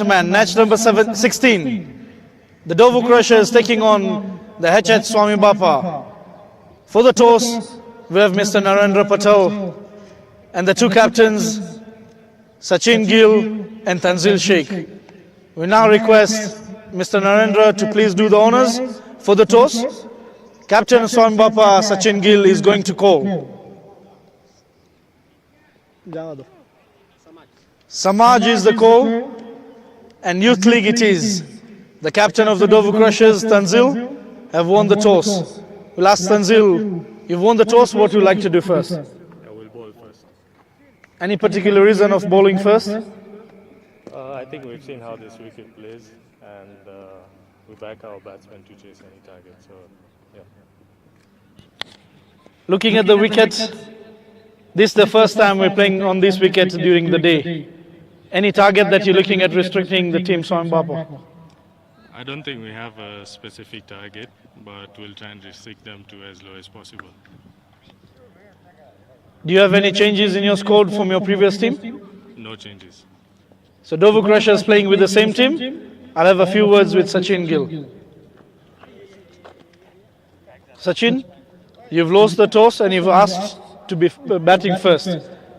Man, match number 16. The NDOVU Crushers taking on the HH Swamibapa. For the toss, we have Mr. Narendra Patel and the two captains, Sachin Gill and Tanzil Sheikh. We now request Mr. Narendra to please do the honors for the toss. Captain Swamibapa, Sachin Gill, is going to call. Samaj is the call, and Youth League it is. The captain of the NDOVU Crushers, Tanzil, have won the toss. We'll ask Tanzil, you've won the toss, what would you like to do first? I will bowl first. Any particular reason of bowling first? I think we've seen how this wicket plays, and we back our batsmen to chase any target. So, yeah. Looking at the wicket, this is the first time we're playing on this wicket during the day. Any target that you're looking at restricting the team Swamibapa? I don't think we have a specific target, but we'll try and restrict them to as low as possible. Do you have any changes in your squad from your previous team? No changes. So NDOVU Crushers playing with the same team. I'll have a few words with Sachin Gill. Sachin, you've lost the toss and you've asked to be batting first.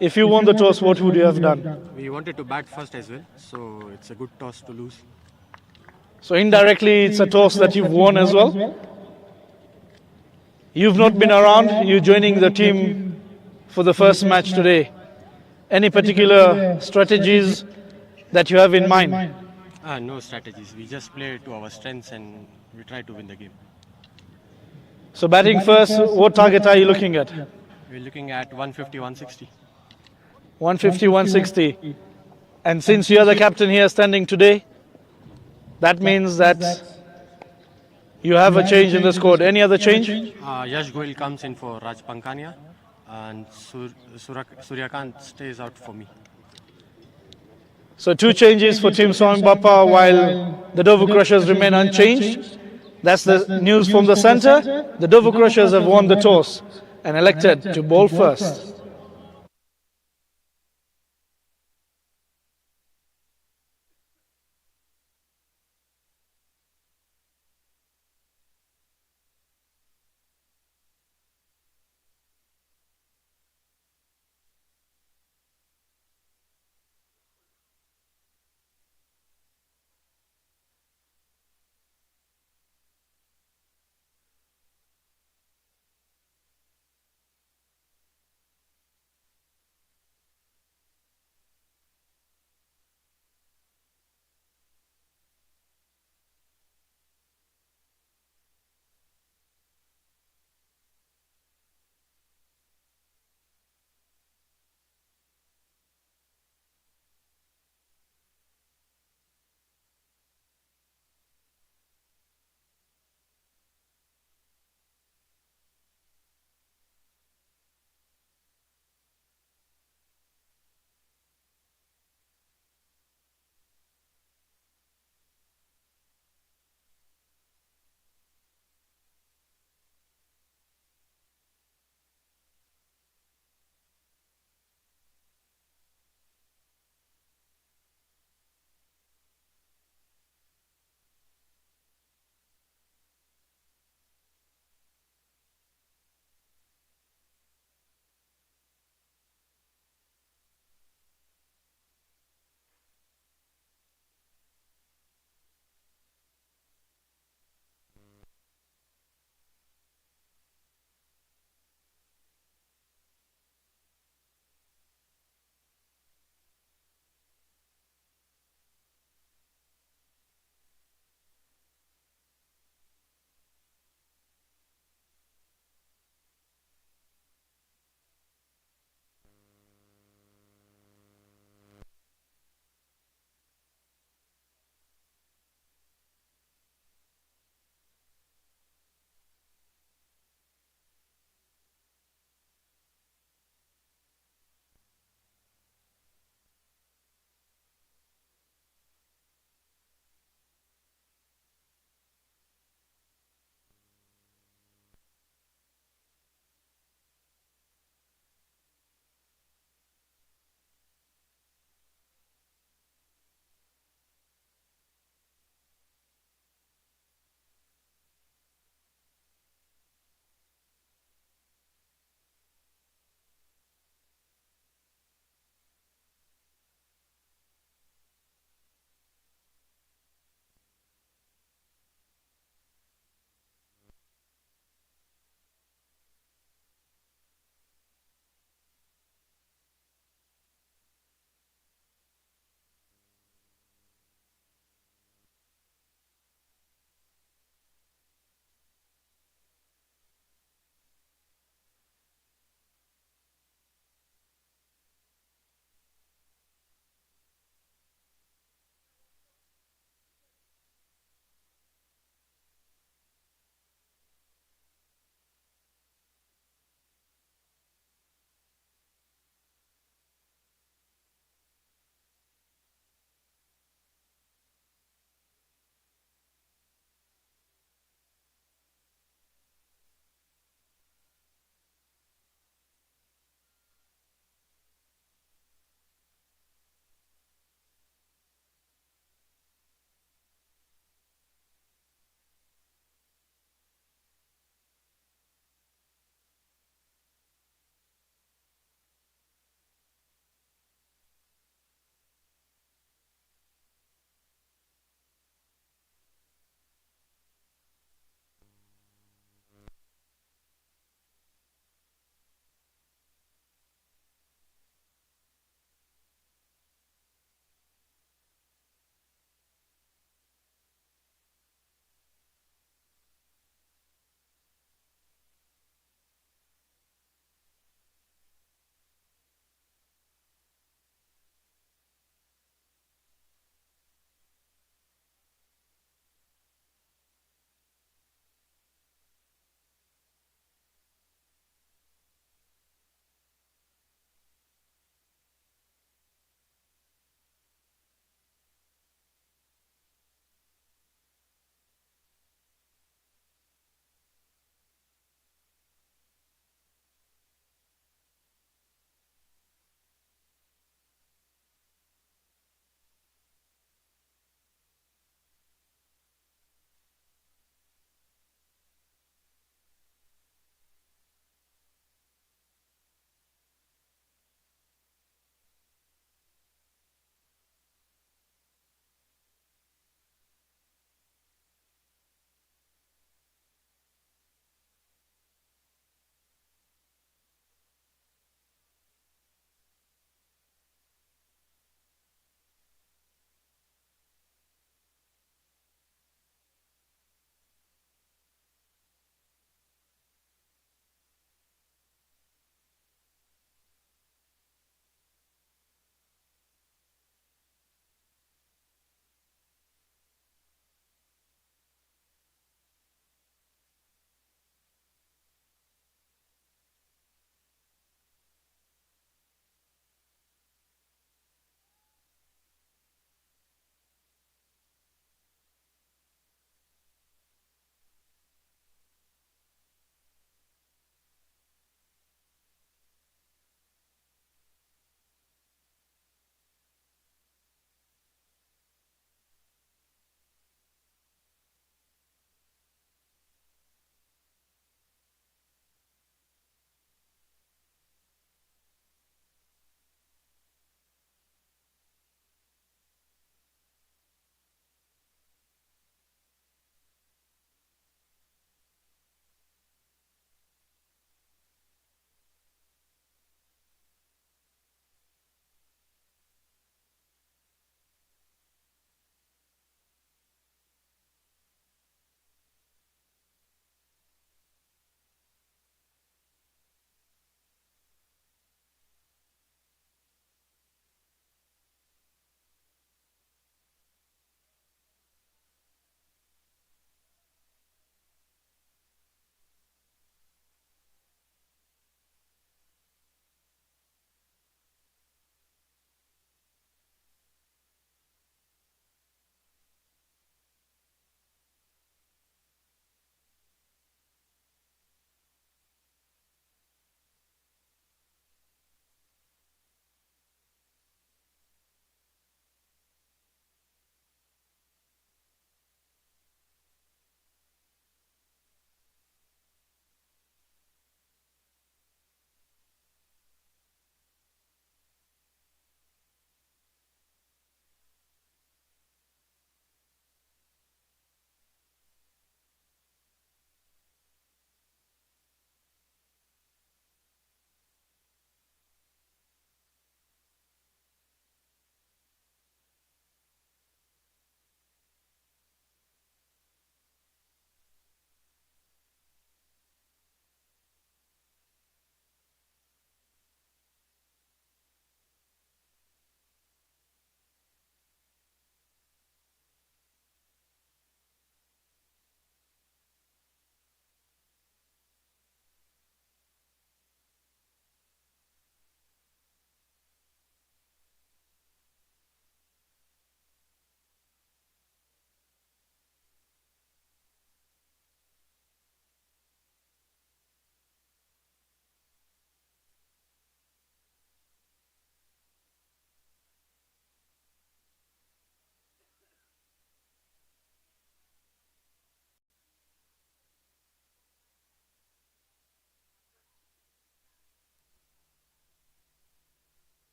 If you won the toss, what would you have done? We wanted to bat first as well, so it's a good toss to lose. So indirectly, it's a toss that you've won as well. You've not been around, you're joining the team for the first match today. Any particular strategies that you have in mind? No strategies. We just play to our strengths and we try to win the game. So batting first, what target are you looking at? We're looking at 150, 160. 150, 160. And since you are the captain here standing today, that means that you have a change in the squad. Any other change? Yash Goyal comes in for Raj Pankania and Suryakant stays out for me. So two changes for Team Swamibapa while the NDOVU Crushers remain unchanged. That's the news from the centre. The NDOVU Crushers have won the toss and elected to bowl first.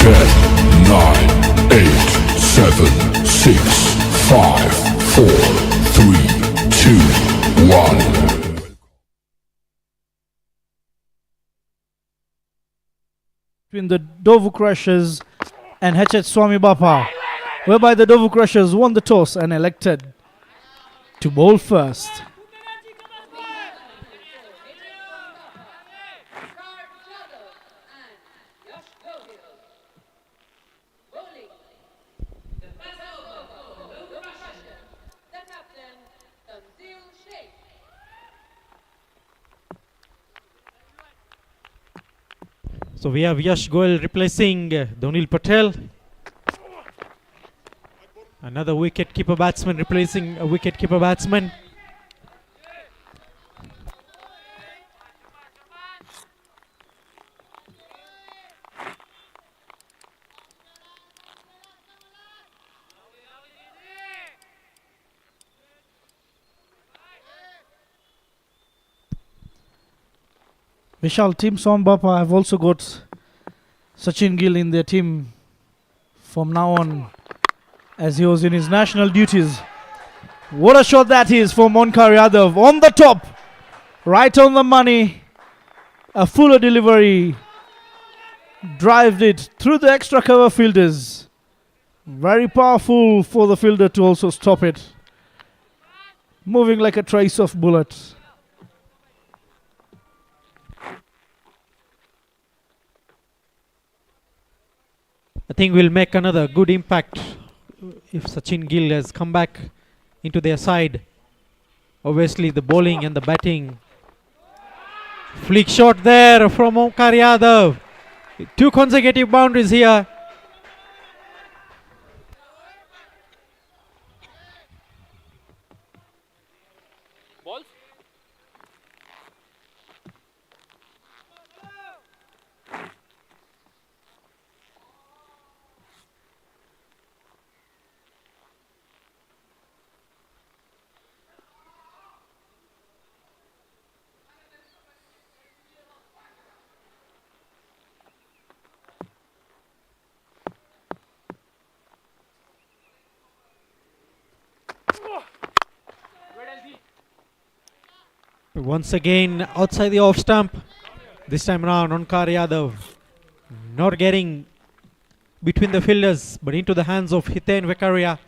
10, 9, 8, 7, 6, 5, 4, 3, 2, 1. Between the NDOVU Crushers and HH Swamibapa, whereby the NDOVU Crushers won the toss and elected to bowl first. So we have Yash Goel replacing Donil Patel. Another wicket-keeper batsman replacing a wicket-keeper batsman. Vishal, Team Swamibapa have also got Sachin Gill in their team from now on, as he was in his national duties. What a shot that is for Monkar Yadav on the top, right on the money. A fuller delivery, drived it through the extra cover fielders. Very powerful for the fielder to also stop it. Moving like a trace of bullet. I think we'll make another good impact if Sachin Gill has come back into their side. Obviously the bowling and the batting. Flick shot there from Omkar Yadav. 2 consecutive boundaries here. Once again outside the off stump. This time around Omkar Yadav not getting between the fielders but into the hands of Hiten Vekaria.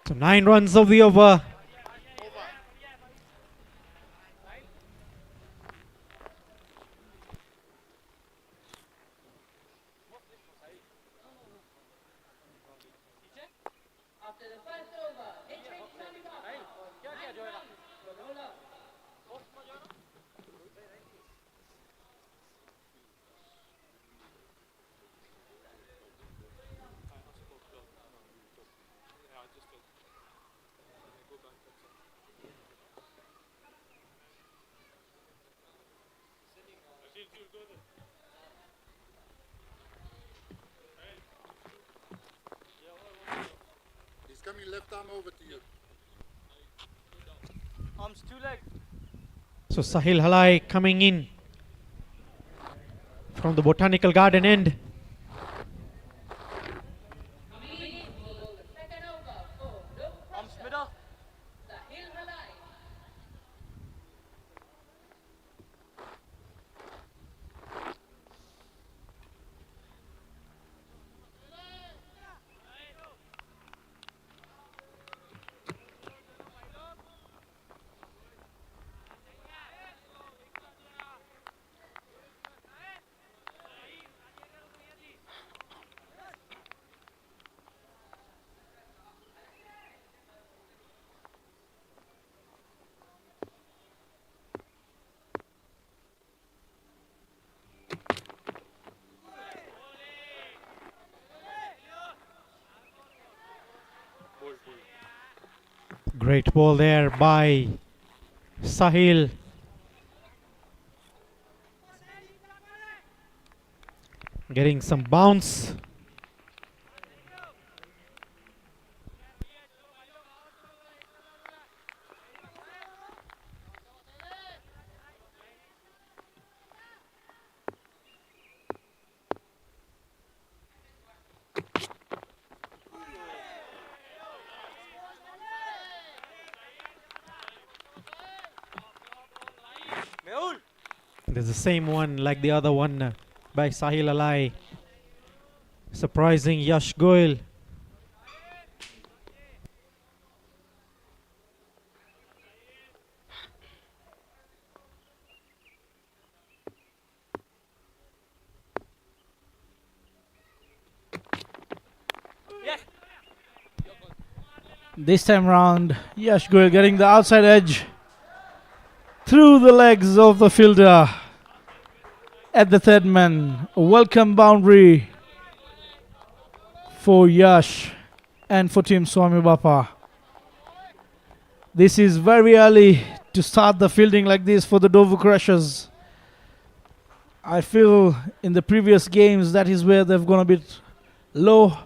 So 9 runs of the over. He's coming left arm over to you. Arms 2 legs. So Sahil Halai coming in from the Botanical Garden end. Arms Great ball there by Sahil. Getting some bounce. There's the same one like the other one by Sahil Alai. Surprising Yash Goyal. This time round, Yash Goyal getting the outside edge through the legs of the fielder at the third man. A welcome boundary for Yash and for Team Swamibapa. This is very early to start the fielding like this for the NDOVU Crushers. I feel in the previous games that is where they've gone a bit low,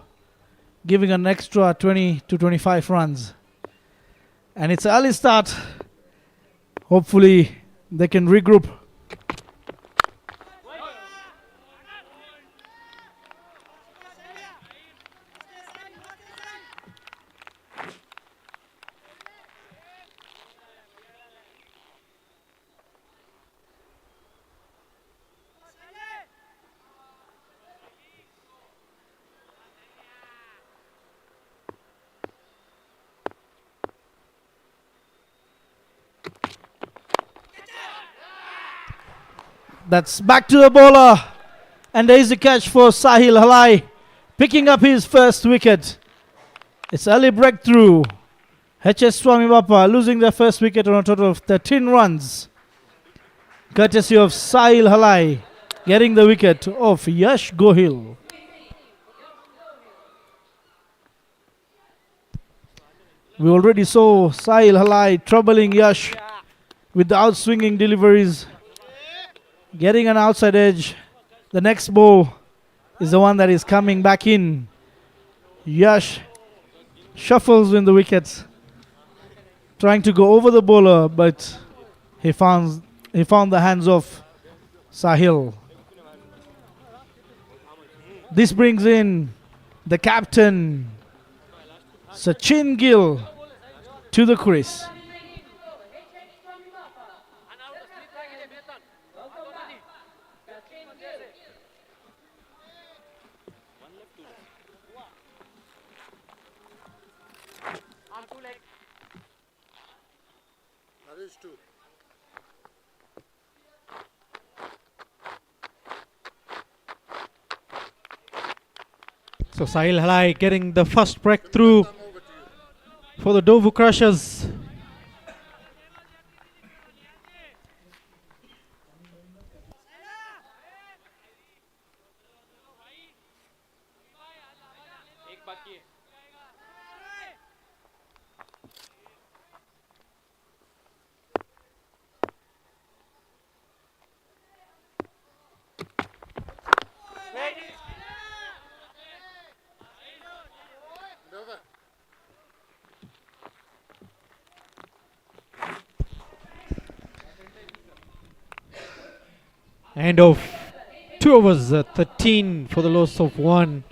giving an extra 20 to 25 runs. And it's an early start. Hopefully they can regroup. That's back to the bowler. And there is a catch for Sahil Halai, picking up his first wicket. It's early breakthrough. HS Swamibapa losing their first wicket on a total of 13 runs. Courtesy of Sahil Halai getting the wicket of Yash Gohil. We already saw Sahil Halai troubling Yash with the outswinging deliveries, getting an outside edge. The next ball is the one that is coming back in. Yash shuffles in the wickets, trying to go over the bowler, but he found the hands of Sahil. This brings in the captain, Sachin Gill, to the crease. That is two. So Sahil Halai getting the first breakthrough for the NDOVU Crushers. Over. End of 2 overs, 13 for the loss of 1.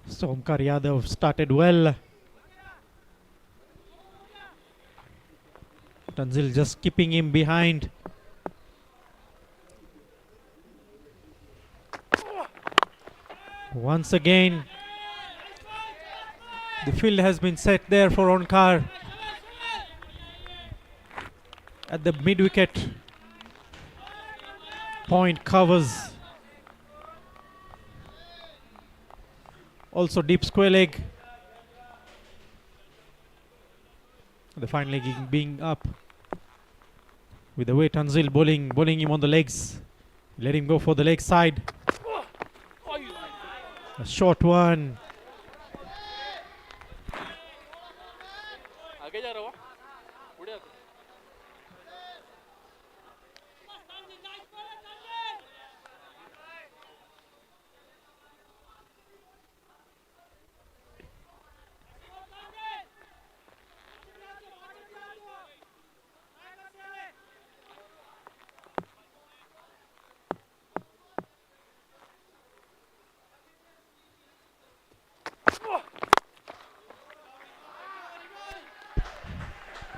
So Omkar Yadav started well. Tanzil just keeping him behind. Once again, the field has been set there for Omkar at the mid-wicket. Point covers. Also deep square leg. The fine leg being up. With the way Tanzil bowling him on the legs. Let him go for the leg side. A short one.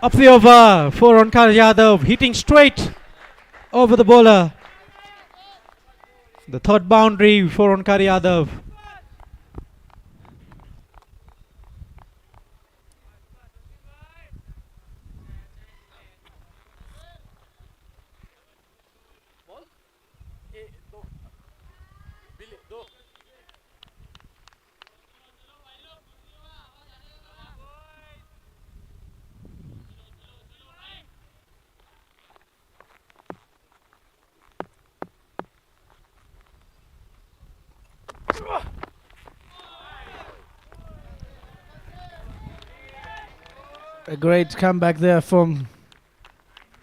Up the over for Omkar Yadav, hitting straight over the bowler. The third boundary for Omkar Yadav. A great comeback there from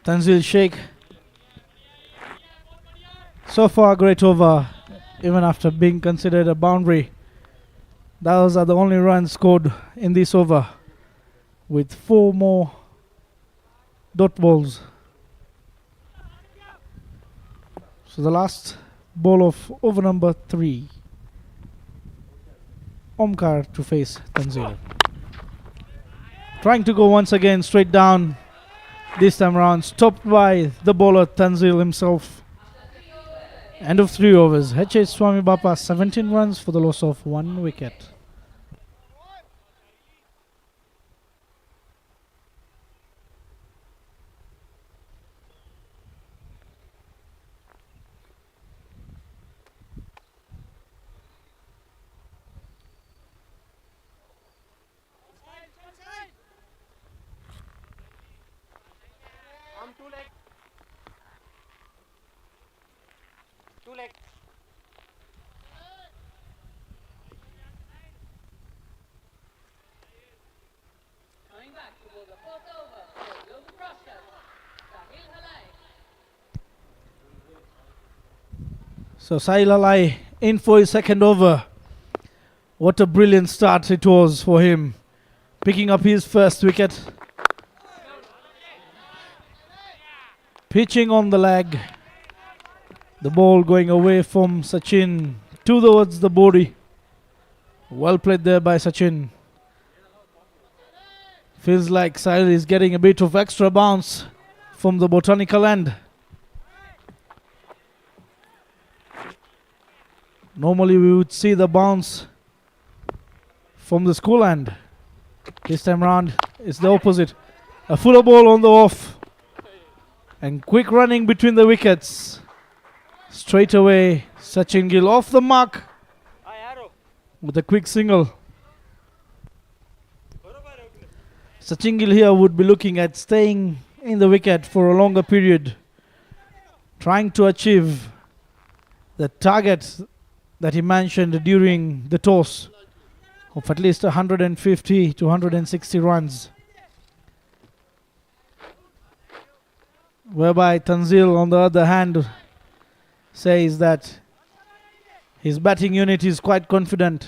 Tanzil Sheikh. So far, a great over, even after being considered a boundary. Those are the only runs scored in this over, with 4 more dot balls. So the last ball of over number 3. Omkar to face Tanzil. Trying to go once again straight down. This time around stopped by the bowler Tanzil himself. End of 3 overs. HH Swamibapa 17 runs for the loss of 1 wicket. So Sahil Alai in for his second over. What a brilliant start it was for him. Picking up his first wicket. Pitching on the leg. The ball going away from Sachin towards the body. Well played there by Sachin. Feels like Sahil is getting a bit of extra bounce from the botanical end. Normally we would see the bounce from the school end. This time round it's the opposite. A fuller ball on the off. And quick running between the wickets. Straight away Sachin Gill off the mark with a quick single. Sachin Gill here would be looking at staying in the wicket for a longer period. Trying to achieve the target that he mentioned during the toss of at least 150 to 160 runs. Whereby Tanzil on the other hand says that his batting unit is quite confident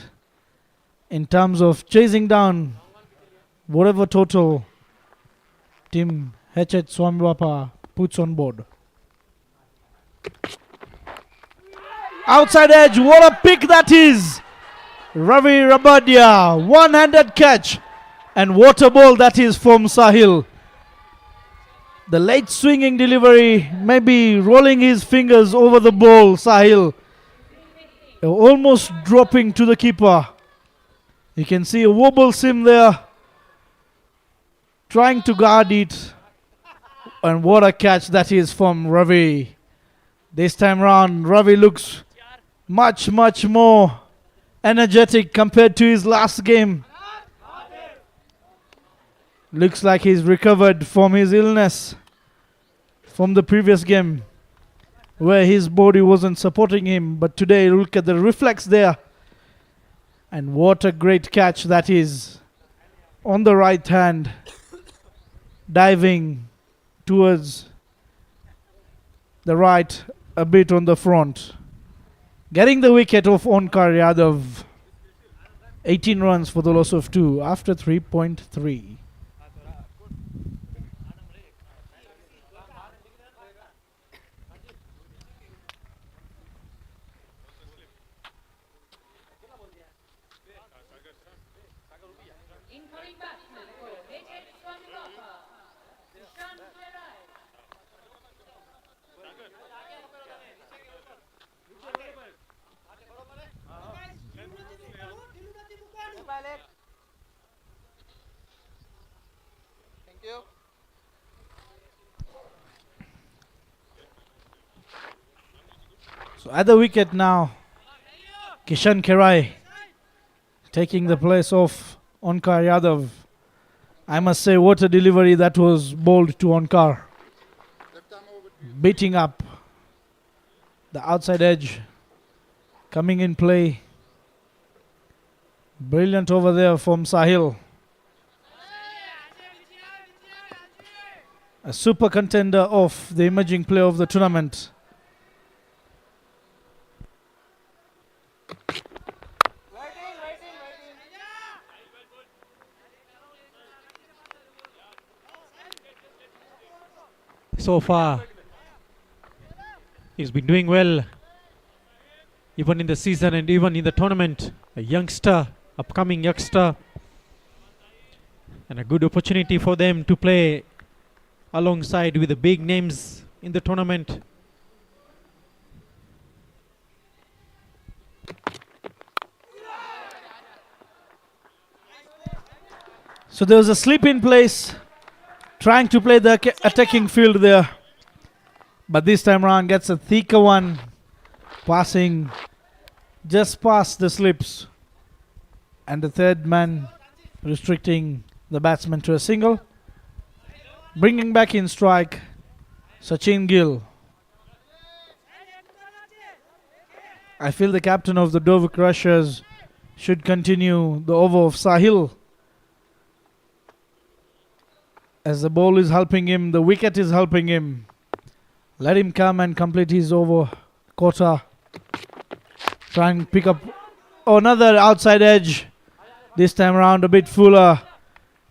in terms of chasing down whatever total team HH Swamibapa puts on board. Outside edge, what a pick that is. Ravi Rabadia, one-handed catch. And what a ball that is from Sahil. The late swinging delivery, maybe rolling his fingers over the ball, Sahil. Almost dropping to the keeper. You can see a wobble sim there. Trying to guard it. And what a catch that is from Ravi. This time round, Ravi looks much more energetic compared to his last game. Looks like he's recovered from his illness from the previous game where his body wasn't supporting him. But today, look at the reflex there. And what a great catch that is. On the right hand, diving towards the right, a bit on the front. Getting the wicket of Onkar Yadav. 18 runs for the loss of 2 after 3.3. Incoming batsman for Swamibapa. Thank you. So at the wicket now, Kishan Kerai taking the place of Onkar Yadav. I must say, what a delivery that was bowled to Onkar. Beating up the outside edge, coming in play. Brilliant over there from Sahil. A super contender of the emerging player of the tournament. So far, he's been doing well, even in the season and even in the tournament. A youngster, upcoming youngster, and a good opportunity for them to play alongside with the big names in the tournament. So there was a slip in place, trying to play the attacking field there. But this time around gets a thicker one, passing just past the slips. And the third man restricting the batsman to a single. Bringing back in strike, Sachin Gill. I feel the captain of the NDOVU Crushers should continue the over of Sahil. As the ball is helping him, the wicket is helping him. Let him come and complete his over quarter. Try and pick up another outside edge. This time around a bit fuller.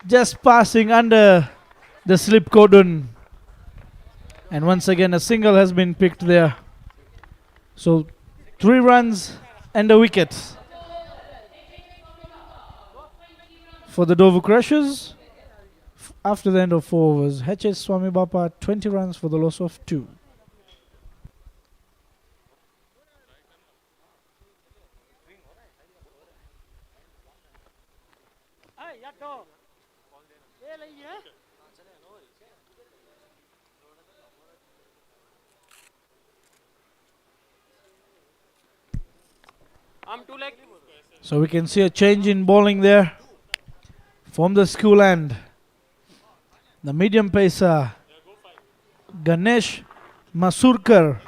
Just passing under the slip cordon. And once again a single has been picked there. So 3 runs and a wicket for the NDOVU Crushers. After the end of 4 overs, HS Swamibapa 20 runs for the loss of 2. So we can see a change in bowling there from the school end. The medium pacer Ganesh Masurkar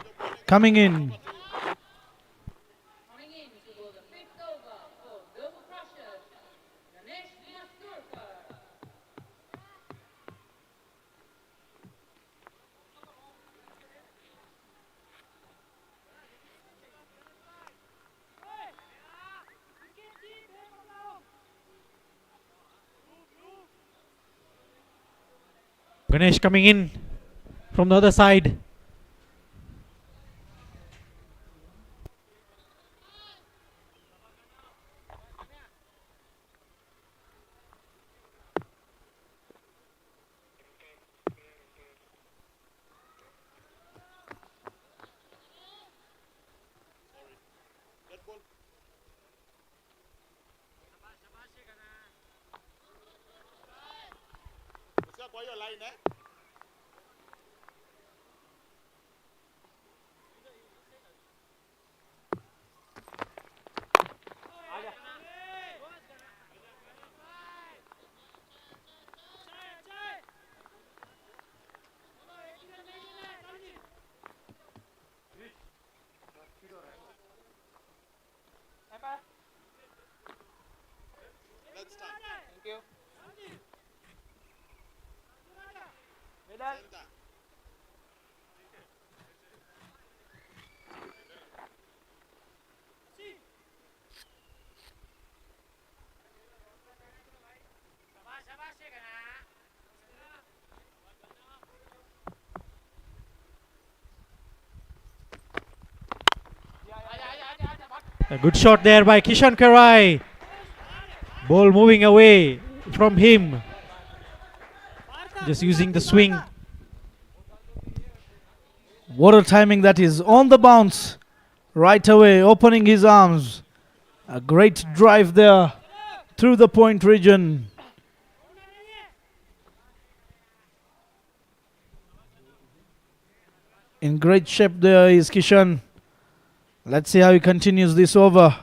coming in. Coming in to bowl the 5th over for NDOVU Crushers, Ganesh Masurkar. Ganesh coming in from the other side. A good shot there by Kishan Karai. Ball moving away from him. Just using the swing. What a timing that is. On the bounce. Right away, opening his arms. A great drive there through the point region. In great shape there is Kishan. Let's see how he continues this over.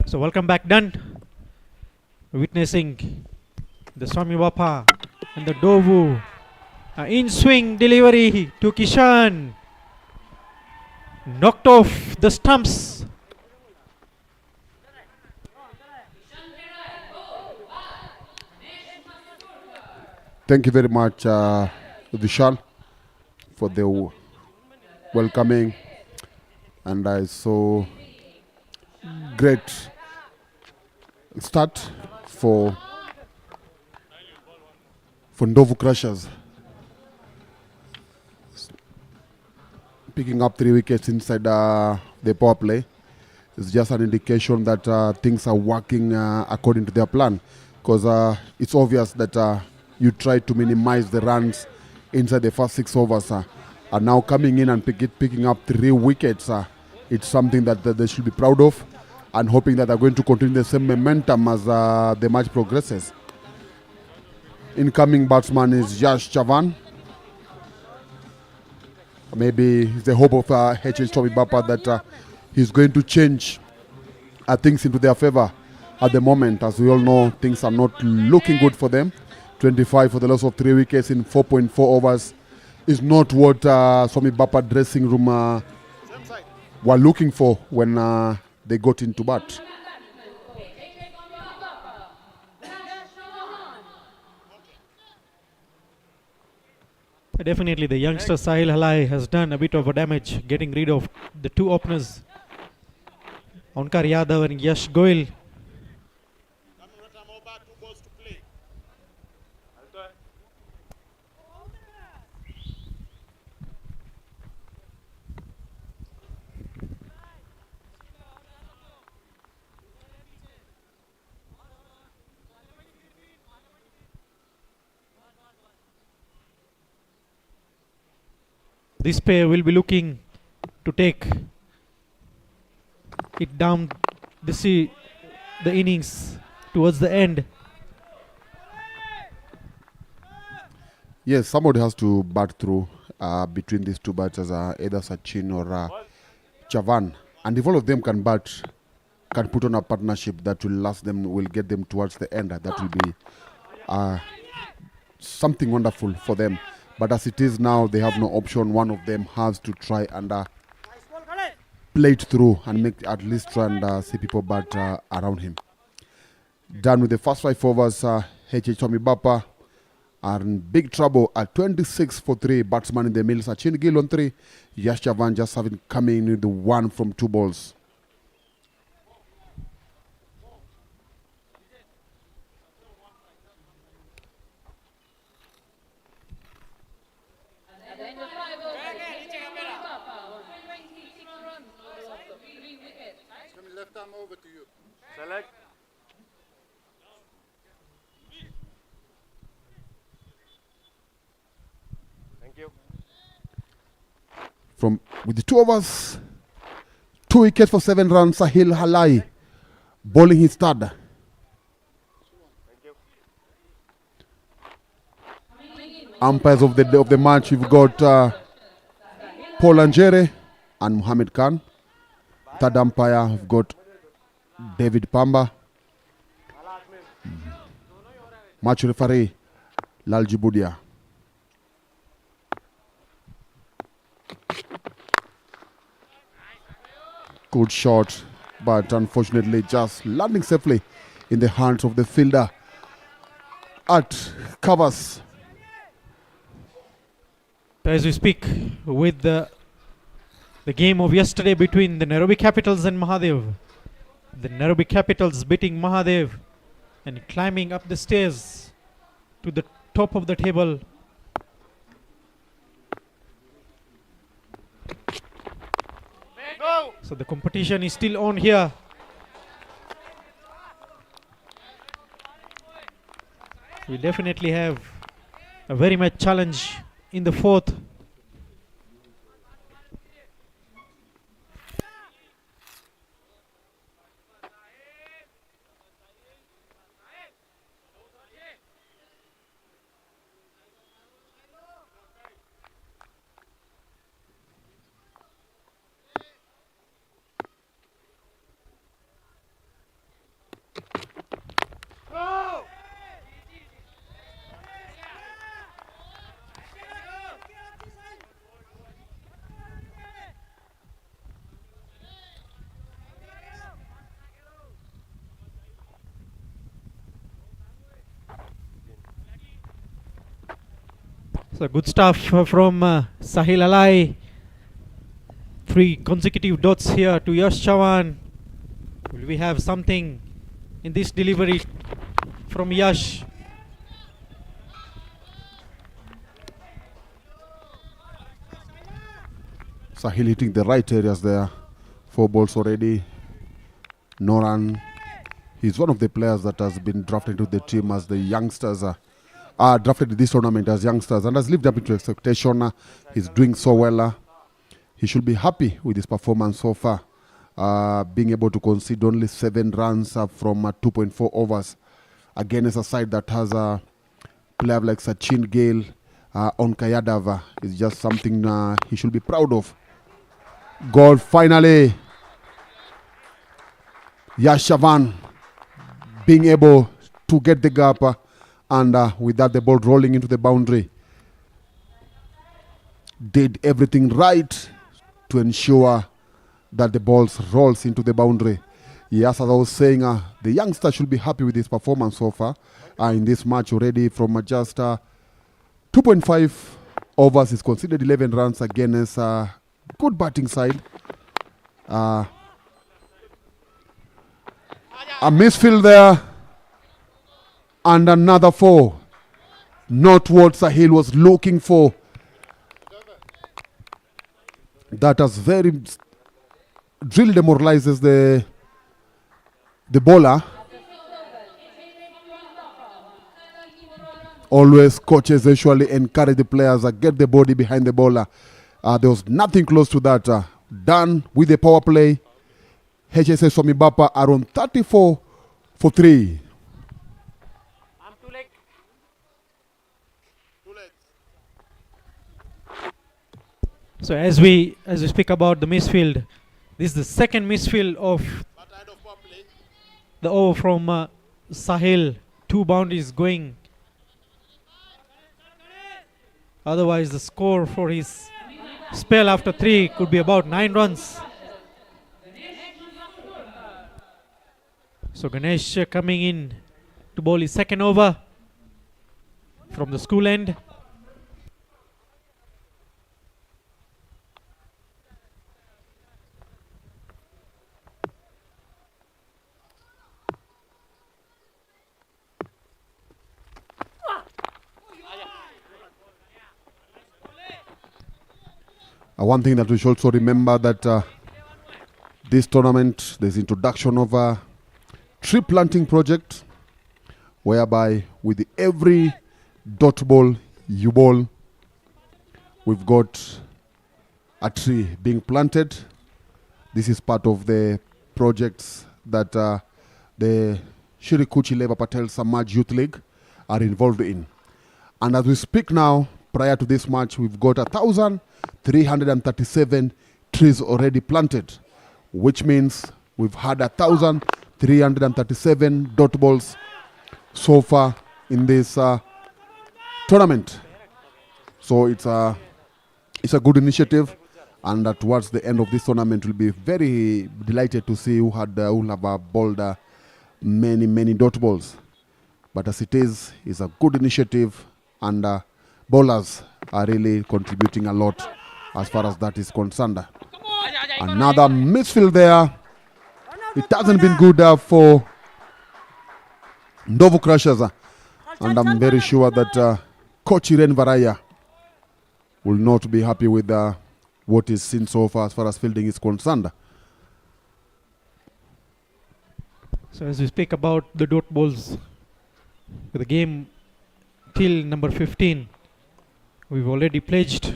So welcome back, done. Witnessing the Swamibapa and the NDOVU. In swing delivery to Kishan. Knocked off the stumps. Thank you very much, Vishal, for the welcoming, and I saw great start for NDOVU Crushers, picking up 3 wickets inside the power play. It's just an indication that things are working according to their plan, because it's obvious that you try to minimize the runs inside the first 6 overs, and now coming in and picking up 3 wickets. It's something that they should be proud of, and hoping that they're going to continue the same momentum as the match progresses. Incoming batsman is Yash Chavan. Maybe it's the hope of HH Swamibapa that he's going to change things into their favor at the moment. As we all know, things are not looking good for them. 25 for the loss of 3 wickets in 4.4 overs is not what Swamibapa dressing room were looking for when they got into bat. Definitely the youngster Sahil Halai has done a bit of a damage, getting rid of the 2 openers, Onkar Yadav and Yash Goyal. This pair will be looking to take it down the innings towards the end. Yes, somebody has to bat through between these 2 batters, either Sachin or Chavan. And if all of them can bat, can put on a partnership that will last them, will get them towards the end, that will be something wonderful for them. But as it is now, they have no option. One of them has to try and play it through and make at least try and see people bat around him. Done with the first 5 overs, HH Swamibapa are in big trouble at 26 for 3. Batsman in the middle, Sachin Gill on 3. Yash Chavan just having coming in with the 1 from 2 balls. Select. Thank you. From with the two overs, 2 wickets for 7 runs. Sahil Halai bowling his third. Thank you. Umpires of the match, we've got Paul Angere and Mohammed Khan. Third umpire, we've got David Pamba. Match referee, Lalji Budia. Good shot, but unfortunately just landing safely in the hands of the fielder at covers. As we speak, with the game of yesterday between the Nairobi Capitals and Mahadev, the Nairobi Capitals beating Mahadev and climbing up the stairs to the top of the table. Go! So the competition is still on here. We definitely have a very much challenge in the fourth. So good stuff from Sahil Alai. 3 consecutive dots here to Yash Chavan. Will we have something in this delivery from Yash? Sahil hitting the right areas there. 4 balls already. No run. He's one of the players that has been drafted into the team as the youngsters are drafted in this tournament as youngsters and has lived up into expectation. He's doing so well. He should be happy with his performance so far. Being able to concede only 7 runs from 2.4 overs against a side that has a player like Sachin Gale on Kayadav is just something he should be proud of. Goal finally. Yashavan being able to get the gap and with that the ball rolling into the boundary. Did everything right to ensure that the ball rolls into the boundary. Yes, as I was saying, the youngster should be happy with his performance so far in this match already from just 2.5 overs. He's conceded 11 runs against a good batting side. A misfield there. And another 4. Not what Sahil was looking for. That has really demoralizes the bowler. Always coaches usually encourage the players get the body behind the bowler. There was nothing close to that. Done with the power play. HSS Swamibapa are on 34 for 3. So as we speak about the misfield, this is the second misfield of the over from Sahil. 2 boundaries going. Otherwise the score for his spell after 3 could be about 9 runs. So Ganesh coming in to bowl his second over from the school end. One thing that we should also remember that this tournament, there's introduction of a tree planting project, whereby with every dot ball, U ball, we've got a tree being planted. This is part of the projects that the Shri Kuchi Leva Patel Samaj Youth League are involved in. And as we speak now, prior to this match, we've got 1,337 trees already planted, which means we've had 1,337 dot balls so far in this tournament. So it's a good initiative, and towards the end of this tournament, we'll be very delighted to see who have bowled many dot balls. But as it is, it's a good initiative, and bowlers are really contributing a lot as far as that is concerned. Another misfield there. It hasn't been good for NDOVU Crushers, and I'm very sure that Coach Irene Varaya will not be happy with what is seen so far as fielding is concerned. So as we speak about the dot balls, with the game till number 15, we've already pledged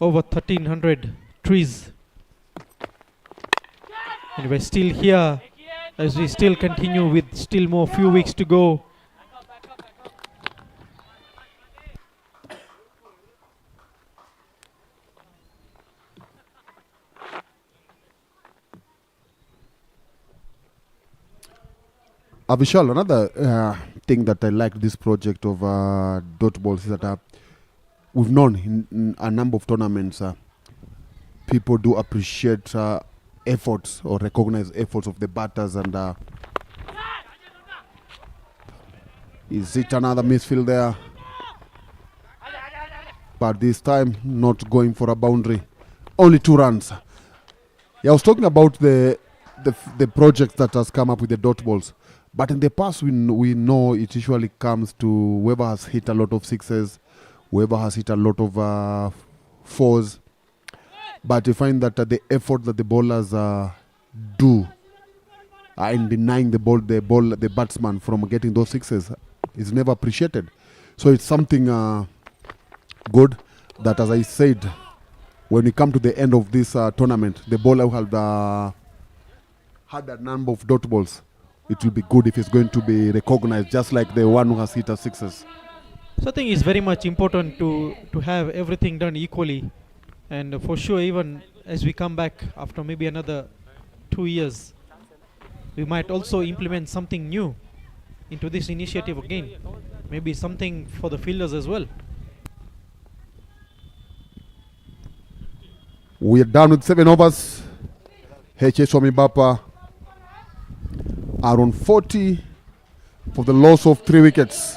over 1,300 trees. And we're still here as we still continue with still more few weeks to go. Avishal, another thing that I like this project of dot balls is that we've known in a number of tournaments, people do appreciate efforts or recognize efforts of the batters, and is it another misfield there? But this time not going for a boundary, only 2 runs. Yeah, I was talking about the project that has come up with the dot balls. But in the past, we know it usually comes to whoever has hit a lot of sixes, whoever has hit a lot of fours. But you find that the effort that the bowlers do in denying the batsman from getting those sixes is never appreciated. So it's something good that, as I said, when we come to the end of this tournament, the bowler who had a number of dot balls, it will be good if it's going to be recognized, just like the one who has hit a sixes. So I think it's very much important to have everything done equally. And for sure, even as we come back after maybe another 2 years, we might also implement something new into this initiative again. Maybe something for the fielders as well. We are down with 7 overs. Swamibapa are on 40 for the loss of 3 wickets.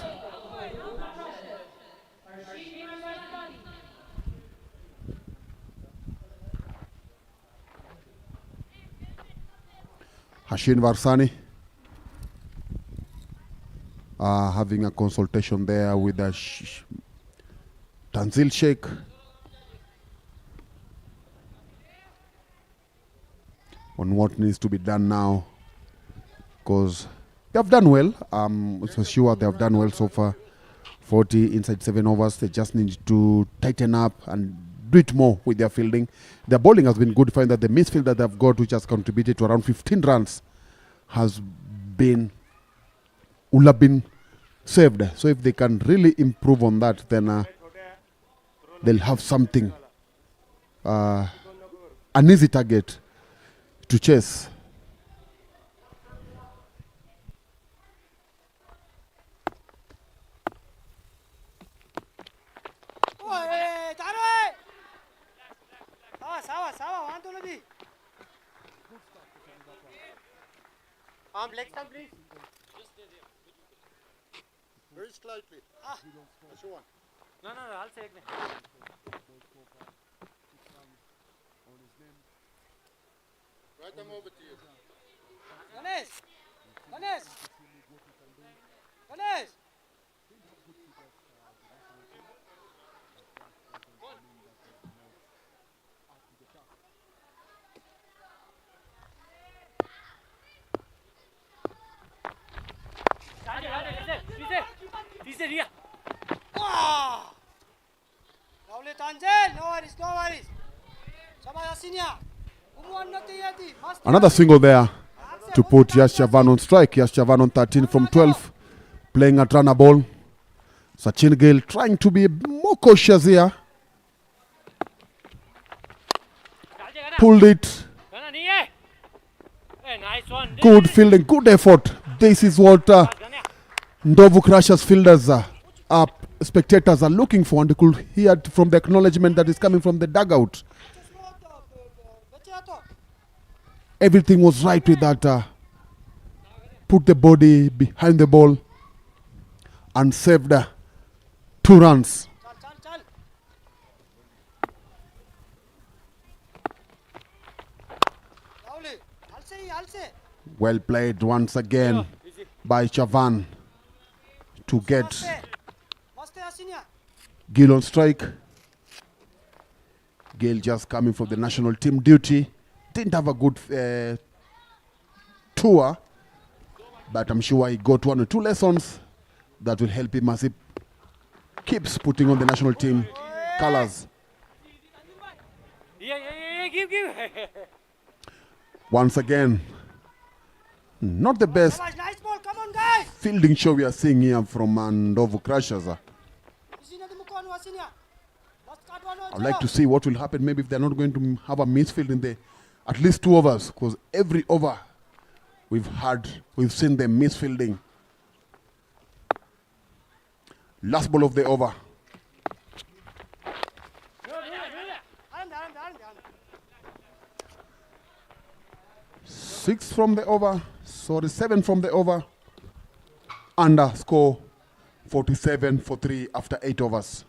Hashin Varsani having a consultation there with Tanzil Sheikh. On what needs to be done now, because they have done well. For sure, they have done well so far. 40 inside 7 overs. They just need to tighten up and do it more with their fielding. Their bowling has been good. Find that the misfield that they've got, which has contributed to around 15 runs, will have been saved. So if they can really improve on that, then they'll have something, an easy target to chase. Leg stump, please. Very slightly. No, I'll say it. Right, I'm over to you. Ganesh! Ria. Wow. Lovely Tanjel. No worries, no worries. Sabah Yasinia. Another single there to put Yash Chavan on strike. Yash Chavan on 13 from 12, playing at runner ball. Sachin Gill trying to be more cautious here. Pulled it. Nice one. Good fielding, good effort. This is what NDOVU Crushers fielders spectators are looking for, and you could hear it from the acknowledgement that is coming from the dugout. Everything was right with that. Put the body behind the ball and saved 2 runs. Well played once again by Chavan to get Gill on strike. Gill just coming from the national team duty. Didn't have a good tour, but I'm sure he got 1 or 2 lessons that will help him as he keeps putting on the national team colors. Give. Once again, not the best Nice ball. Come on, guys. fielding show we are seeing here from NDOVU Crushers. I'd like to see what will happen maybe if they're not going to have a misfield in the at least 2 overs, because every over we've seen them misfielding. Last ball of the over. 6 from the over, 7 from the over. Under score 47 for 3 after 8 overs.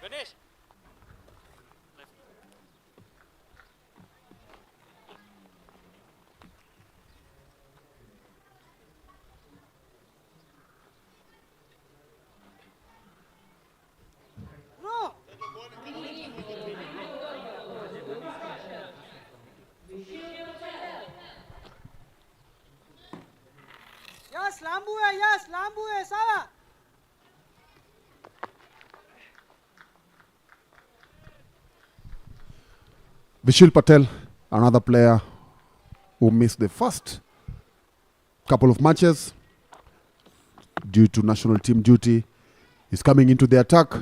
Ganesh. No. Yes, Lambu hai, Sawa. Vishil Patel, another player who missed the first couple of matches due to national team duty, is coming into the attack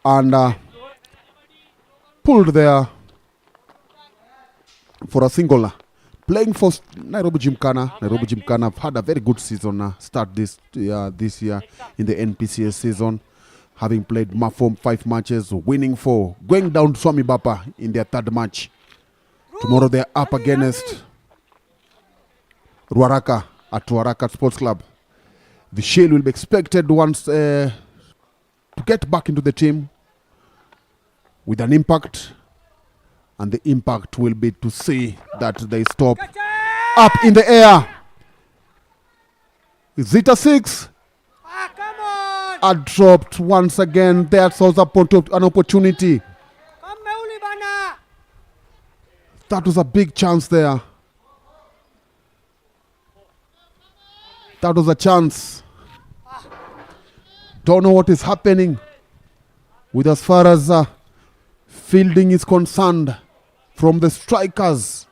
and pulled there for a single. Playing for Nairobi Gymkhana. Nairobi Gymkhana have had a very good season start this year in the NPCS season, having played 5 matches, winning 4, going down to Swamibapa in their 3rd match. Tomorrow they're up against Ruaraka at Ruaraka Sports Club. Vishil will be expected once to get back into the team with an impact, and the impact will be to see that they stop up in the air. Is it a 6? Come on. Are dropped once again. There's also an opportunity. Come, Meuli Bana. That was a big chance there. That was a chance. Don't know what is happening with as far as fielding is concerned from the strikers.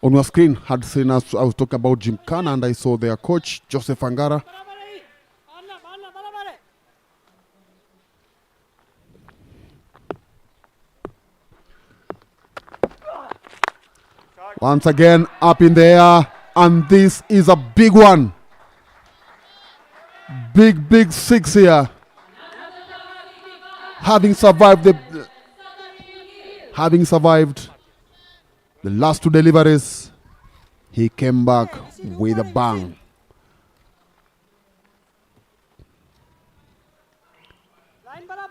On your screen, had seen us. I was talking about Gymkhana, and I saw their coach Joseph Angara. Once again, up in the air, and this is a big one. Big 6 here. Having survived the last 2 deliveries, he came back with a bang.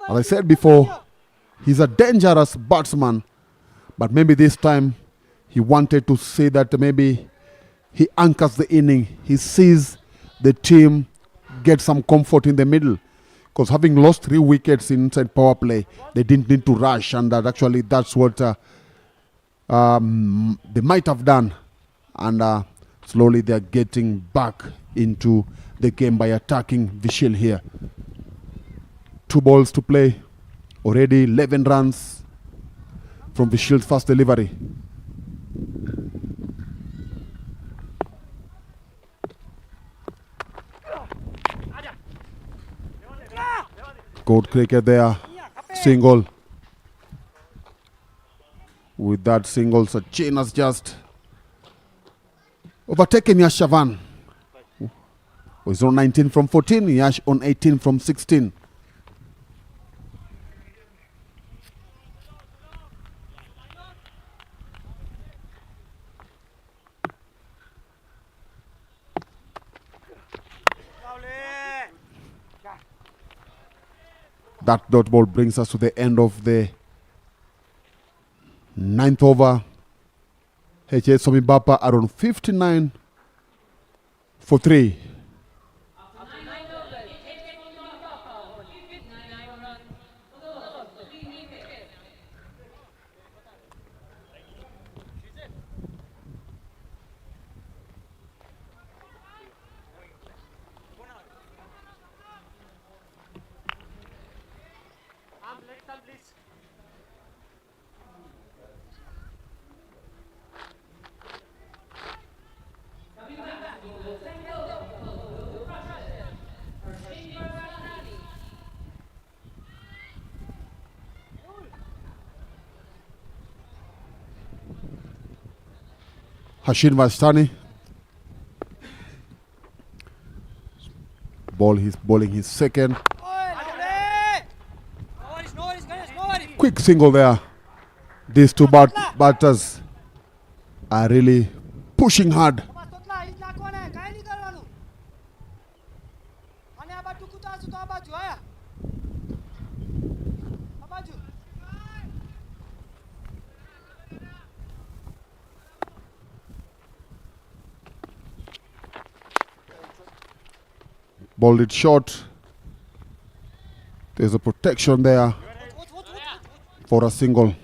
As I said before, he's a dangerous batsman, but maybe this time he wanted to say that maybe he anchors the inning. He sees the team get some comfort in the middle, because having lost 3 wickets inside power play, they didn't need to rush, and that actually that's what they might have done. And slowly they're getting back into the game by attacking Vishil here. 2 balls to play. Already 11 runs from Vishil's first delivery. Good cricket there. Single. With that single, Sachin has just overtaken Yash Chavan. He's on 19 from 14. Yash on 18 from 16. That dot ball brings us to the end of the 9th over. HS Swamibapa are on 59 for 3. Hashin Vastani. He's bowling his second. Quick single there. These two batters are really pushing hard. Bowled it short. There's a protection there for a single.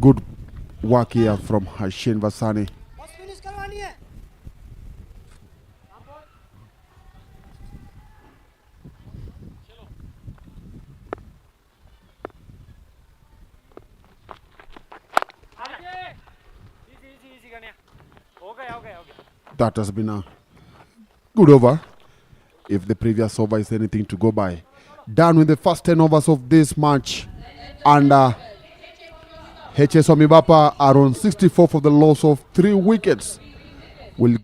Good work here from Hashin Vasani. That has been a good over, if the previous over is anything to go by. Done with the first 10 overs of this match, and HS Swamibapa are on 64 for the loss of 3 wickets. Will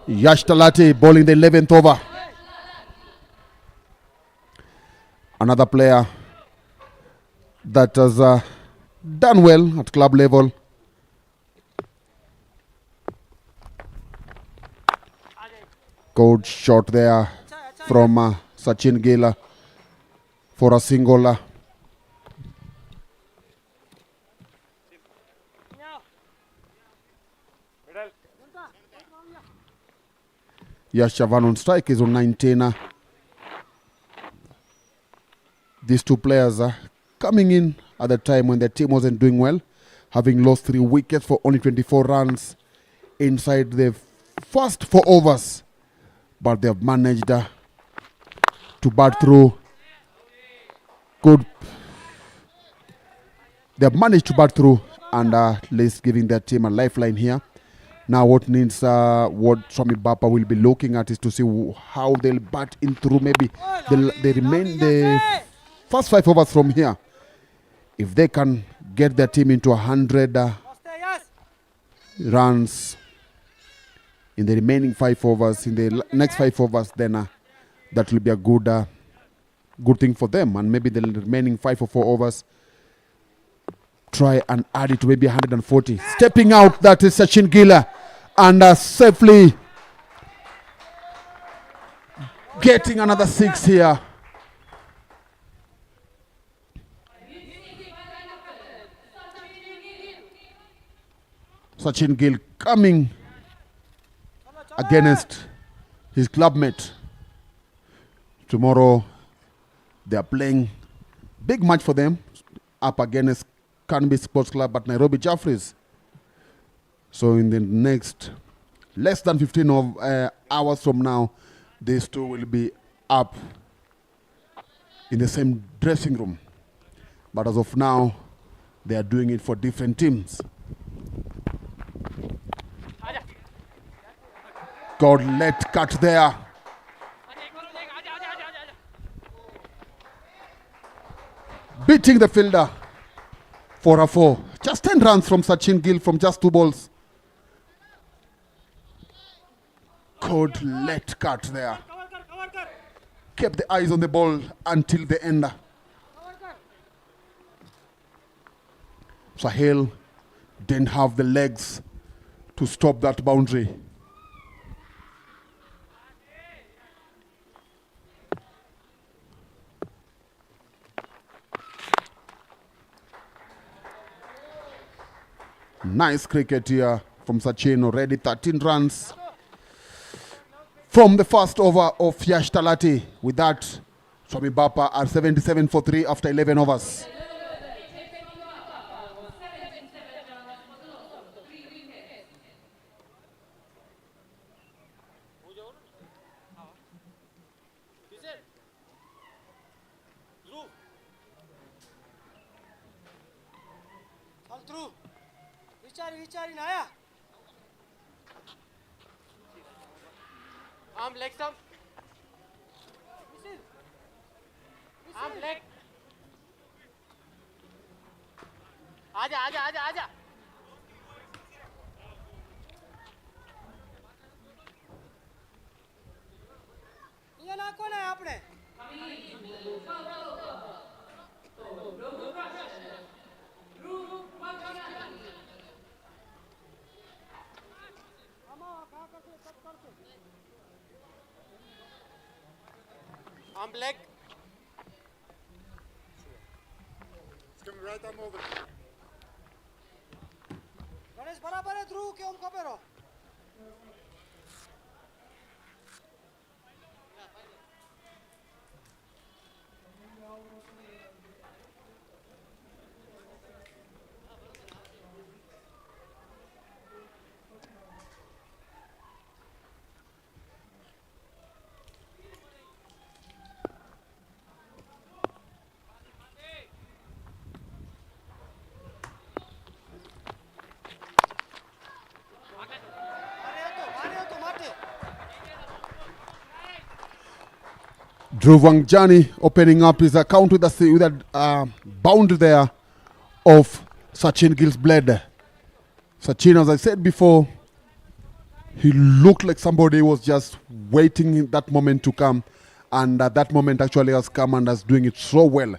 Yash Talati bowling the 11th over. Another player that has done well at club level. Good shot there from Sachin Gill for a single. Yash Chavan on strike is on 19. These two players are coming in at the time when their team wasn't doing well, having lost 3 wickets for only 24 runs inside the first 4 overs. But they have managed to bat through. Good. They have managed to bat through and at least giving their team a lifeline here. Now what Swamibapa will be looking at is to see how they'll bat in through maybe the first 5 overs from here. If they can get their team into 100 runs in the remaining 5 overs, in the next 5 overs, then that will be a good thing for them. And maybe the remaining 5 or 4 overs, try and add it to maybe 140. Stepping out, that is Sachin Gill, and safely getting another 6 here. Sachin Gill coming against his clubmate. Tomorrow they are playing big match for them up against Canby Sports Club at Nairobi Jaffrey's. So in the next less than 15 hours from now, these two will be up in the same dressing room. But as of now, they are doing it for different teams. God, let cut there. Beating the fielder for a 4. Just 10 runs from Sachin Gill from just 2 balls. Good, let cut there. Kept the eyes on the ball until the end. Sahel didn't have the legs to stop that boundary. Nice cricket here from Sachin, already 13 runs from the first over of Yash Talati. With that, Swamibapa are 77 for 3 after 11 overs. विचारी आया Arm leg stump. Arm leg. आजा आजा आजा आजा. ये ना कौन है आपने Arm leg. right arm over Ganesh बराबर है ध्रुव के ओम कपेरो Dhruv Wangjani opening up his account with a bound there of Sachin Gill's blade. Sachin, as I said before, He looked like somebody was just waiting that moment to come, and that moment actually has come and is doing it so well.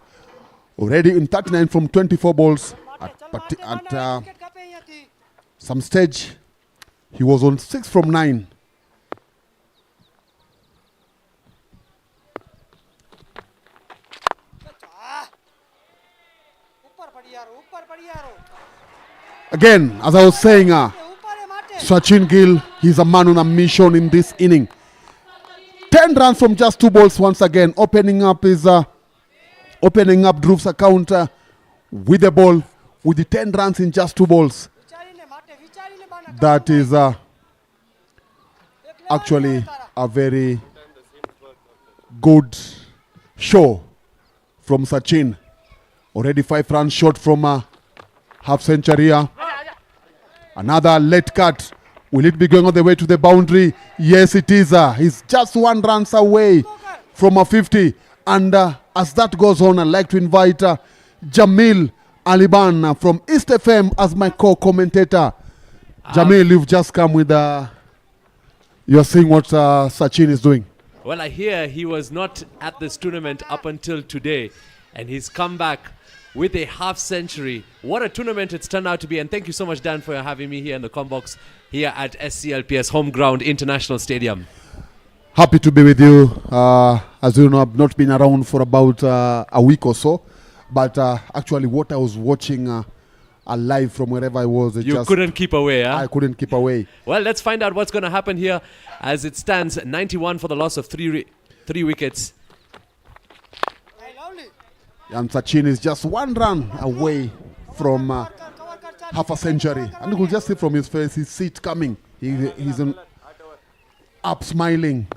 Already in 39 from 24 balls. At wicket કાપે અહીંયાથી. some stage, he was on 6 from 9. ઉપર પડી યાર, ઉપર પડી યાર. Again, as I was saying, ઉપર એ માટે. Sachin Gill, he's a man on a mission in this inning. 10 runs from just 2 balls once again, opening up Dhruv's account with the ball, with the 10 runs in just 2 balls. વિચારીને માટે, વિચારીને બાના. That is એક લેવાનું actually આવે તારા. a very good show from Sachin. Already 5 runs short from a half century. Another late cut. Will it be going all the way to the boundary? Yes, it is. He's just 1 run away from a 50. And as that goes on, I'd like to invite Jamil Aliban from East FM as my co-commentator. Jamil, you've just come with... you're seeing what Sachin is doing. Well, I hear he was not at this tournament up until today, and he's come back with a half century. What a tournament it's turned out to be, and thank you so much, Dan, for having me here in the Combox here at SCLPS Home Ground International Stadium. Happy to be with you. As you know, I've not been around for about a week or so, but actually what I was watching live from wherever I was, You couldn't keep away, huh? I couldn't keep away. Well, let's find out what's going to happen here as it stands 91 for the loss of three wickets. Hey, lovely. And Sachin is just 1 run away from cover કર ચાલ. half a century. And you could just see from his face, he sees it coming. He's up smiling.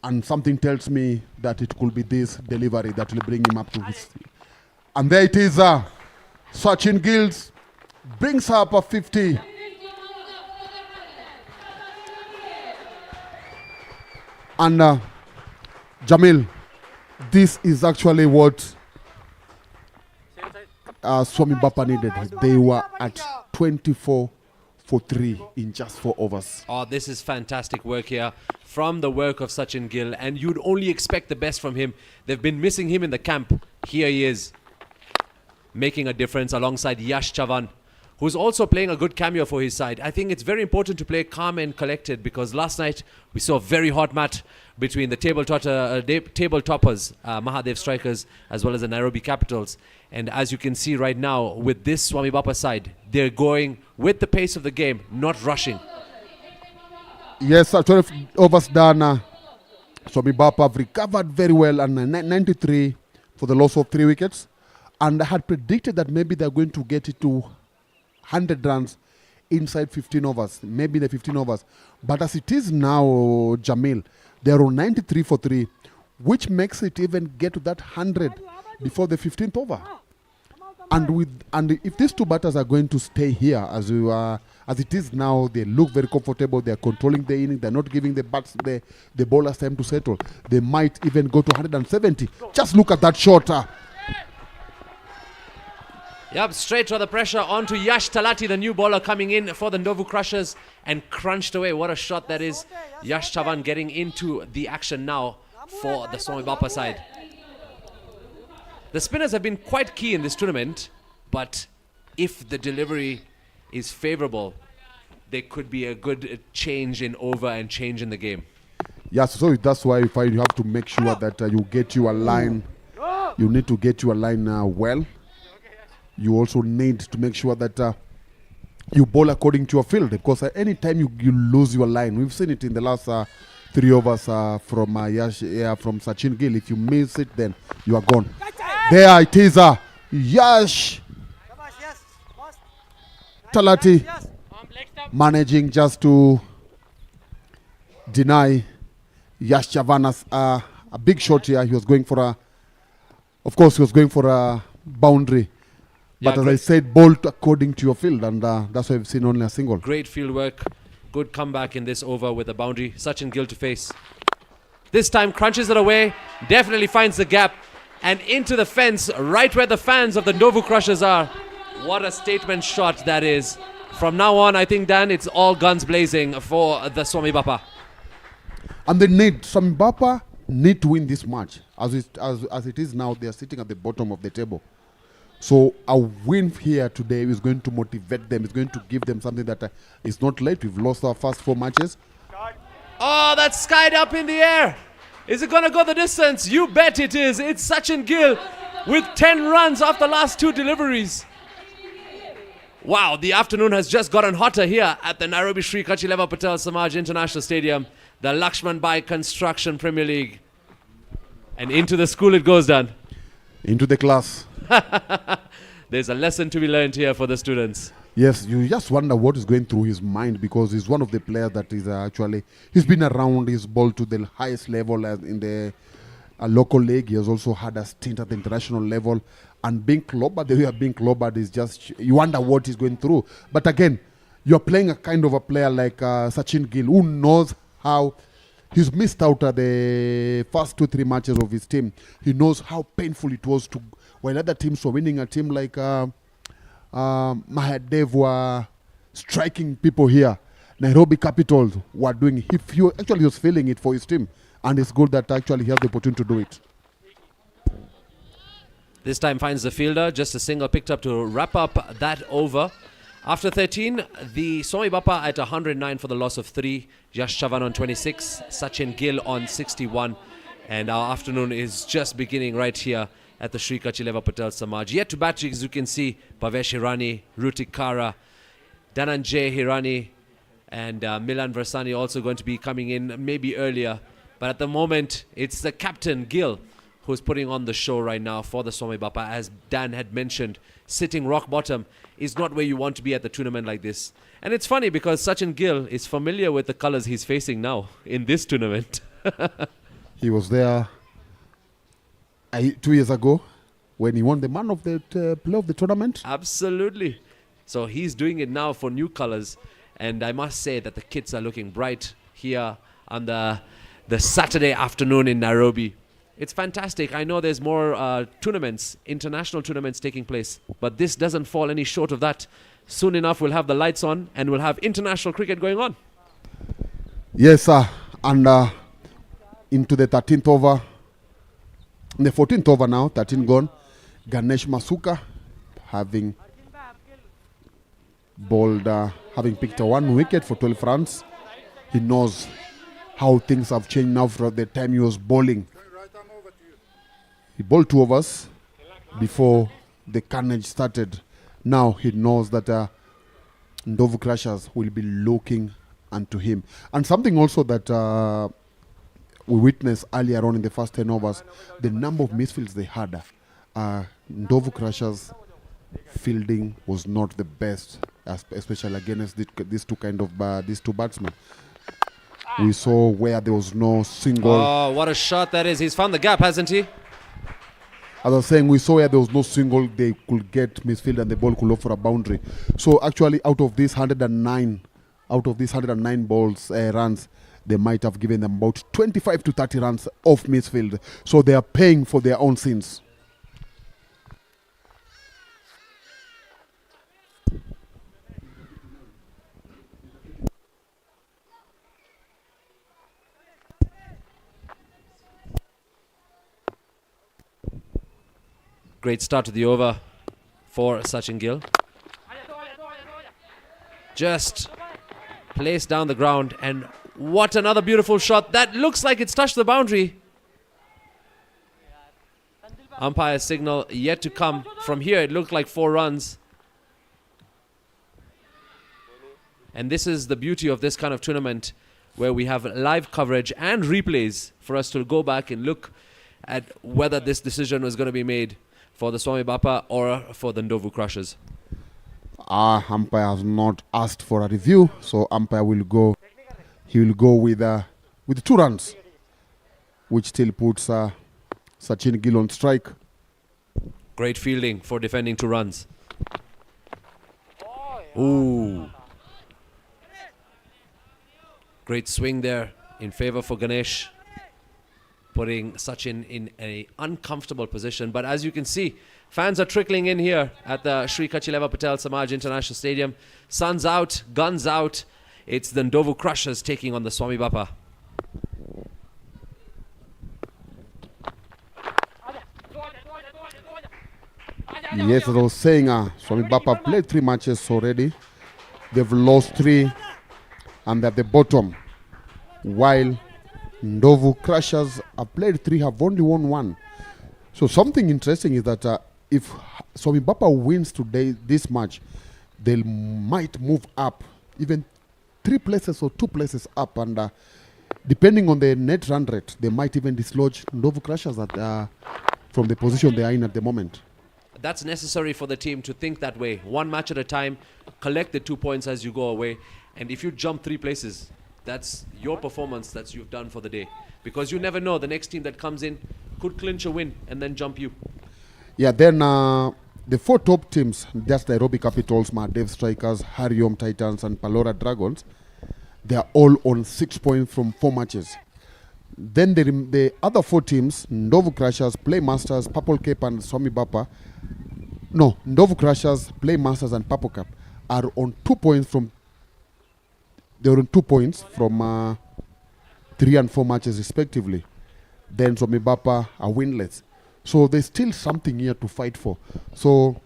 And something tells me that it could be this delivery that will bring him up to his... And there it is. Sachin Gill brings up a 50. And Jamil, this is actually what Swamibapa needed. They were at 24 for 3 in just 4 overs. Oh, this is fantastic work here from the work of Sachin Gill, and you'd only expect the best from him. They've been missing him in the camp. Here he is, making a difference alongside Yash Chavan, who's also playing a good cameo for his side. I think it's very important to play calm and collected, because last night we saw a very hot match between the table toppers, Mahadev Strikers, as well as the Nairobi Capitals. And as you can see right now, with this Swamibapa side, they're going with the pace of the game, not rushing. Yes, 12 overs done. Swamibapa have recovered very well, and 93 for the loss of 3 wickets. And I had predicted that maybe they're going to get it to 100 runs inside 15 overs, maybe the 15 overs. But as it is now, Jamil, they're on 93 for 3, which makes it even get to that 100 before the 15th over. And if these 2 batters are going to stay here as it is now, they look very comfortable. They're controlling the inning. They're not giving the bowlers time to settle. They might even go to 170. Just look at that shot. Yep, straight to the pressure onto Yash Talati, the new bowler coming in for the NDOVU Crushers, and crunched away. What a shot that is. Yash Chavan getting into the action now for the Swamibapa side. The spinners have been quite key in this tournament, but if the delivery is favorable, there could be a good change in over and change in the game. Yes, so that's why you have to make sure that you get your line. You need to get your line well. You also need to make sure that you bowl according to your field, because any time you lose your line, we've seen it in the last 3 overs from Sachin Gill. If you miss it, then you are gone. There it is, Yash શાબાશ, yes. મસ્ત. Talati Yes. managing just to deny Yash Chavan a big shot here. He was going for a boundary. But Yeah, as I said, bowl according to your field, and that's why we've seen only a single. Great field work. Good comeback in this over with a boundary. Sachin Gill to face. This time crunches it away. Definitely finds the gap. And into the fence, right where the fans of the NDOVU Crushers are. What a statement shot that is From now on, I think, Dan, it's all guns blazing for the Swamibapa. And they need Swamibapa need to win this match. As it is now, they are sitting at the bottom of the table. So a win here today is going to motivate them. It's going to give them something that is not late. We've lost our first 4 matches. Oh, that's skied up in the air. Is it going to go the distance? You bet it is. It's Sachin Gill with 10 runs off the last 2 deliveries. Wow, the afternoon has just gotten hotter here at the Nairobi Sri Kachileva Patel Samaj International Stadium, the LAXMANBHAI Construction Premier League. And into the school it goes, Dan. Into the class. There's a lesson to be learned here for the students. Yes, you just wonder what is going through his mind, because he's one of the players that is he's been around his ball to the highest level as in the local league. He has also had a stint at the international level. And being clobbered, the way of being clobbered is just, you wonder what he's going through. But again, you're playing a kind of a player like Sachin Gill, who knows how he's missed out at the first 2-3 matches of his team. He knows how painful it was to, when other teams were winning, a team like Mahadev were striking people here. Nairobi Capitals were doing, he actually was feeling it for his team. And it's good that actually he has the opportunity to do it. This time finds the fielder, just a single picked up to wrap up that over. After 13, the Swamibapa at 109 for the loss of 3. Yash Chavan on 26, Sachin Gill on 61. And our afternoon is just beginning right here at the Sri Kachileva Patel Samaj. Yet to bat, as you can see, Bhavesh Hirani, Rutik Kara, Dhananjay Hirani, and Milan Versani also going to be coming in maybe earlier. But at the moment, it's the captain, Gill, who's putting on the show right now for the Swamibapa. As Dan had mentioned, sitting rock bottom is not where you want to be at the tournament like this. And it's funny because Sachin Gill is familiar with the colors he's facing now in this tournament. He was there 2 years ago when he won the man of the play of the tournament. Absolutely. So he's doing it now for new colors. And I must say that the kits are looking bright here on the Saturday afternoon in Nairobi. It's fantastic. I know there's more tournaments, international tournaments taking place, but this doesn't fall any short of that. Soon enough, we'll have the lights on and we'll have international cricket going on. Yes, sir. And into the 13th over, the 14th over now, 13 gone. Ganesh Masuka having bowled, having picked a 1 wicket for 12 runs. He knows how things have changed now from the time he was bowling. He bowled 2 overs before the carnage started. Now he knows that NDOVU Crushers will be looking unto him. And something also that we witnessed earlier on in the first 10 overs, the number of misfields they had. NDOVU Crushers fielding was not the best, especially against these two batsmen. We saw where there was no single. Oh, what a shot that is. He's found the gap, hasn't he? As I was saying, we saw where there was no single, they could get misfield and the ball could look for a boundary. So actually, out of these 109 balls runs, they might have given them about 25 to 30 runs off misfield. So they are paying for their own sins. Great start to the over for Sachin Gill. Just placed down the ground, and what another beautiful shot. That looks like it's touched the boundary. Umpire signal yet to come. From here it looked like 4 runs. And this is the beauty of this kind of tournament, where we have live coverage and replays for us to go back and look at whether this decision was going to be made for the Swamibapa or for the NDOVU Crushers. Umpire has not asked for a review, so umpire will go. He will go with 2 runs, which still puts Sachin Gill on strike. Great fielding for defending 2 runs. Ooh. Great swing there in favor for Ganesh. putting Sachin in an uncomfortable position. But as you can see, fans are trickling in here at the Shri Kachileva Patel Samaj International Stadium. Sun's out, guns out. It's the NDOVU Crushers taking on the Swamibapa. Yes, as I was saying, Swamibapa played 3 matches already. They've lost 3 and they're at the bottom. While NDOVU Crushers have played 3, have only won 1. So something interesting is that if Swamibapa wins today, this match, they might move up even 3 places or 2 places up, and depending on the net run rate, they might even dislodge NDOVU Crushers from the position they are in at the moment. That's necessary for the team to think that way. 1 match at a time, collect the 2 points as you go away. And if you jump 3 places, that's your performance that you've done for the day. Because you never know, the next team that comes in could clinch a win and then jump you. Yeah, then the 4 top teams, that's Nairobi Capitals, Maldives Strikers, Hariom Titans, and Palora Dragons, they are all on 6 points from 4 matches. Then the other 4 teams, NDOVU Crushers, Playmasters, Purple Cape, and Swamibapa, no, NDOVU Crushers, Playmasters, and Purple Cape are on 2 points from. They're on 2 points from 3 and 4 matches respectively. Then Swamibapa are winless. So there's still something here to fight for. So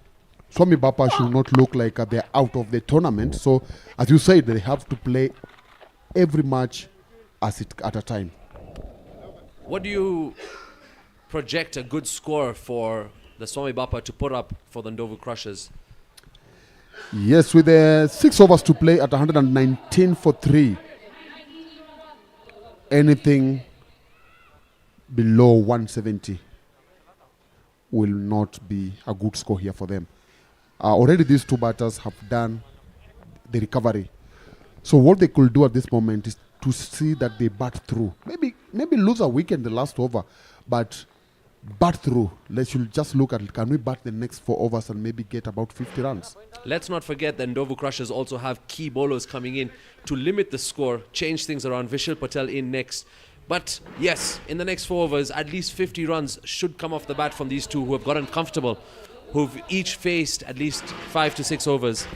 Swamibapa should not look like they're out of the tournament. So as you said, they have to play every match at a time. What do you project a good score for the Swamibapa to put up for the NDOVU Crushers? Yes, with 6 overs to play at 119 for 3. Anything below 170 will not be a good score here for them. Already these 2 batters have done the recovery. So what they could do at this moment is to see that they bat through. Maybe lose a wicket in the last over, but bat through. Let's just look at it. Can we bat the next 4 overs and maybe get about 50 runs? Let's not forget that NDOVU Crushers also have key bowlers coming in to limit the score, change things around. Vishal Patel in next. But yes, in the next 4 overs, at least 50 runs should come off the bat from these 2 who have gotten comfortable, who've each faced at least 5 to 6 overs.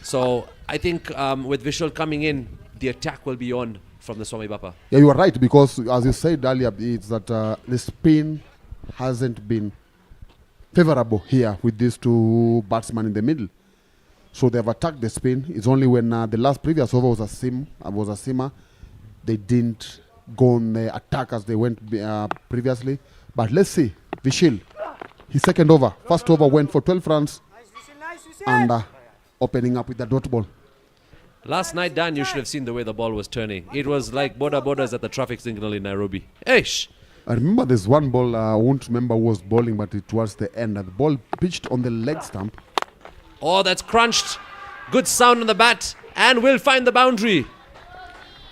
So I think with Vishal coming in, the attack will be on from the Swamibapa. Yeah, you are right, because as you said earlier, it's that the spin hasn't been favorable here with these 2 batsmen in the middle. So they have attacked the spin. It's only when the previous over was a simmer, they didn't go on the attack as they went previously. But let's see, Vishal, his second over. First over went for 12 runs and opening up with the dot ball. Last night, Dan, you should have seen the way the ball was turning. It was like borders at the traffic signal in Nairobi. Eish! I remember there's one ball, I won't remember who was bowling, but it was the end. The ball pitched on the leg stump. Oh, that's crunched. Good sound on the bat, and will find the boundary.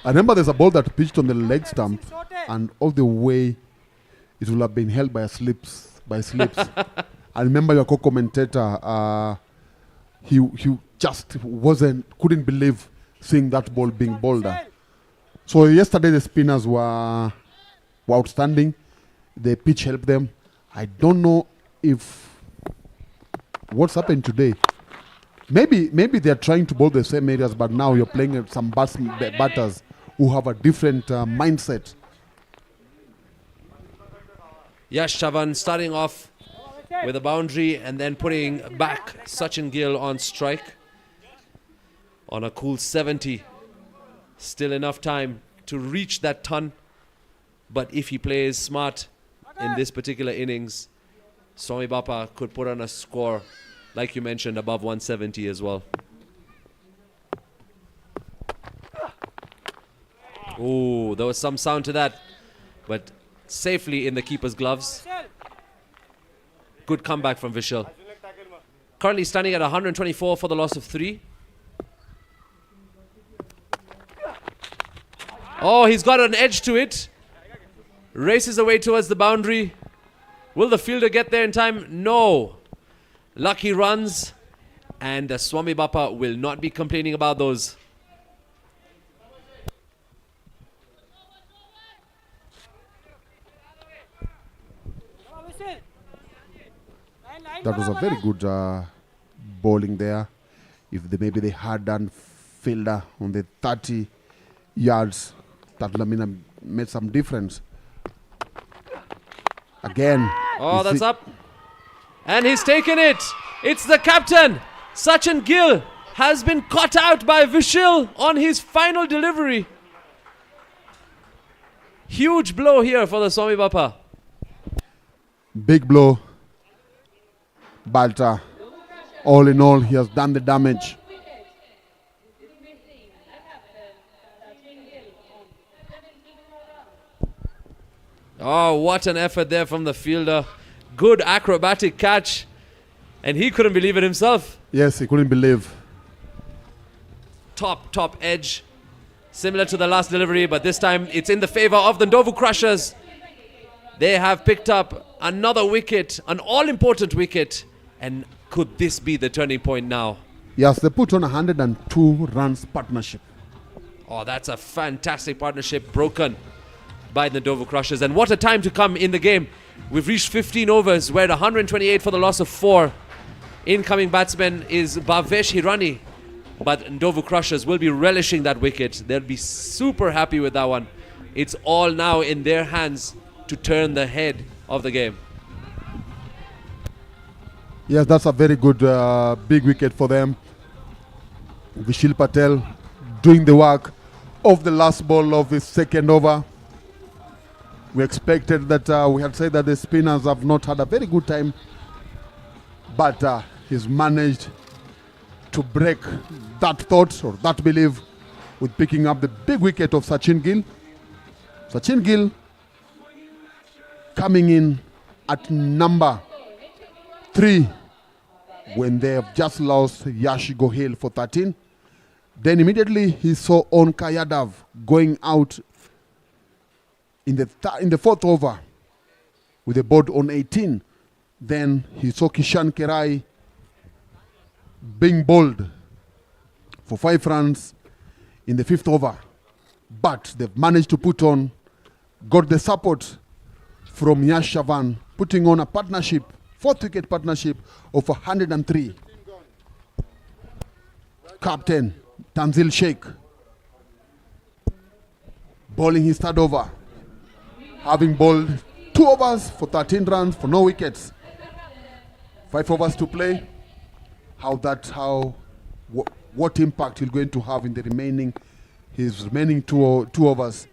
I remember there's a ball that pitched on the leg stump, and all the way it will have been held by slips. I remember your co-commentator, he just couldn't believe seeing that ball being bowled. So yesterday the spinners were outstanding. The pitch helped them. I don't know if what's happened today. Maybe they're trying to bowl the same areas, but now you're playing some batters who have a different mindset. Yash Chavan starting off with a boundary and then putting back Sachin Gill on strike on a cool 70. Still enough time to reach that ton, but if he plays smart in this particular innings, Swamibapa could put on a score, like you mentioned, above 170 as well. Oh, there was some sound to that, but safely in the keeper's gloves. Good comeback from Vishal. Currently standing at 124 for the loss of 3. Oh, he's got an edge to it. Races away towards the boundary. Will the fielder get there in time? No. Lucky runs, and the Swamibapa will not be complaining about those. That was a very good bowling there. If maybe they had done fielder on the 30 yards, that would have made some difference. Again. Oh, that's up. And he's taken it. It's the captain. Sachin Gill has been caught out by Vishil on his final delivery. Huge blow here for the Swamibapa. Big blow. But all in all, he has done the damage. Oh, what an effort there from the fielder. Good acrobatic catch. And he couldn't believe it himself. Yes, he couldn't believe. Top edge. Similar to the last delivery, but this time it's in the favor of the NDOVU Crushers. They have picked up another wicket, an all-important wicket. And could this be the turning point now? Yes, they put on 102 runs partnership. Oh, that's a fantastic partnership broken by the NDOVU Crushers. And what a time to come in the game. We've reached 15 overs. We're at 128 for the loss of 4. Incoming batsman is Bhavesh Hirani. But NDOVU Crushers will be relishing that wicket. They'll be super happy with that one. It's all now in their hands to turn the head of the game. Yes, that's a very good big wicket for them. Vishil Patel doing the work of the last ball of his second over. We expected that, we had said that the spinners have not had a very good time, but he's managed to break that thought or that belief with picking up the big wicket of Sachin Gill. Sachin Gill coming in at number 3 when they have just lost Yash Gohil for 13. Then immediately he saw Onkar Yadav going out in the fourth over with a board on 18. Then he saw Kishan Kerai being bowled for 5 runs in the 5th over. But they've managed to got the support from Yash Chavan, putting on a partnership, 4th wicket partnership of 103. Captain Tanzil Sheikh bowling his 3rd over, having bowled 2 overs for 13 runs for no wickets. 5 overs to play. What impact he's going to have in his remaining two overs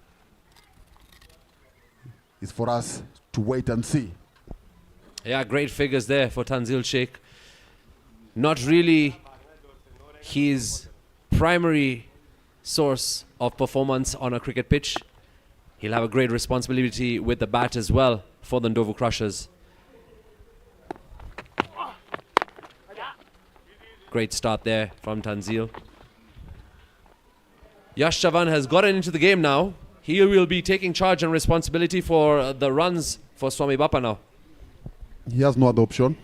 is for us to wait and see. Yeah, great figures there for Tanzil Sheikh. Not really his primary source of performance on a cricket pitch. He'll have a great responsibility with the bat as well for the NDOVU Crushers. Great start there from Tanzil. Yash Chavan has gotten into the game now. He will be taking charge and responsibility for the runs for Swamibapa now. He has no other option.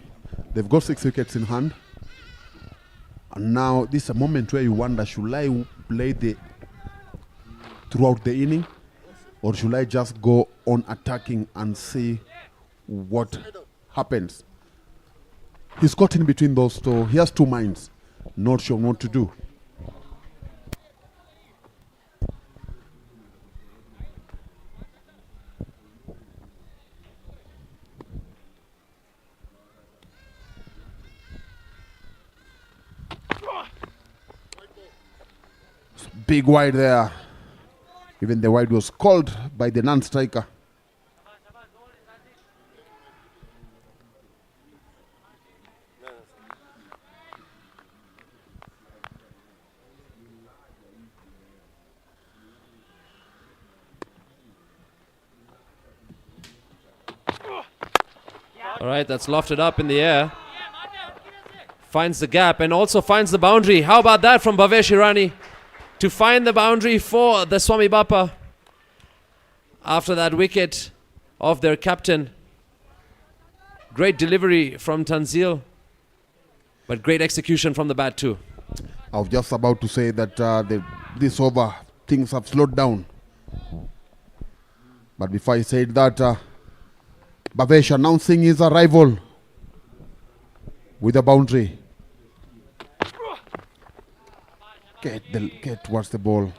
They've got 6 wickets in hand. And now this is a moment where you wonder, should I play throughout the inning? Or should I just go on attacking and see what happens? He's caught in between those two. He has 2 minds. Not sure what to do. Big wide there. Even the wide was called by the non-striker. All right, that's lofted up in the air. Finds the gap and also finds the boundary. How about that from Bhavesh Hirani to find the boundary for the Swamibapa after that wicket of their captain. Great delivery from Tanzil, but great execution from the bat too. I was just about to say that this over, things have slowed down. But before I said that, Bhavesh announcing his arrival with a boundary. Get towards the ball.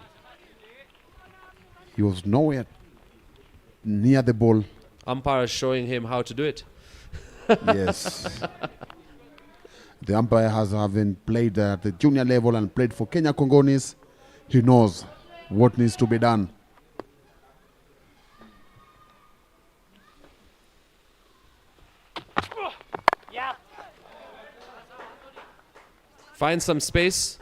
He was nowhere near the ball. Umpire is showing him how to do it. Yes. The umpire having played at the junior level and played for Kenya Congonis. He knows what needs to be done. Finds some space.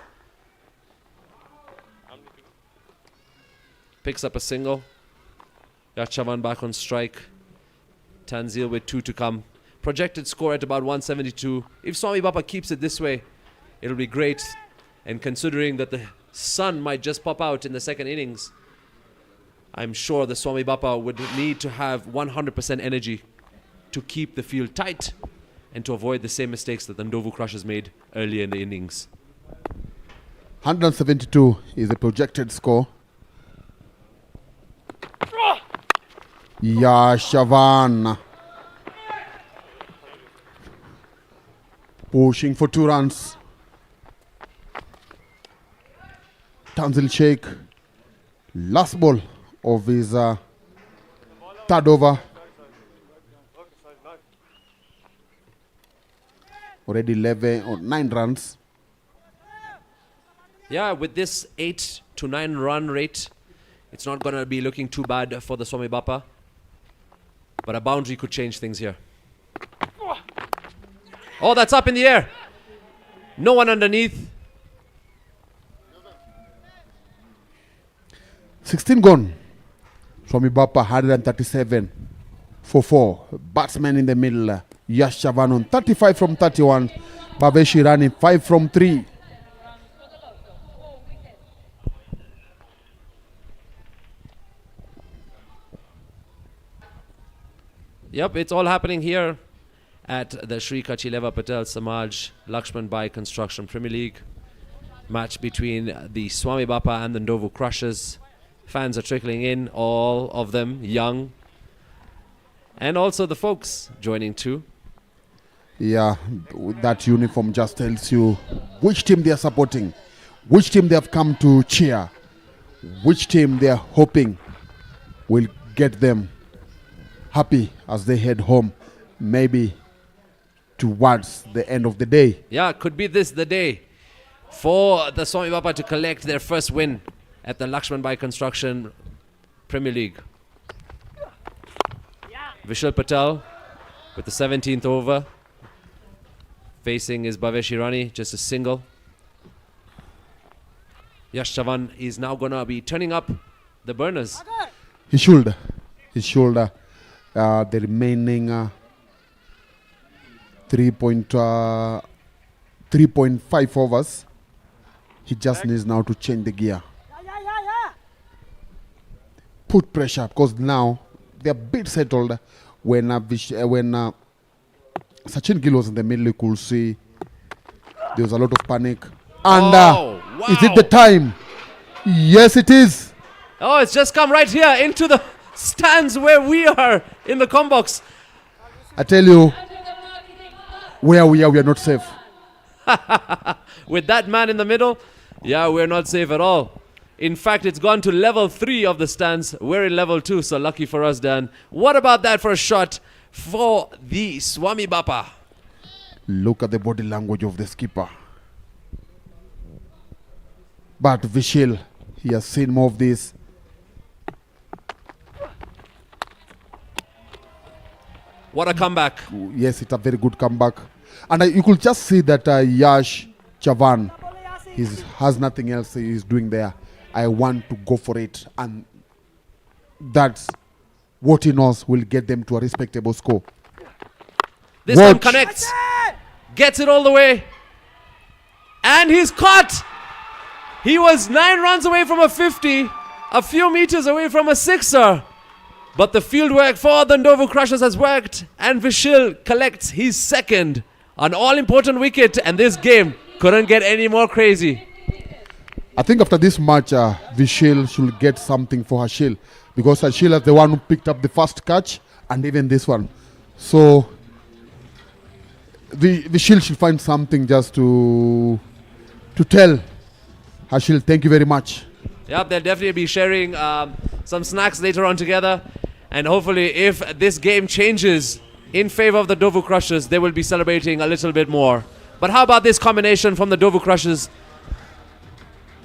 Picks up a single. Yachavan back on strike. Tanzil with 2 to come. Projected score at about 172. If Swamibapa keeps it this way, it'll be great. And considering that the sun might just pop out in the second innings, I'm sure the Swamibapa would need to have 100% energy to keep the field tight and to avoid the same mistakes that the NDOVU Crushers made earlier in the innings. 172 is the projected score. Yashavan pushing for 2 runs. Tanzil Sheikh, last ball of his third over. Already 11 or 9 runs. Yeah, with this 8 to 9 run rate, it's not going to be looking too bad for the Swamibapa. But a boundary could change things here. Oh, that's up in the air. No one underneath. 16 gone. Swamibapa 137 for 4. Batsman in the middle. Yash Chavan on 35 from 31. Bhavesh running 5 from 3. Yep, it's all happening here at the Shri Kachileva Patel Samaj LAXMANBHAI Construction Premier League. Match between the Swamibapa and the NDOVU Crushers. Fans are trickling in, all of them young. And also the folks joining too. Yeah, that uniform just tells you which team they are supporting, which team they have come to cheer, which team they are hoping will get them happy as they head home, maybe towards the end of the day. Yeah, could be this the day for the Swamibapa to collect their first win at the LAXMANBHAI Construction Premier League. Vishal Patel with the 17th over. Facing is Bhavesh Irani, just a single. Yash Chavan is now going to be turning up the burners. His shoulder. The remaining 3.5 overs. He just needs now to change the gear. Put pressure, because now they're a bit settled. When Sachin Gill was in the middle, you could see there was a lot of panic. And wow. Is it the time? Yes, it is. Oh, it's just come right here into the stands where we are in the combox. I tell you, where we are not safe. With that man in the middle, yeah, we're not safe at all. In fact, it's gone to level 3 of the stands. We're in level 2, so lucky for us, Dan. What about that for a shot for the Swamibapa? Look at the body language of the skipper. But Vishal, he has seen more of this. What a comeback. Yes, it's a very good comeback. And you could just see that Yash Chavan has nothing else he's doing there. I want to go for it. And that's what he knows will get them to a respectable score. This time connects. Gets it all the way. And he's caught. He was 9 runs away from a 50. A few meters away from a 6er. But the field work for the NDOVU Crushers has worked. And Vishal collects his second. An all-important wicket. And this game couldn't get any more crazy. I think after this match, Vishal should get something for Harshil. Because Harshil is the one who picked up the first catch. And even this one. So the Shield should find something just to tell Hashil, thank you very much. Yep, they'll definitely be sharing some snacks later on together. And hopefully, if this game changes in favor of the NDOVU Crushers, they will be celebrating a little bit more. But how about this combination from the NDOVU Crushers?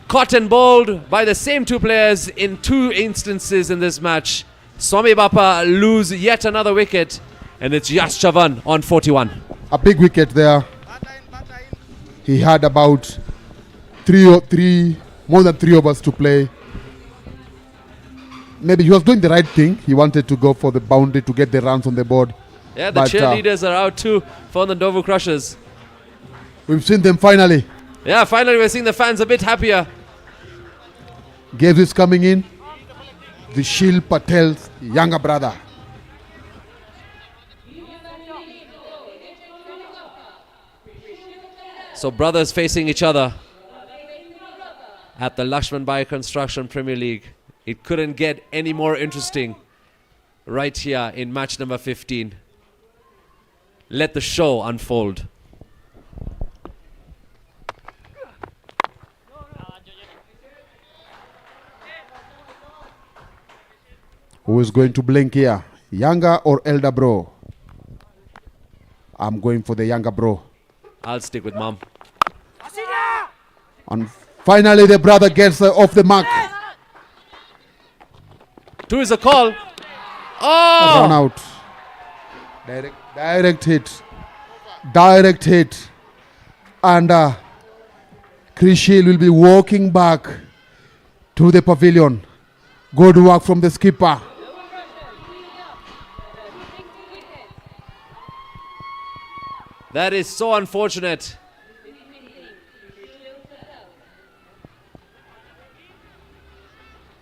Caught and bowled by the same two players in two instances in this match. Swamibapa lose yet another wicket, and it's Yash Chavan on 41. A big wicket there. He had about more than 3 overs to play. Maybe he was doing the right thing. He wanted to go for the boundary to get the runs on the board. Yeah, the cheerleaders are out too for the NDOVU Crushers. We've seen them finally. Yeah, finally we're seeing the fans a bit happier. Gaves is coming in. The Shield Patel's younger brother. So brothers facing each other at the LAXMANBHAI Construction Premier League. It couldn't get any more interesting right here in match number 15. Let the show unfold. Who is going to blink here? Younger or elder bro? I'm going for the younger bro. I'll stick with mom. And finally the brother gets off the mark. 2 is a call. Run Oh! out. Direct hit. Direct hit. And Krishil will be walking back to the pavilion. Good work from the skipper. That is so unfortunate.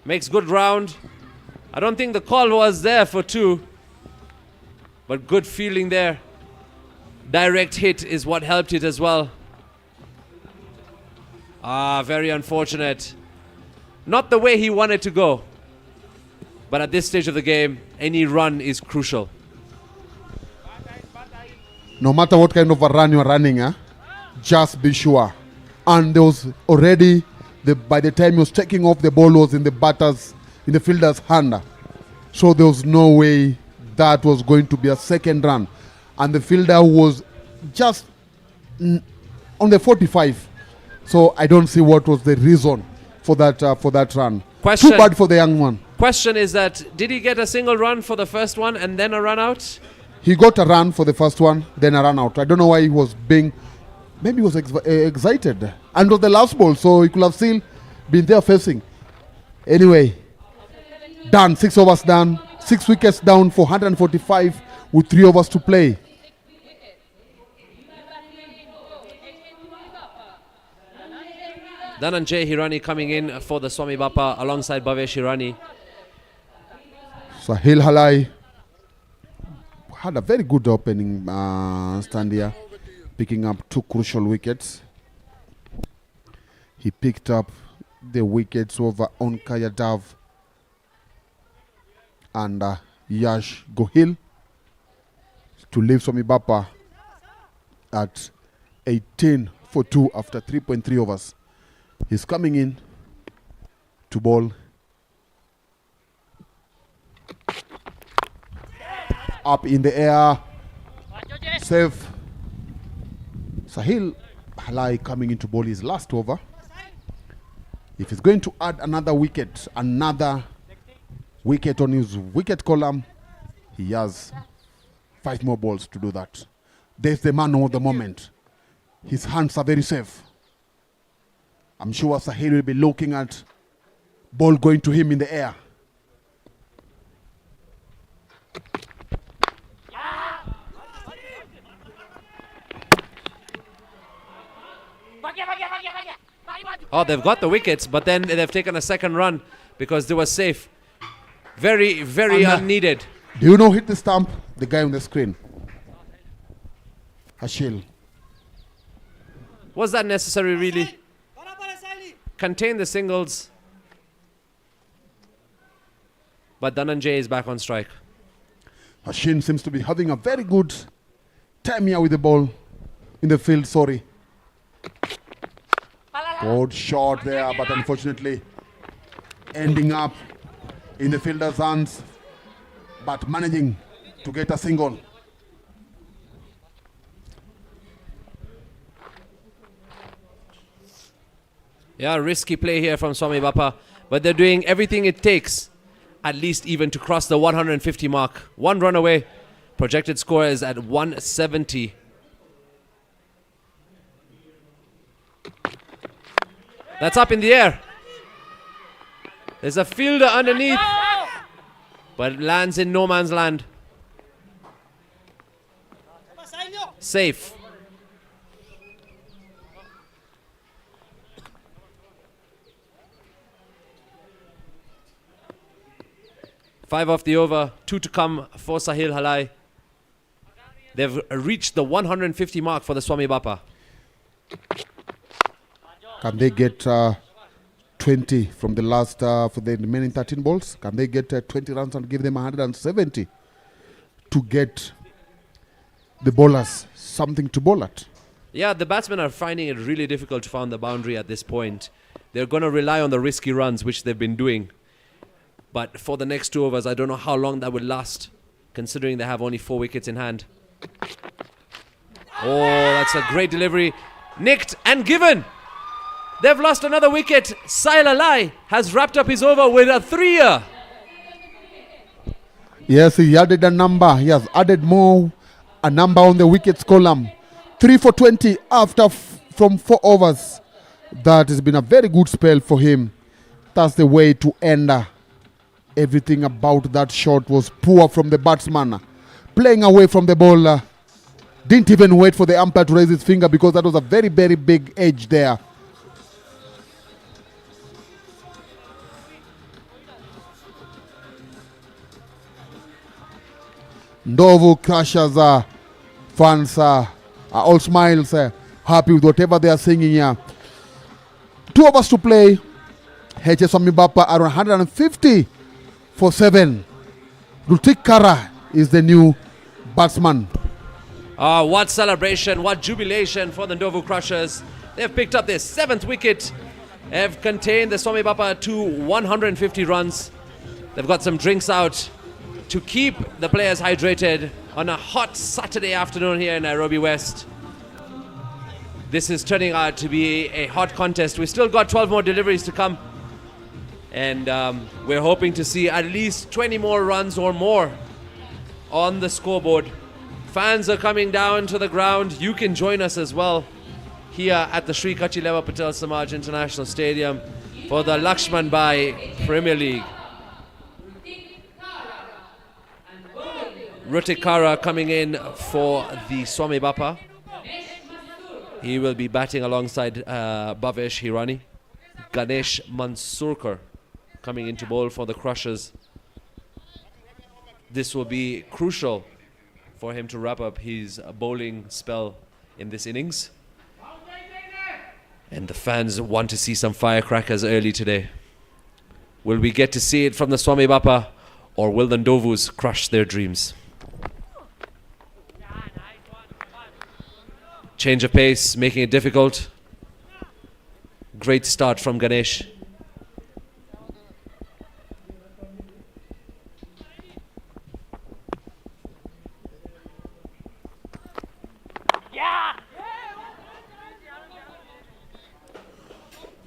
Makes good round. I don't think the call was there for 2. But good feeling there. Direct hit is what helped it as well. Very unfortunate. Not the way he wanted to go. But at this stage of the game, any run is crucial. No matter what kind of a run you're running, just be sure. And there was already, by the time he was taking off, the ball was in the fielder's hand. So there was no way that was going to be a second run. And the fielder was just on the 45. So I don't see what was the reason for that run. Question. Too bad for the young one. Question is that, did he get a single run for the first one and then a run out? He got a run for the first one, then a run out. I don't know why he was maybe he was excited. And it was the last ball, so he could have still been there facing. Anyway, done. 6 overs done. 6 wickets down for 145 with 3 overs to play. Dhananjay Hirani coming in for the Swamibapa alongside Bhavesh Hirani. Sahil Halai had a very good opening stand here, picking up 2 crucial wickets. He picked up the wickets over Onkaya Dav and Yash Gohil to leave Swamibapa at 18 for 2 after 3.3 overs. He's coming in to bowl. Up in the air. Safe. Sahil Halai coming into bowl his last over. If he's going to add another wicket on his wicket column, he has 5 more balls to do that. There's the man of the moment. His hands are very safe. I'm sure Sahil will be looking at ball going to him in the air. Oh, they've got the wickets, but then they've taken a second run because they were safe. Very, very unneeded. Do you know hit the stump? The guy on the screen. Hashil. Was that necessary, really? Contain the singles. But Dhananjay is back on strike. Hashin seems to be having a very good time here with the ball in the field, sorry. Good shot there, but unfortunately ending up in the fielder's hands, but managing to get a single. Yeah, risky play here from Swamibapa, but they're doing everything it takes, at least even to cross the 150 mark. One run away. Projected score is at 170. That's up in the air. There's a fielder underneath, but it lands in no man's land. Safe. Five off the over, 2 to come for Sahil Halai. They've reached the 150 mark for the Swamibapa. Can they get 20 from the last, for the remaining 13 balls? Can they get 20 runs and give them 170 to get the bowlers something to bowl at? Yeah, the batsmen are finding it really difficult to find the boundary at this point. They're going to rely on the risky runs, which they've been doing. But for the next 2 overs, I don't know how long that will last, considering they have only 4 wickets in hand. Oh, that's a great delivery. Nicked and given. They've lost another wicket. Sahil Halai has wrapped up his over with a 3-er. Yes, he added a number. He has added a number on the wickets column. 3 for 20 after from 4 overs. That has been a very good spell for him. That's the way to end. Everything about that shot was poor from the batsman. Playing away from the ball. Didn't even wait for the umpire to raise his finger because that was a very, very big edge there. NDOVU Crushers fans are all smiles, happy with whatever they are singing here. 2 overs to play. HS Swamibapa are 150 for 7. Rutik Kara is the new batsman. What celebration, what jubilation for the NDOVU Crushers. They've picked up their 7th wicket. Have contained the Swamibapa to 150 runs. They've got some drinks out to keep the players hydrated on a hot Saturday afternoon here in Nairobi West. This is turning out to be a hot contest. We've still got 12 more deliveries to come. And we're hoping to see at least 20 more runs or more on the scoreboard. Fans are coming down to the ground. You can join us as well here at the Sri Kachileva Patel Samaj International Stadium for the LAXMANBHAI Premier League. Rutik Kara coming in for the Swamibapa. He will be batting alongside Bhavesh Hirani. Ganesh Mansurkar coming into bowl for the Crushers. This will be crucial for him to wrap up his bowling spell in this innings. And the fans want to see some firecrackers early today. Will we get to see it from the Swamibapa, or will the NDOVUs crush their dreams? Change of pace, making it difficult. Great start from Ganesh.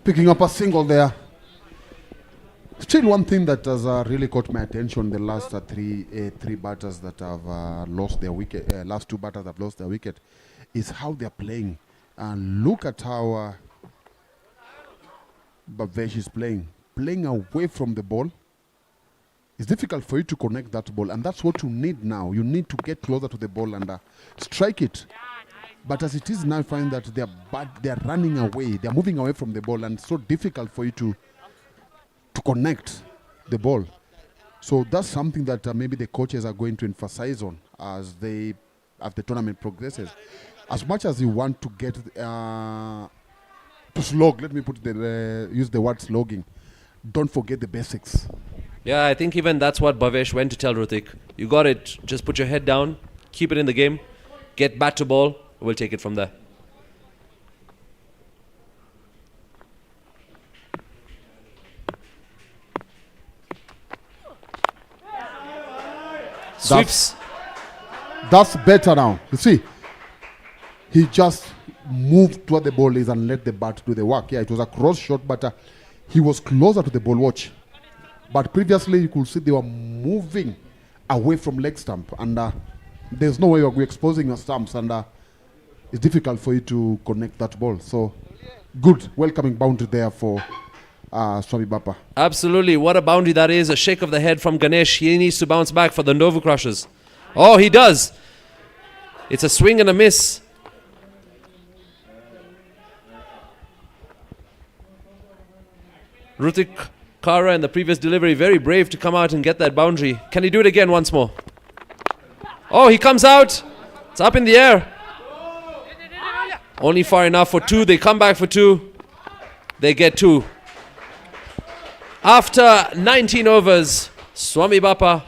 Picking up a single there. Still one thing that has really caught my attention, the last three batters that have lost their wicket, last 2 batters have lost their wicket, is how they're playing. And look at how Bhavesh is playing away from the ball. It's difficult for you to connect that ball, and that's what you need now. You need to get closer to the ball and strike it. But as it is now, I find that they're running away, they're moving away from the ball, and it's so difficult for you to connect the ball. So that's something that maybe the coaches are going to emphasize on as the tournament progresses. As much as you want to get to slog, let me use the word slogging. Don't forget the basics. Yeah, I think even that's what Bhavesh went to tell Rutik. You got it. Just put your head down, keep it in the game, get bat to ball. We'll take it from there. Sweeps. That's better now. You see, he just moved toward the ball is and let the bat do the work. Yeah, it was a cross shot, but he was closer to the ball. Watch. But previously, you could see they were moving away from leg stump, and there's no way you're exposing your stumps, and it's difficult for you to connect that ball. So, good welcoming boundary there for Swamibapa. Absolutely. What a boundary that is. A shake of the head from Ganesh. He needs to bounce back for the NDOVU Crushers. Oh, he does. It's a swing and a miss. Rutik Kara in the previous delivery, very brave to come out and get that boundary. Can he do it again once more? Oh, he comes out. It's up in the air. Only far enough for two. They come back for two. They get two. After 19 overs, Swamibapa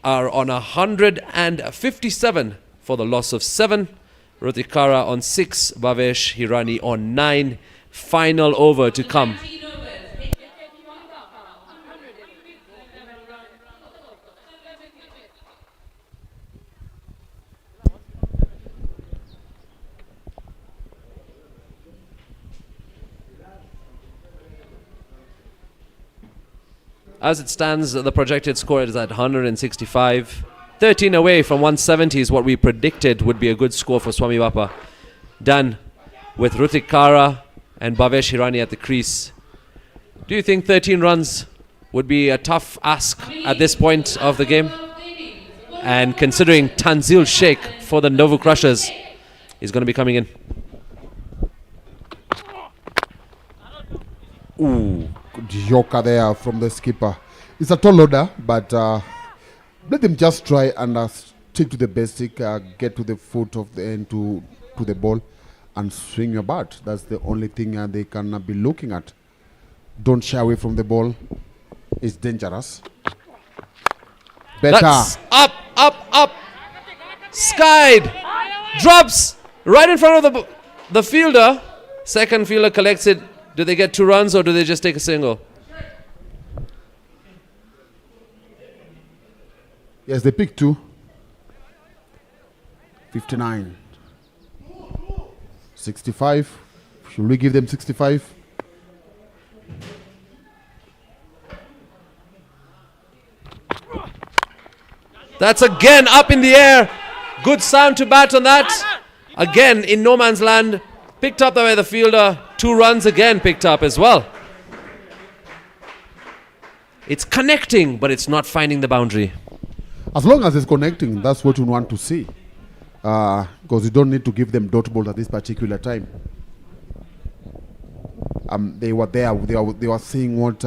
are on 157 for the loss of 7. Rutik Kara on 6. Bhavesh Hirani on 9. Final over to come. As it stands, the projected score is at 165. 13 away from 170 is what we predicted would be a good score for Swamibapa. Done with Rutik Kara and Bhavesh Hirani at the crease. Do you think 13 runs would be a tough ask at this point of the game? And considering Tanzil Sheikh for the NDOVU Crushers is going to be coming in. Ooh, good yoker there from the skipper. It's a tall order, but let them just try and stick to the basic, get to the foot of the end to the ball and swing your bat. That's the only thing they can be looking at. Don't shy away from the ball. It's dangerous. Better. That's up, up, up. Skied. Drops right in front of the fielder. Second fielder collects it. Do they get 2 runs or do they just take a single? Yes, they picked 2. 59. 65. Should we give them 65? That's again up in the air. Good sound to bat on that. Again in no man's land. Picked up by the fielder. 2 runs again picked up as well. It's connecting, but it's not finding the boundary. As long as it's connecting, that's what you want to see. Because you don't need to give them dot balls at this particular time. They were there. They were seeing what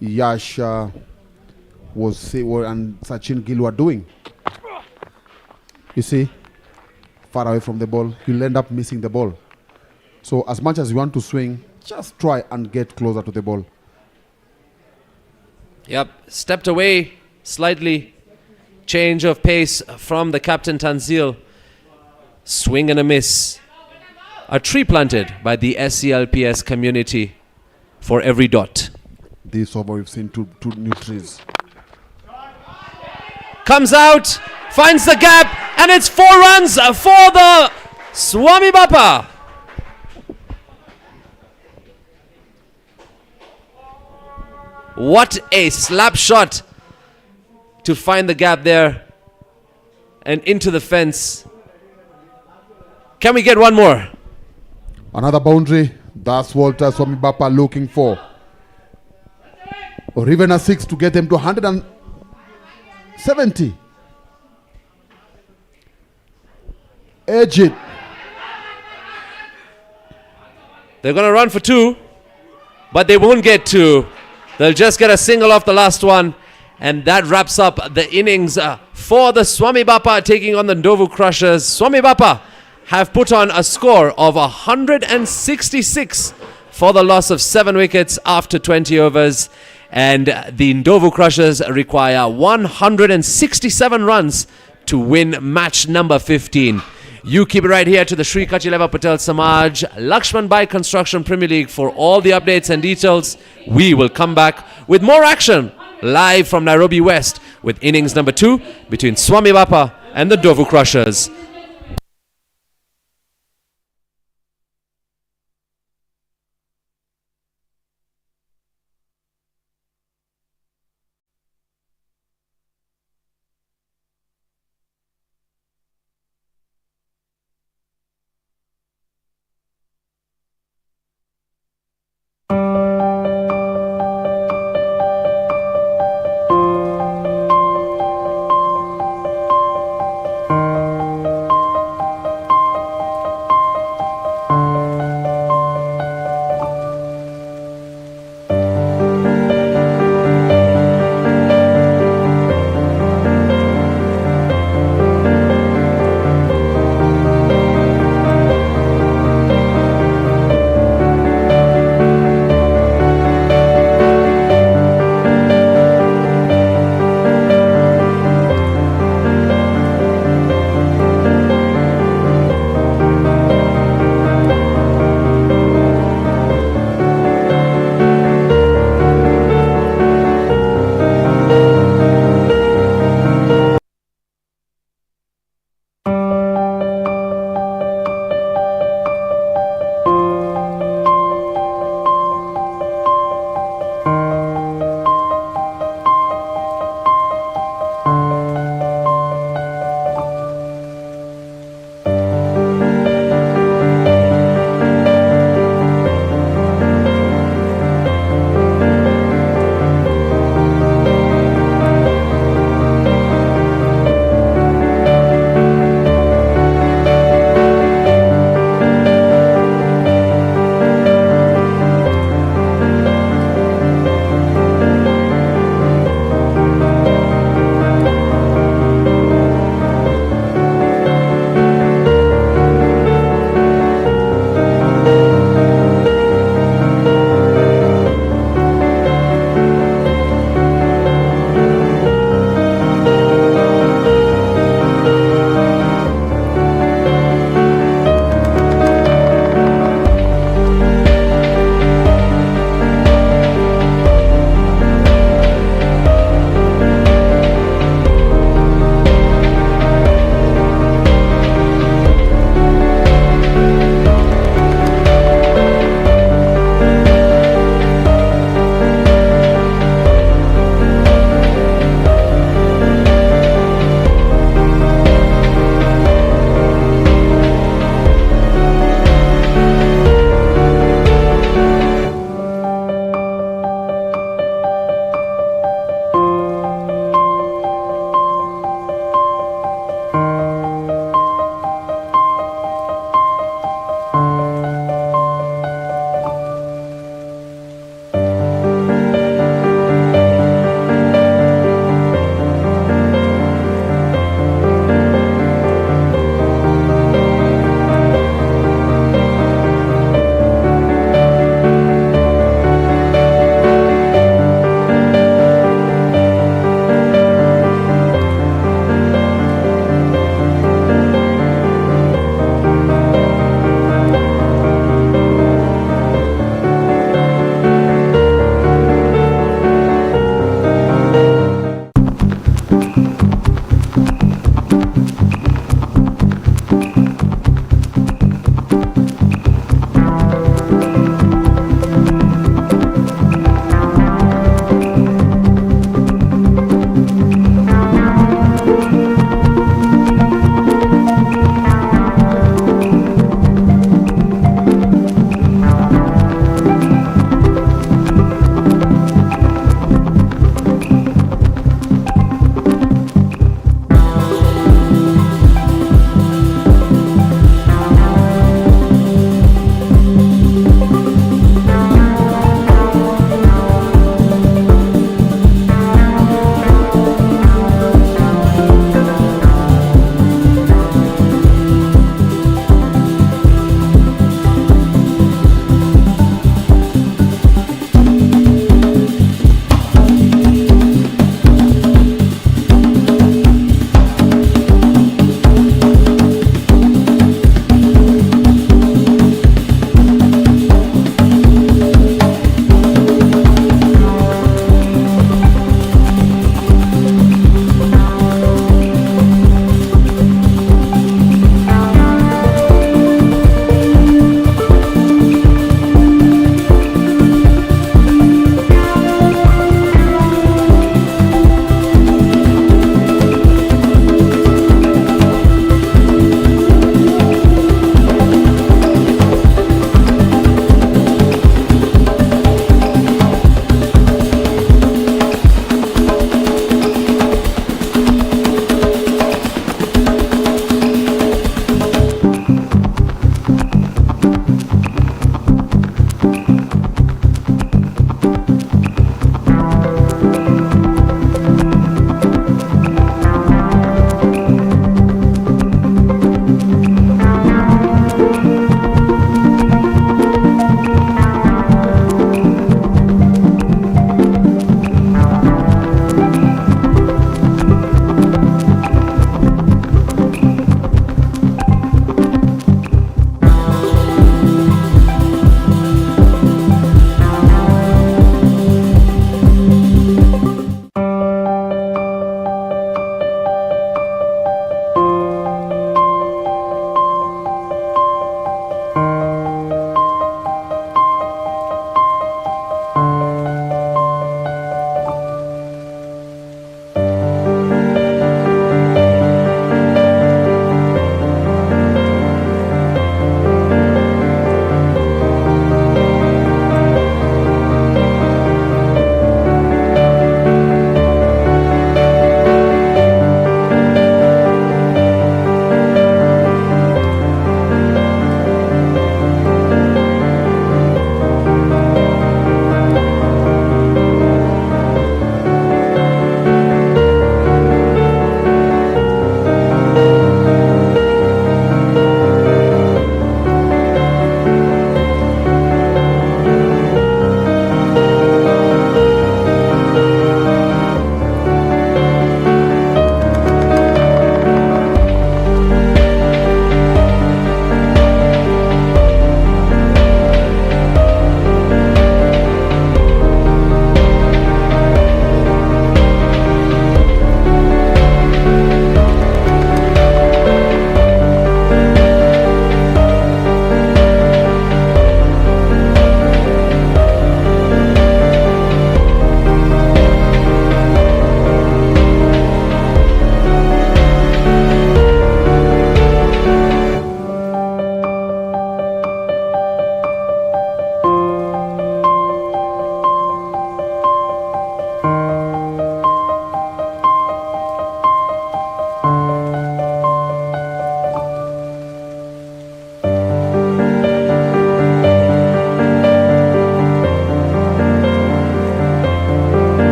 Yash was saying and Sachin Gill were doing. You see, far away from the ball, you'll end up missing the ball. So as much as you want to swing, just try and get closer to the ball. Yep, stepped away slightly. Change of pace from the captain Tanzil. Swing and a miss. A tree planted by the SCLPS community for every dot. This over we've seen two new trees. Comes out, finds the gap, and it's 4 runs for the Swamibapa. What a slap shot to find the gap there and into the fence. Can we get one more? Another boundary. That's what Swamibapa looking for. Or even a 6 to get them to 170. Edge it. They're going to run for 2, but they won't get 2. They'll just get a single off the last one. And that wraps up the innings for the Swamibapa taking on the NDOVU Crushers. Swamibapa have put on a score of 166 for the loss of 7 wickets after 20 overs. And the NDOVU Crushers require 167 runs to win match number 15. You keep it right here to the Sri Kachileva Patel Samaj LAXMANBHAI Construction Premier League for all the updates and details. We will come back with more action live from Nairobi West with innings number 2 between Swamibapa and the NDOVU Crushers.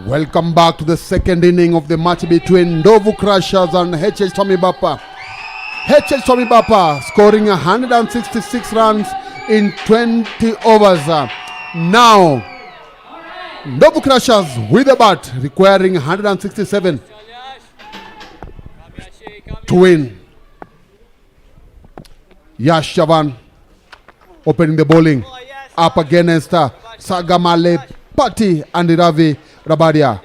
Welcome back to the second inning of the match between NDOVU Crushers and HH Swamibapa. HH Swamibapa scoring 166 runs in 20 overs. Now, NDOVU Crushers with the bat requiring 167 to win. Yash Chavan opening the bowling up against Sagamale Patti and Ravi Rabadia.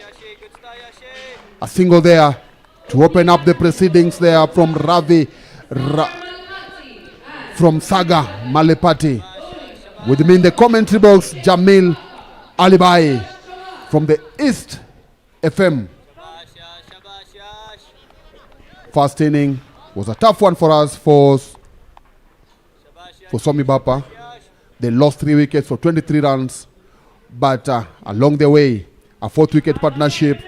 A single there to open up the proceedings there from from Saga Malepati. With me in the commentary box, Jamil Alibai from the East FM. First inning was a tough one for us for Swamibapa. They lost 3 wickets for 23 runs, but along the way, a 4th wicket partnership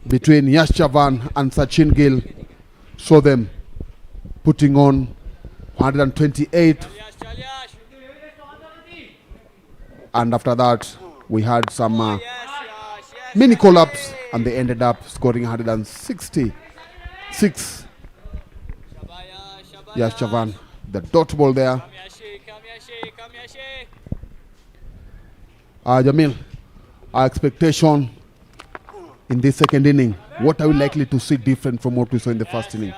between Yash Chavan and Sachin Gill saw them putting on 128. And after that, we had some mini collapse, and they ended up scoring 166. Yash Chavan, the dot ball there. Jamil, our expectation in this second inning, what are we likely to see different from what we saw in the first inning?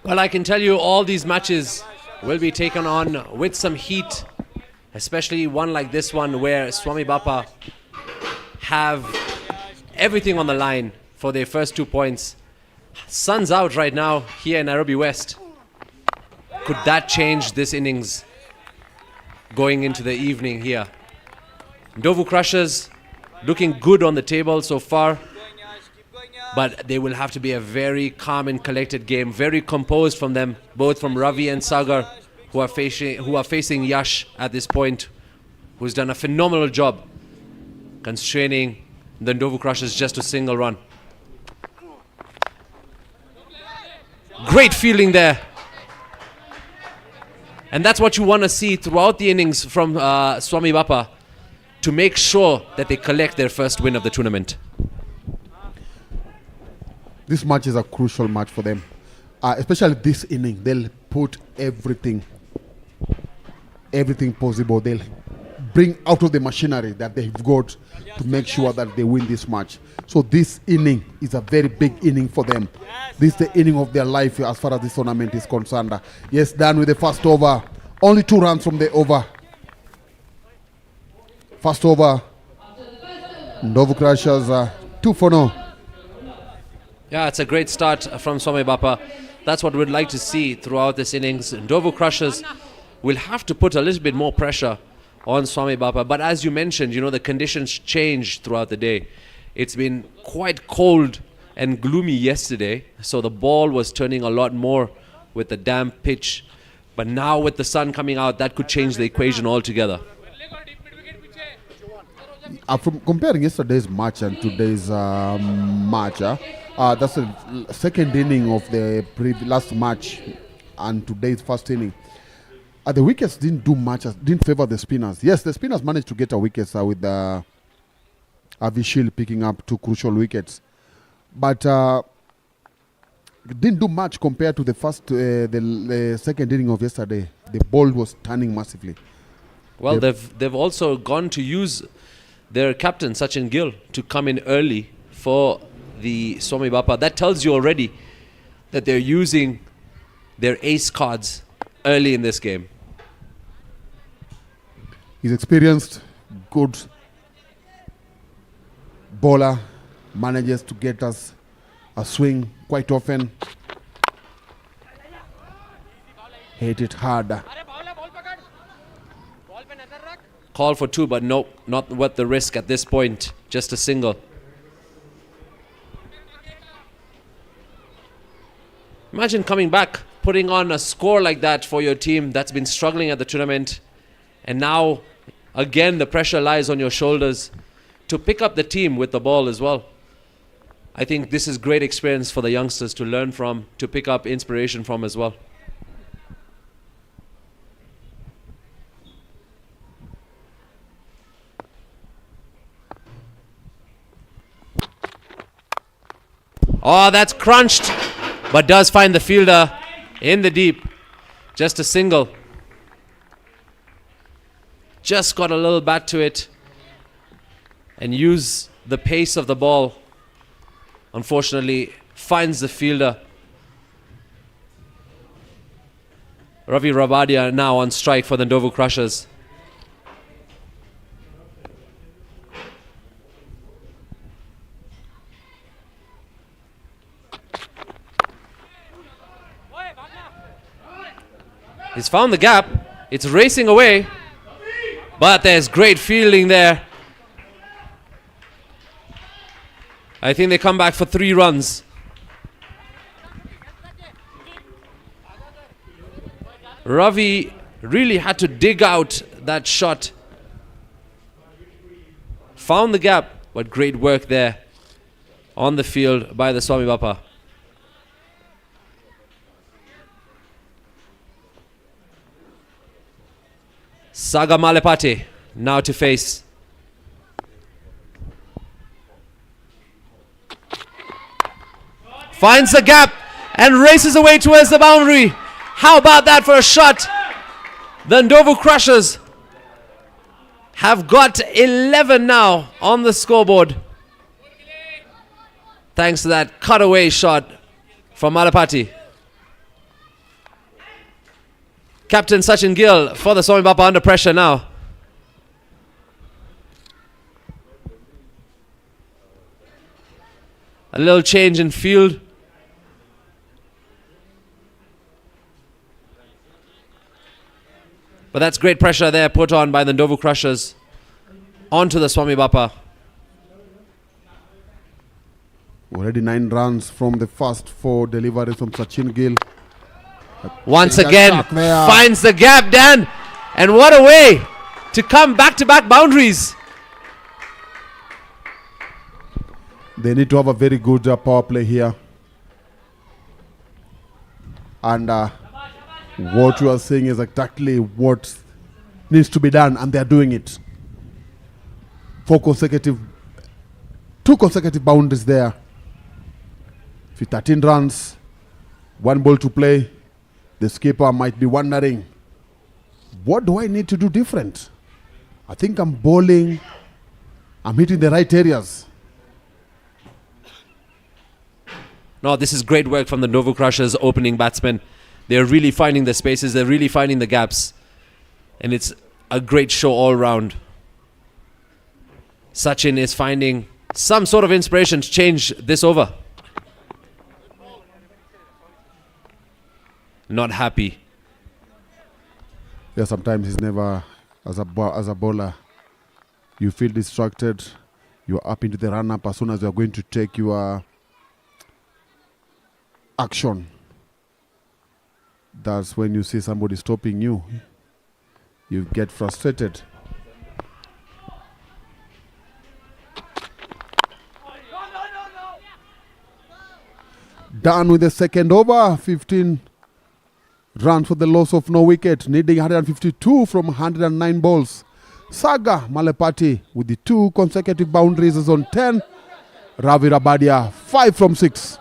Well, I can tell you all these matches will be taken on with some heat, especially one like this one where Swamibapa have everything on the line for their first 2 points. Sun's out right now here in Nairobi West. Could that change this innings going into the evening here? NDOVU Crushers looking good on the table so far, but they will have to be a very calm and collected game, very composed from them, both from Ravi and Sagar, who are facing Yash at this point, who's done a phenomenal job constraining the NDOVU Crushers just a single run. Great fielding there. And that's what you want to see throughout the innings from Swamibapa to make sure that they collect their first win of the tournament. This match is a crucial match for them. Especially this inning, they'll put everything possible. They'll bring out of the machinery that they've got to make sure that they win this match. So this inning is a very big inning for them. This is the inning of their life as far as this tournament is concerned. Yes, done with the first over. Only 2 runs from the over. First over, NDOVU Crushers 2 for 0. Yeah, it's a great start from Swamibapa. That's what we'd like to see throughout this innings. NDOVU Crushers will have to put a little bit more pressure on Swamibapa. But as you mentioned, you know, the conditions changed throughout the day. It's been quite cold and gloomy yesterday, so the ball was turning a lot more with the damp pitch. But now with the sun coming out, that could change the equation altogether. From comparing yesterday's match and today's match, that's the second inning of the last match and today's first inning. The wickets didn't do much, didn't favor the spinners. Yes, the spinners managed to get a wicket with Avishil picking up 2 crucial wickets, but it didn't do much compared to the second inning of yesterday. The ball was turning massively. Well, they've also gone to use their captain Sachin Gill to come in early for the Swamibapa. That tells you already that they're using their ace cards early in this game. He's experienced, good bowler, manages to get us a swing quite often. Hit it hard. Call for 2, but no, not worth the risk at this point. Just a single. Imagine coming back, putting on a score like that for your team that's been struggling at the tournament, and now again the pressure lies on your shoulders to pick up the team with the ball as well. I think this is great experience for the youngsters to learn from, to pick up inspiration from as well. Oh, that's crunched, but does find the fielder in the deep. Just a single. Just got a little bat to it and use the pace of the ball. Unfortunately, finds the fielder. Ravi Rabadia now on strike for the NDOVU Crushers. He's found the gap. It's racing away. But there's great fielding there. I think they come back for 3 runs. Ravi really had to dig out that shot. Found the gap, but great work there on the field by the Swamibapa. Saga Malepati now to face. Finds the gap and races away towards the boundary. How about that for a shot? The NDOVU Crushers have got 11 now on the scoreboard. Thanks to that cutaway shot from Malepati. Captain Sachin Gill for the Swamibapa under pressure now. A little change in field. But that's great pressure there put on by the NDOVU Crushers onto the Swamibapa. Already 9 runs from the first 4 deliveries from Sachin Gill. Once again, finds the gap, Dan. And what a way to come back-to-back boundaries. They need to have a very good power play here. And what you are saying is exactly what needs to be done, and they are doing it. 2 consecutive boundaries there. 13 runs, 1 ball to play. The skipper might be wondering, what do I need to do different? I think I'm bowling, I'm hitting the right areas. No, this is great work from the NDOVU Crushers opening batsmen. They're really finding the spaces, they're really finding the gaps. And it's a great show all round. Sachin is finding some sort of inspiration to change this over. Not happy. Yeah, sometimes he's never, as a bowler, you feel distracted, you're up into the run-up as soon as you're going to take your action. That's when you see somebody stopping you. You get frustrated. Done with the second over. 15 runs for the loss of no wicket. Needing 152 from 109 balls. Saga Malepati with the 2 consecutive boundaries is on 10. Ravi Rabadia 5 from 6.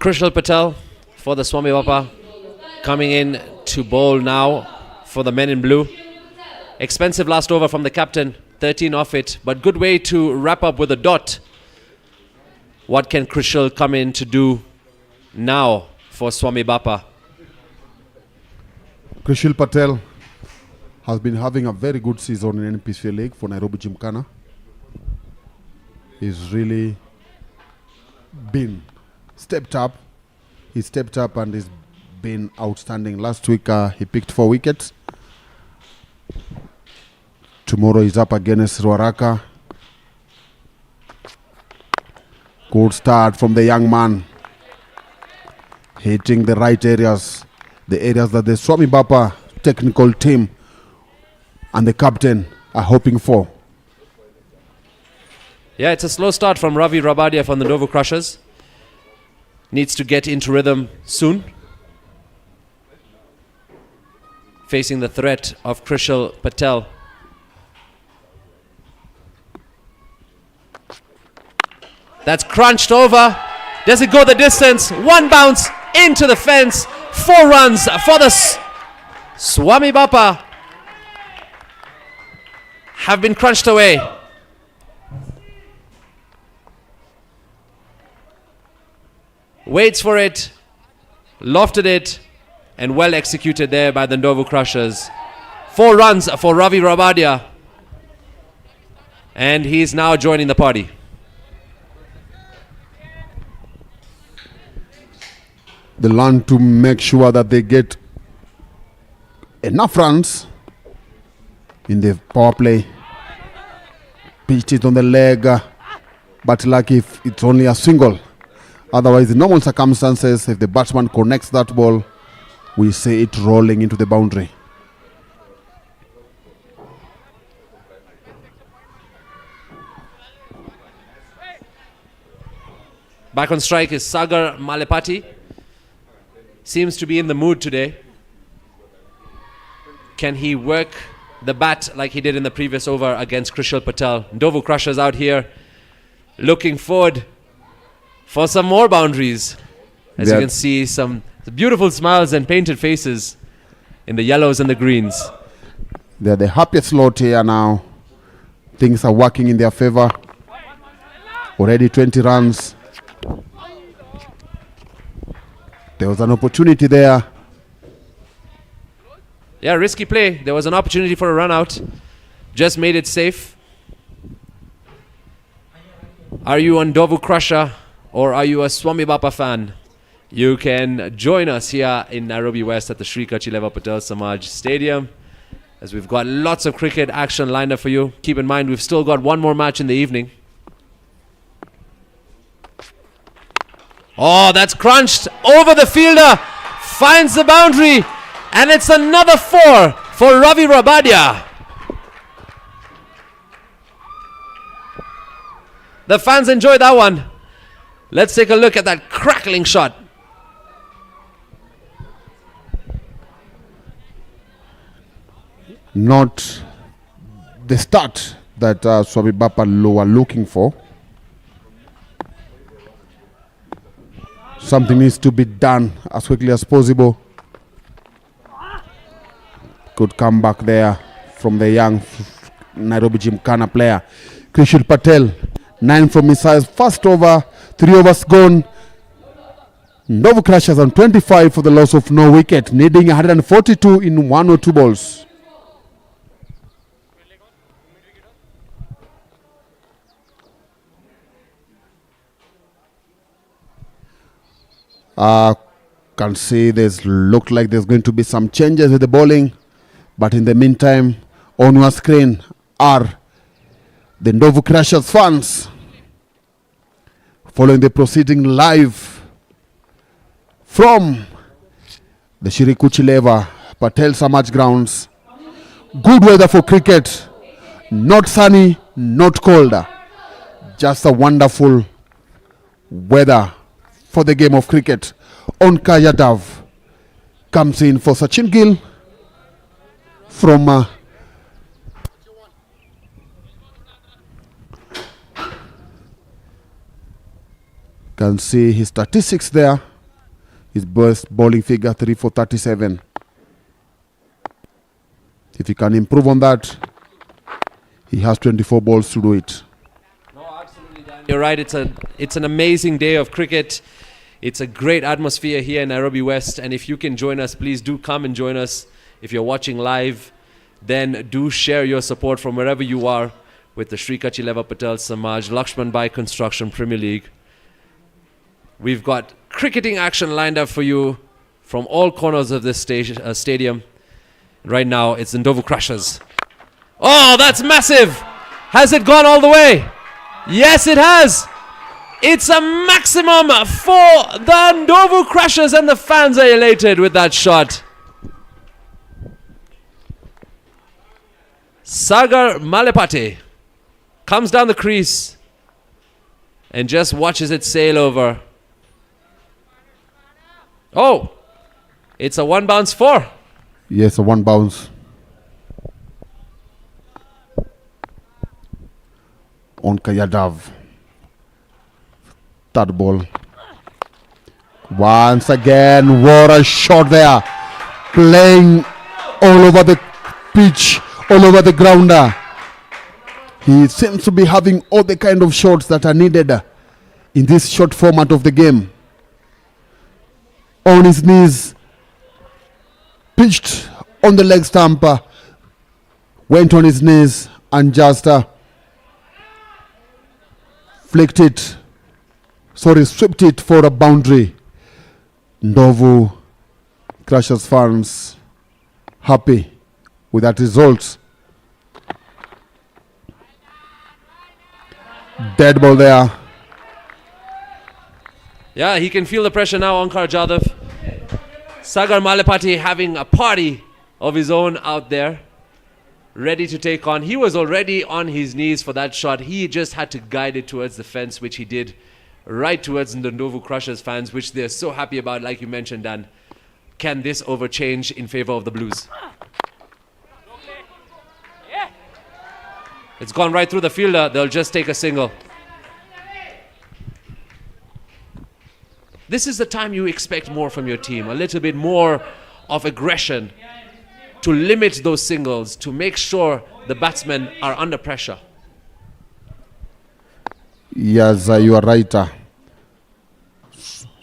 Krishal Patel for the Swamibapa coming in to bowl now for the men in blue. Expensive last over from the captain, 13 off it, but good way to wrap up with a dot. What can Krishal come in to do now for Swamibapa? Krishal Patel has been having a very good season in NPCL League for Nairobi Gymkhana. He's really been stepped up. He stepped up and he's been outstanding. Last week he picked 4 wickets. Tomorrow he's up against Ruaraka. Good start from the young man. Hitting the right areas. The areas that the Swamibapa technical team and the captain are hoping for. Yeah, it's a slow start from Ravi Rabadia from the NDOVU Crushers. Needs to get into rhythm soon. Facing the threat of Krishal Patel. That's crunched over. Does it go the distance? One bounce into the fence. 4 runs for the Swamibapa. Have been crunched away. Waits for it, lofted it, and well executed there by the NDOVU Crushers. 4 runs for Ravi Rabadia. And he's now joining the party. They learn to make sure that they get enough runs in the power play. Pitched it on the leg, but lucky if it's only a single. Otherwise, in normal circumstances, if the batsman connects that ball, we see it rolling into the boundary. Back on strike is Sagar Malepati. Seems to be in the mood today. Can he work the bat like he did in the previous over against Krishal Patel? NDOVU Crushers out here looking forward for some more boundaries. As you can see, some beautiful smiles and painted faces in the yellows and the greens. They're the happiest lot here now. Things are working in their favor. Already 20 runs. There was an opportunity there. Yeah, risky play. There was an opportunity for a run out. Just made it safe. Are you a NDOVU Crusher or are you a Swamibapa fan? You can join us here in Nairobi West at the Sri Kachileva Patel Samaj Stadium, as we've got lots of cricket action lined up for you. Keep in mind, we've still got one more match in the evening. Oh, that's crunched over the fielder. Finds the boundary. And it's another 4 for Ravi Rabadia. The fans enjoyed that one. Let's take a look at that crackling shot. Not the start that Swamibapa were looking for. Something needs to be done as quickly as possible. Good comeback there from the young Nairobi Gymkhana player. Krishal Patel, 9 from his side. First over, 3 overs gone. NDOVU Crushers on 25 for the loss of no wicket, needing 142 in 102 balls. Can see look like there's going to be some changes with the bowling, but in the meantime, on your screen are the NDOVU Crushers fans following the proceeding live from the Shri Kachileva Patel Samaj grounds. Good weather for cricket, not sunny, not cold, just a wonderful weather for the game of cricket. Onkar Yadav comes in for Sachin Gill from can see his statistics there. His best bowling figure 3 for 37. If he can improve on that, he has 24 balls to do it. No, absolutely, Dan. You're right. It's an amazing day of cricket. It's a great atmosphere here in Nairobi West, and if you can join us, please do come and join us. If you're watching live, then do share your support from wherever you are with the Sri Kachileva Patel Samaj LAXMANBHAI Construction Premier League. We've got cricketing action lined up for you from all corners of this stadium. Right now, it's the NDOVU Crushers. Oh, that's massive! Has it gone all the way? Yes, it has! It's a maximum for the NDOVU Crushers, and the fans are elated with that shot. Sagar Malepati comes down the crease and just watches it sail over. Oh, it's a one bounce 4. Yes, a one bounce. On Yadav. Third ball. Once again, what a shot there. Playing all over the pitch, all over the grounder. He seems to be having all the kind of shots that are needed in this short format of the game. On his knees, pitched on the leg stump, went on his knees and just swept it for a boundary. NDOVU Crushers fans happy with that result. Dead ball there. Yeah, he can feel the pressure now, Onkar Jadhav. Sagar Malepati having a party of his own out there, ready to take on. He was already on his knees for that shot. He just had to guide it towards the fence, which he did, right towards the NDOVU Crushers fans, which they're so happy about, like you mentioned, Dan. Can this over change in favor of the Blues? It's gone right through the fielder. They'll just take a single. This is the time you expect more from your team. A little bit more of aggression to limit those singles, to make sure the batsmen are under pressure. Yes, you are right.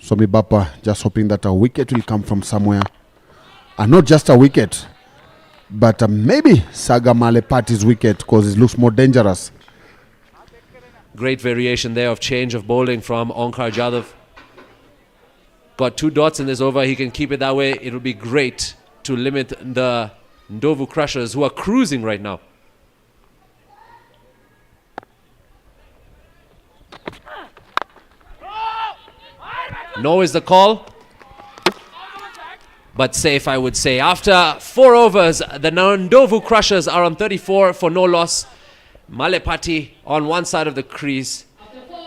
Swamibapa just hoping that a wicket will come from somewhere. And not just a wicket, but maybe Sagar Malepati's wicket, because it looks more dangerous. Great variation there of change of bowling from Onkar Jadhav. Got 2 dots in this over. He can keep it that way. It'll be great to limit the NDOVU Crushers, who are cruising right now. No is the call, but safe, I would say. After 4 overs, the NDOVU Crushers are on 34 for no loss. Malepati on one side of the crease,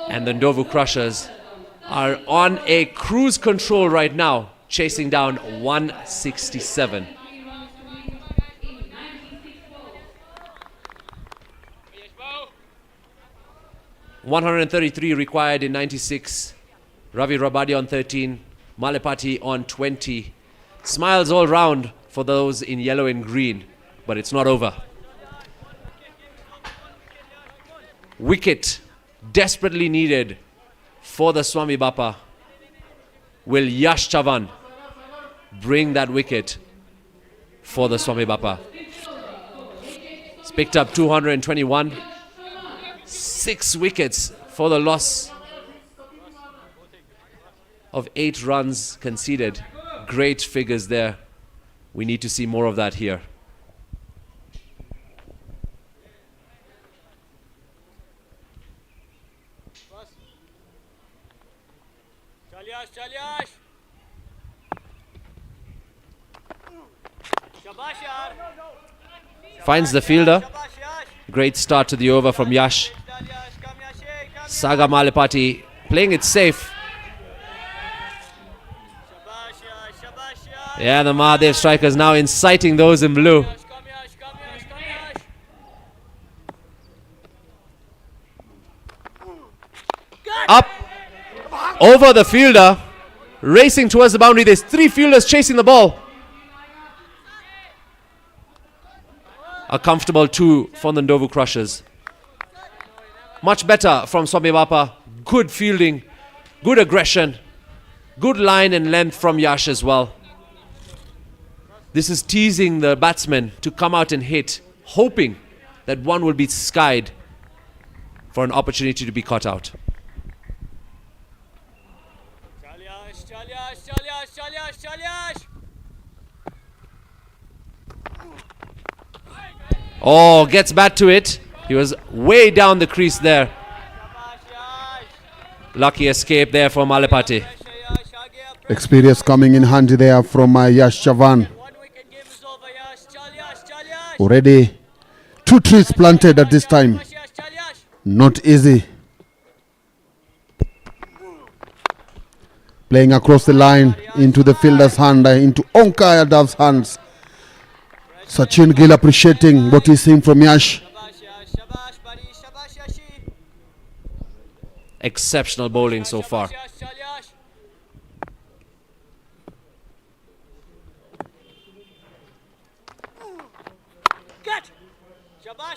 and the NDOVU Crushers are on a cruise control right now, chasing down 167. $133 required in 96. Ravi Rabadi on 13, Malepati on 20. Smiles all round for those in yellow and green, but it's not over. Wicket desperately needed for the Swamibapa. Will Yash Chavan bring that wicket for the Swamibapa? It's picked up 221. 6 wickets for the loss of 8 runs conceded. Great figures there. We need to see more of that here. Finds the fielder. Great start to the over from Yash. Sagar Malepati playing it safe. Yeah, the Mahadev strikers now inciting those in blue. Up over the fielder, racing towards the boundary. There's 3 fielders chasing the ball. A comfortable 2 for the NDOVU Crushers. Much better from Swamibapa. Good fielding, good aggression, good line and length from Yash as well. This is teasing the batsmen to come out and hit, hoping that one will be skied for an opportunity to be caught out. Oh, gets back to it. He was way down the crease there. Lucky escape there for Malepati. Experience coming in handy there from Yash Chavan. Already Two trees planted at this time. Not easy. Playing across the line into the fielder's hand, into Onka Yadav's hands. Sachin Gill appreciating what he's seeing from Yash. Exceptional bowling so far.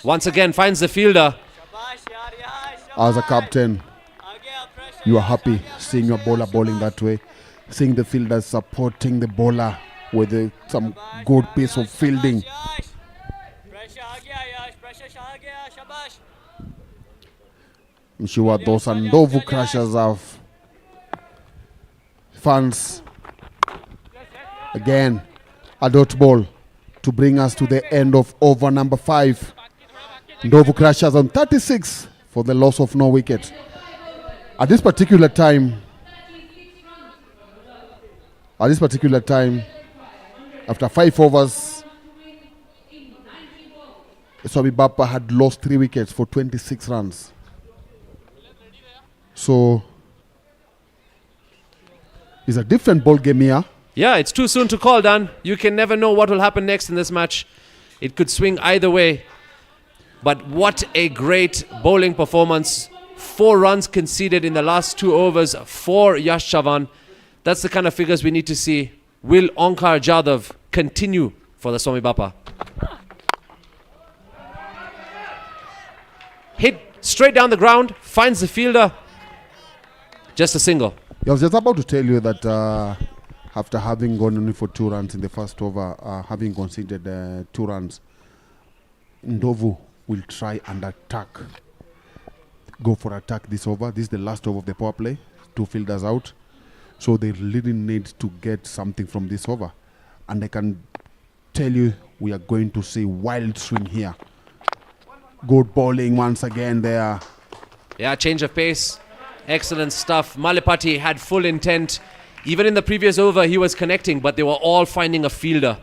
Once again finds the fielder. As a captain, you are happy seeing your bowler bowling that way, seeing the fielders supporting the bowler with some good piece of fielding. I'm sure those NDOVU crushers have fans. Again, a dot ball to bring us to the end of over number 5. NDOVU crushers on 36 for the loss of no wicket. At this particular time, after 5 overs, Swamibapa had lost 3 wickets for 26 runs. So it's a different ball game here. Yeah, it's too soon to call, Dan. You can never know what will happen next in this match. It could swing either way. But what a great bowling performance. 4 runs conceded in the last 2 overs for Yash Chavan. That's the kind of figures we need to see. Will Onkar Jadhav continue for the Swamibapa? Hit straight down the ground, finds the fielder. Just a single. I was just about to tell you that after having gone only for 2 runs in the first over, having conceded 2 runs, NDOVU will try and attack. Go for attack this over. This is the last over of the power play. 2 fielders out. So they really need to get something from this over. And I can tell you we are going to see wild swing here. Good bowling once again there. Yeah, change of pace. Excellent stuff. Malapati had full intent. Even in the previous over, he was connecting, but they were all finding a fielder.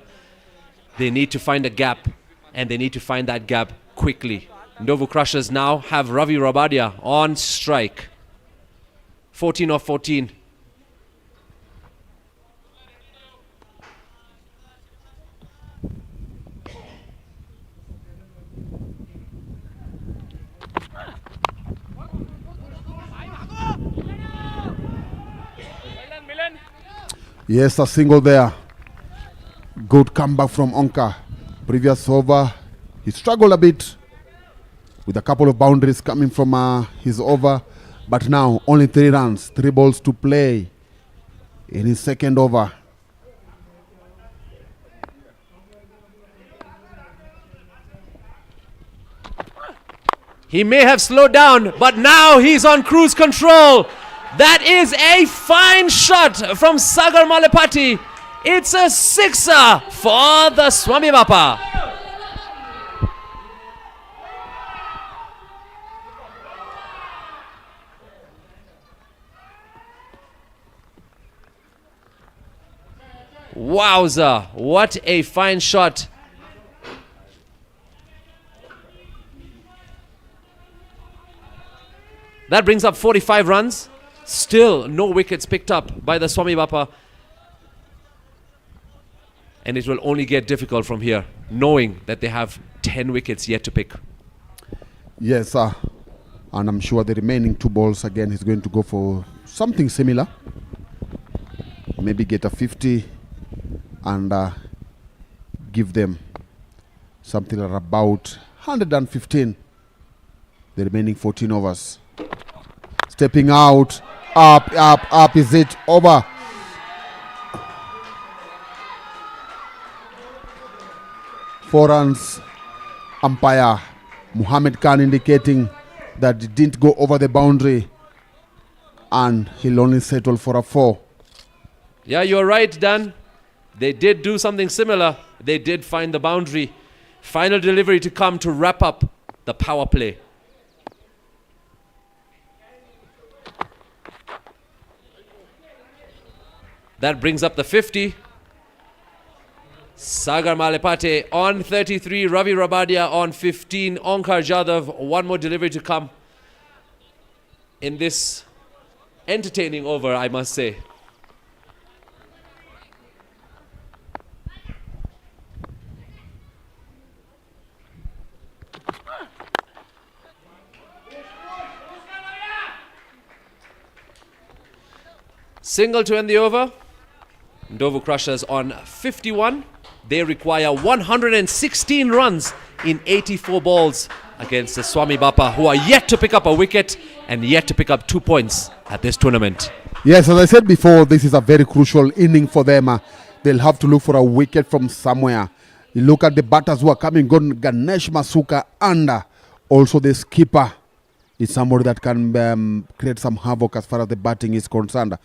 They need to find a gap, and they need to find that gap quickly. NDOVU Crushers now have Ravi Rabadia on strike. 14 off 14. Yes, a single there. Good comeback from Onka. Previous over, he struggled a bit with a couple of boundaries coming from his over. But now, only 3 runs, 3 balls to play in his second over. He may have slowed down, but now he's on cruise control. That is a fine shot from Sagar Malapati. It's a 6er for the Swamibapa. Wowza, what a fine shot. That brings up 45 runs. Still no wickets picked up by the Swamibapa. And it will only get difficult from here, knowing that they have 10 wickets yet to pick. Yes, sir. And I'm sure the remaining 2 balls, again, he's going to go for something similar. Maybe get a 50 and give them something like about 115. The remaining 14 overs. Stepping out. Up. Is it over? Four runs. Umpire Muhammad Khan indicating that it didn't go over the boundary. And he'll only settle for a 4. Yeah, you're right, Dan. They did do something similar. They did find the boundary. Final delivery to come to wrap up the power play. That brings up the 50. Sagar Malepate on 33, Ravi Rabadia on 15, Onkar Jadhav, one more delivery to come in this entertaining over, I must say. Single to end the over. NDOVU Crushers on 51. They require 116 runs in 84 balls against the Swamibapa, who are yet to pick up a wicket and yet to pick up 2 points at this tournament. Yes, as I said before, this is a very crucial inning for them. They'll have to look for a wicket from somewhere. You look at the batters who are coming, Ganesh Masuka and also the skipper is somebody that can create some havoc as far as the batting is concerned.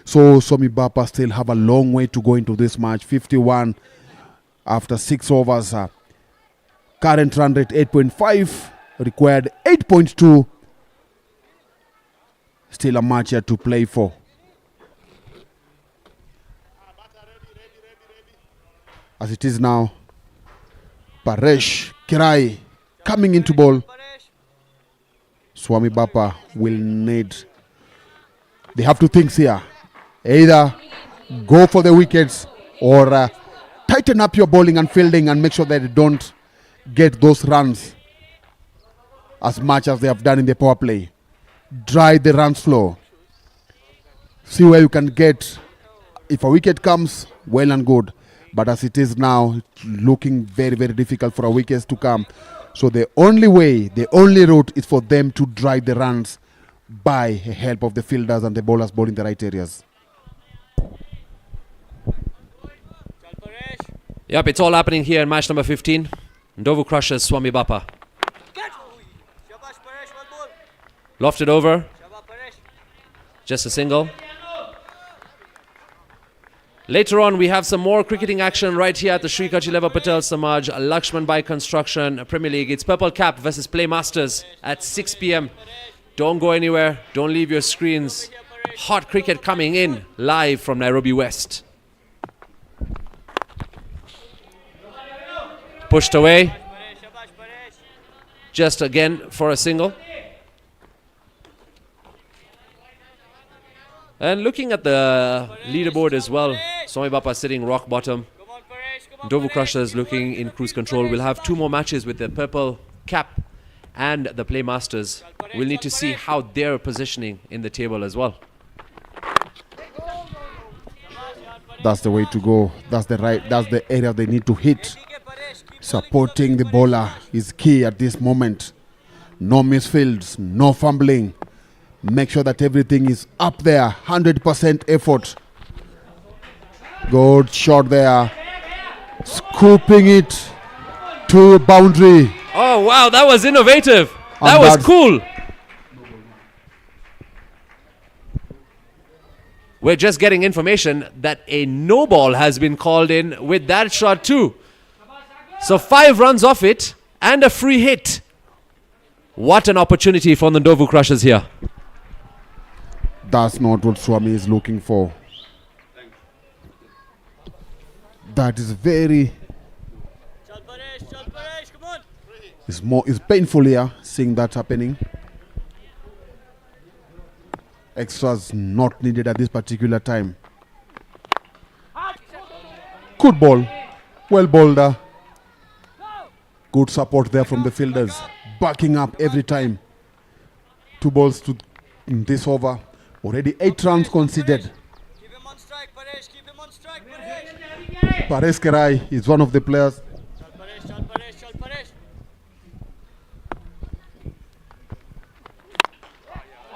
So Swamibapa still have a long way to go into this match. 51 after 6 overs. Current run rate 8.5, required 8.2. Still a match here to play for. As it is now, Paresh Kirai coming into ball. Swamibapa will need, they have two things here. Either go for the wickets or tighten up your bowling and fielding and make sure that they don't get those runs as much as they have done in the power play. Dry the runs flow. See where you can get. If a wicket comes, well and good. But as it is now, it's looking very, very difficult for a wickets to come. So the only way, the only route is for them to drive the runs by help of the fielders and the bowlers bowling the right areas. Yep, it's all happening here in match number 15. NDOVU Crushers, Swamibapa. Lofted over. Just a single. Later on, we have some more cricketing action right here at the Sri Kachileva Patel Samaj LAXMANBHAI Construction Premier League. It's Purple Cap versus Playmasters at 6 p.m. Don't go anywhere. Don't leave your screens. Hot cricket coming in live from Nairobi West. Pushed away. Just again for a single. And looking at the leaderboard as well, Swamibapa sitting rock bottom. NDOVU Crushers looking in cruise control. We'll have 2 more matches with the Purple Cap and the Playmasters. We'll need to see how they're positioning in the table as well. That's the way to go. That's the area they need to hit. Supporting the bowler is key at this moment. No misfields, no fumbling. Make sure that everything is up there. 100% effort. Good shot there. Scooping it to boundary. Oh, wow, that was innovative. That was cool. We're just getting information that a no ball has been called in with that shot too. So 5 runs off it and a free hit. What an opportunity for the NDOVU Crushers here. That's not what Swami is looking for. That is very... It's painful here, seeing that happening. Extras not needed at this particular time. Good ball. Well bowled. Good support there from the fielders. Backing up every time. 2 balls to in this over. Already 8 runs conceded. Keep him on strike, Paresh. Keep him on strike, Paresh. Paresh Kerai is one of the players. Chal Paresh, chal Paresh.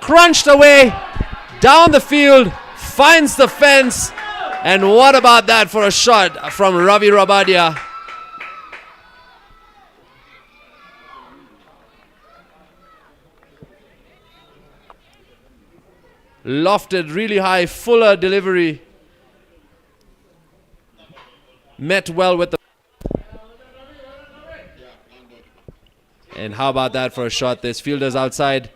Crunched away, down the field, finds the fence. And what about that for a shot from Ravi Rabadia? Lofted really high, fuller delivery. Met well with the... And how about that for a shot? There's fielders outside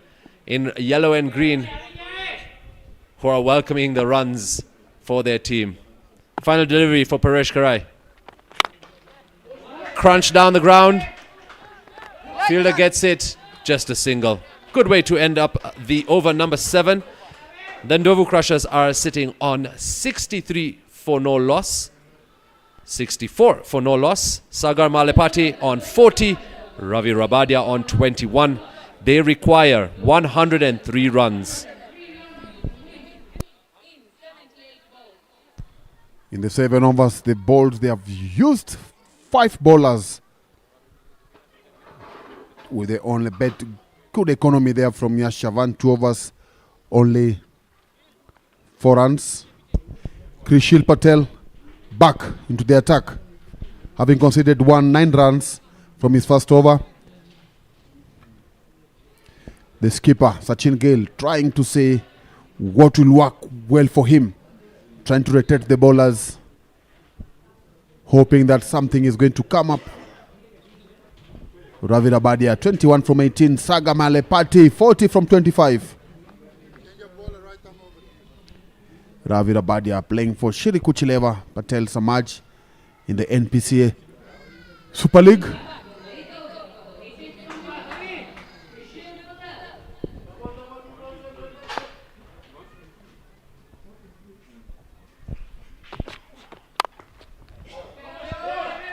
in yellow and green who are welcoming the runs for their team. Final delivery for Paresh Karai. crunch down the ground. Fielder gets it, just a single. Good way to end up the over number 7. The NDOVU Crushers are sitting on 63 for no loss. 64 for no loss. Sagar Malepati on 40. Ravi Rabadia on 21. They require 103 runs. In the 7 overs, the bowls, they have used 5 bowlers with the only bet. Good economy there from Yash Chavan. 2 overs, only 4 runs. Krishil Patel back into the attack, having conceded 9 runs from his first over. The skipper, Sachin Gill, trying to say what will work well for him, trying to rotate the bowlers, hoping that something is going to come up. Ravi Rabadia, 21 from 18. Saga Malepati, 40 from 25. Ravi Rabadia playing for Shri Kuchileva Patel Samaj in the NPCA Super League.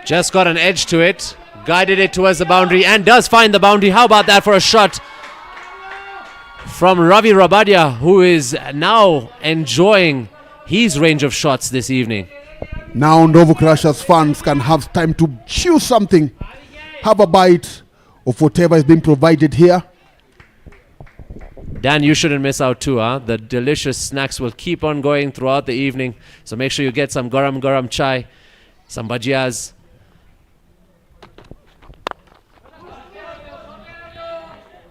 Just got an edge to it, guided it towards the boundary and does find the boundary. How about that for a shot from Ravi Rabadia, who is now enjoying his range of shots this evening. Now NDOVU Crushers fans can have time to chew something, have a bite of whatever is being provided here. Dan, you shouldn't miss out too, huh? The delicious snacks will keep on going throughout the evening, so make sure you get some garam chai, some bhajias.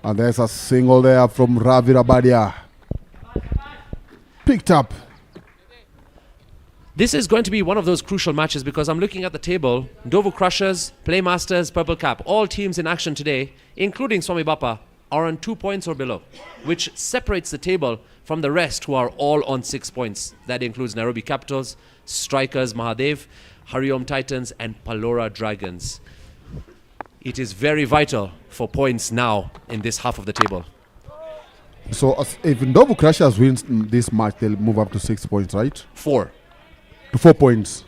And there's a single there from Ravi Rabadia. Picked up. This is going to be one of those crucial matches because I'm looking at the table. NDOVU Crushers, Playmasters, Purple Cap, all teams in action today, including Swamibapa, are on 2 points or below, which separates the table from the rest who are all on 6 points. That includes Nairobi Capitals, Strikers Mahadev, Hariom Titans, and Palora Dragons. It is very vital for points now in this half of the table. So if NDOVU Crushers wins this match, they'll move up to 6 points, right? 4. To 4 points.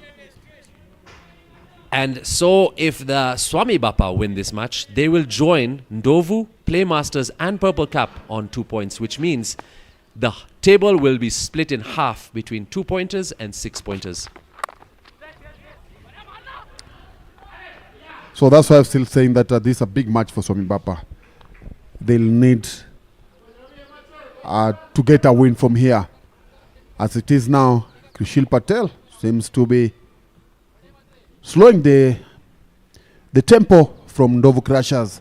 And so if the Swamibapa win this match, they will join NDOVU, Playmasters and Purple Cap on 2 points, which means the table will be split in half between 2 pointers and 6 pointers. So that's why I'm still saying that this is a big match for Swamibapa. They'll need to get a win from here. As it is now, Krishil Patel seems to be slowing the tempo from NDOVU Crushers.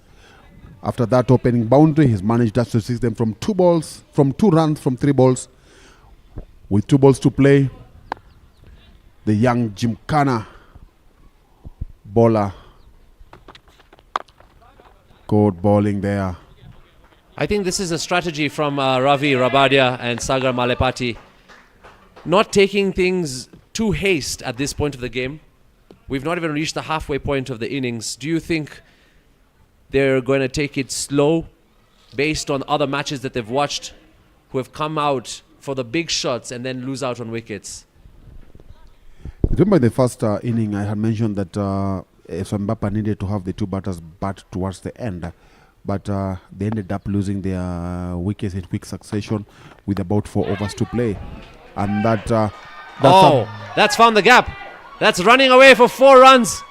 After that opening boundary, he's managed to assist them from 2 balls, from 2 runs, from 3 balls. With 2 balls to play, the young Gymkhana bowler. Good bowling there. I think this is a strategy from Ravi Rabadia and Sagar Malepati. Not taking things too haste at this point of the game. We've not even reached the halfway point of the innings. Do you think they're going to take it slow based on other matches that they've watched who have come out for the big shots and then lose out on wickets? Remember in the first inning, I had mentioned that Swamibapa needed to have the 2 batters bat towards the end. But they ended up losing their wickets in quick succession with about 4 overs to play. And that's found the gap. That's running away for 4 runs.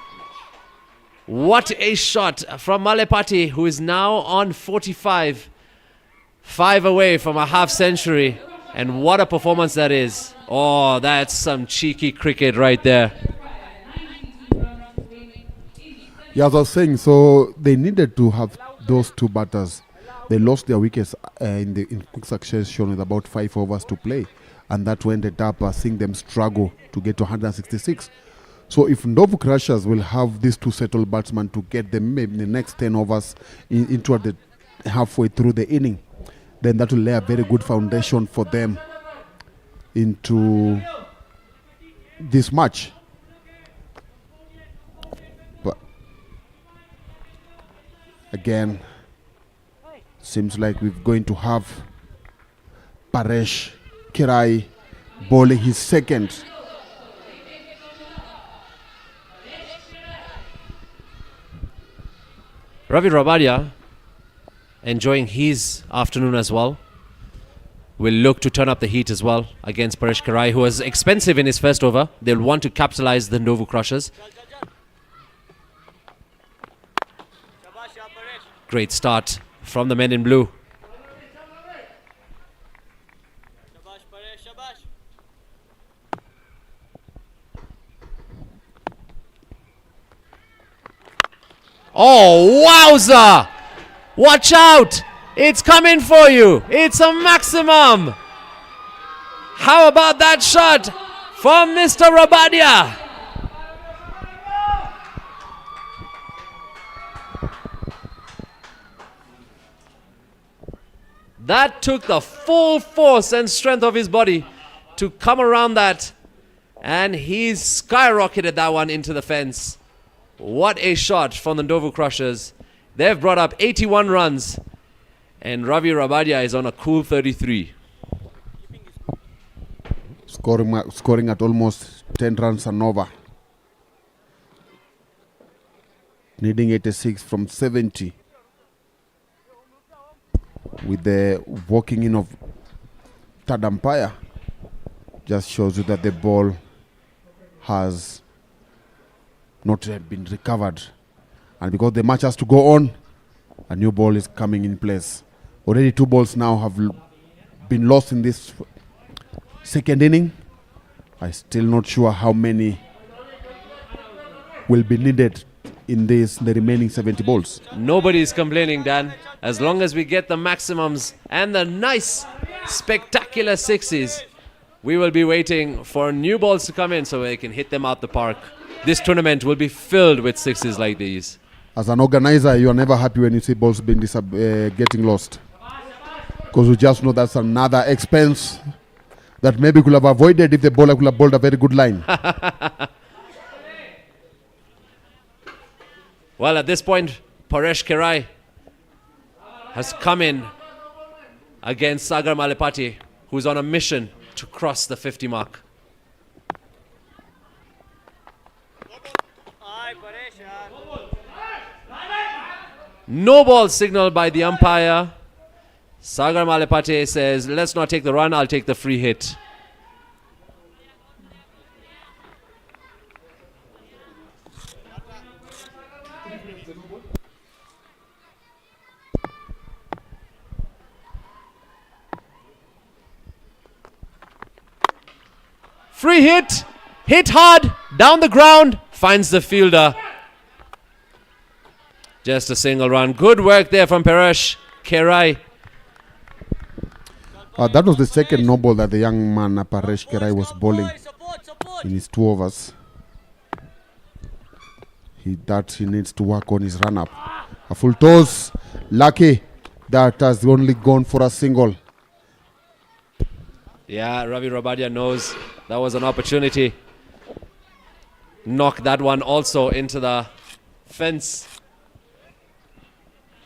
What a shot from Malepati, who is now on 45. 5 away from a half century. And what a performance that is. Oh, that's some cheeky cricket right there. Yeah, as I was saying, so they needed to have those 2 batters. They lost their wickets in quick succession with about 5 overs to play. And that ended up seeing them struggle to get to 166. So if NDOVU Crushers will have these 2 settled batsmen to get them maybe in the next 10 overs into the halfway through the inning, then that will lay a very good foundation for them into this match. Again, seems like we're going to have Paresh Kirai bowling his second. Ravi Rabadia enjoying his afternoon as well. Will look to turn up the heat as well against Paresh Kirai, who was expensive in his first over. They'll want to capitalize the NDOVU Crushers. Great start from the men in blue. Shabash, Paresh, shabash. Oh, wowza! Watch out! It's coming for you! It's a maximum! How about that shot from Mr. Rabadia? That took the full force and strength of his body to come around that, and he's skyrocketed that one into the fence. What a shot from the NDOVU Crushers. They've brought up 81 runs, and Ravi Rabadia is on a cool 33. Scoring at almost 10 runs and over. Needing 86 from 70. With the walking in of third umpire, just shows you that the ball has not been recovered, and because the match has to go on, a new ball is coming in place. Already 2 balls now have been lost in this second inning. I'm still not sure how many will be needed in the remaining 70 balls. Nobody is complaining, Dan. As long as we get the maximums and the nice, spectacular sixes, we will be waiting for new balls to come in so they can hit them out the park. This tournament will be filled with sixes like these. As an organizer, you are never happy when you see balls being getting lost, because you just know that's another expense that maybe could have avoided if the bowler could have bowled a very good line. Well, at this point, Paresh Kirai has come in against Sagar Malepati, who's on a mission to cross the 50 mark. Aye, Paresh, yaar. No ball signaled by the umpire. Sagar Malepati says, let's not take the run, I'll take the free hit. Free hit, hit hard, down the ground, finds the fielder. Just a single run. Good work there from Paresh Kirai. That was the second no ball that the young man Paresh Kirai was bowling in his 2 overs. He needs to work on his run up. A full toss. Lucky that has only gone for a single. Yeah, Ravi Rabadia knows that was an opportunity. Knock that one also into the fence.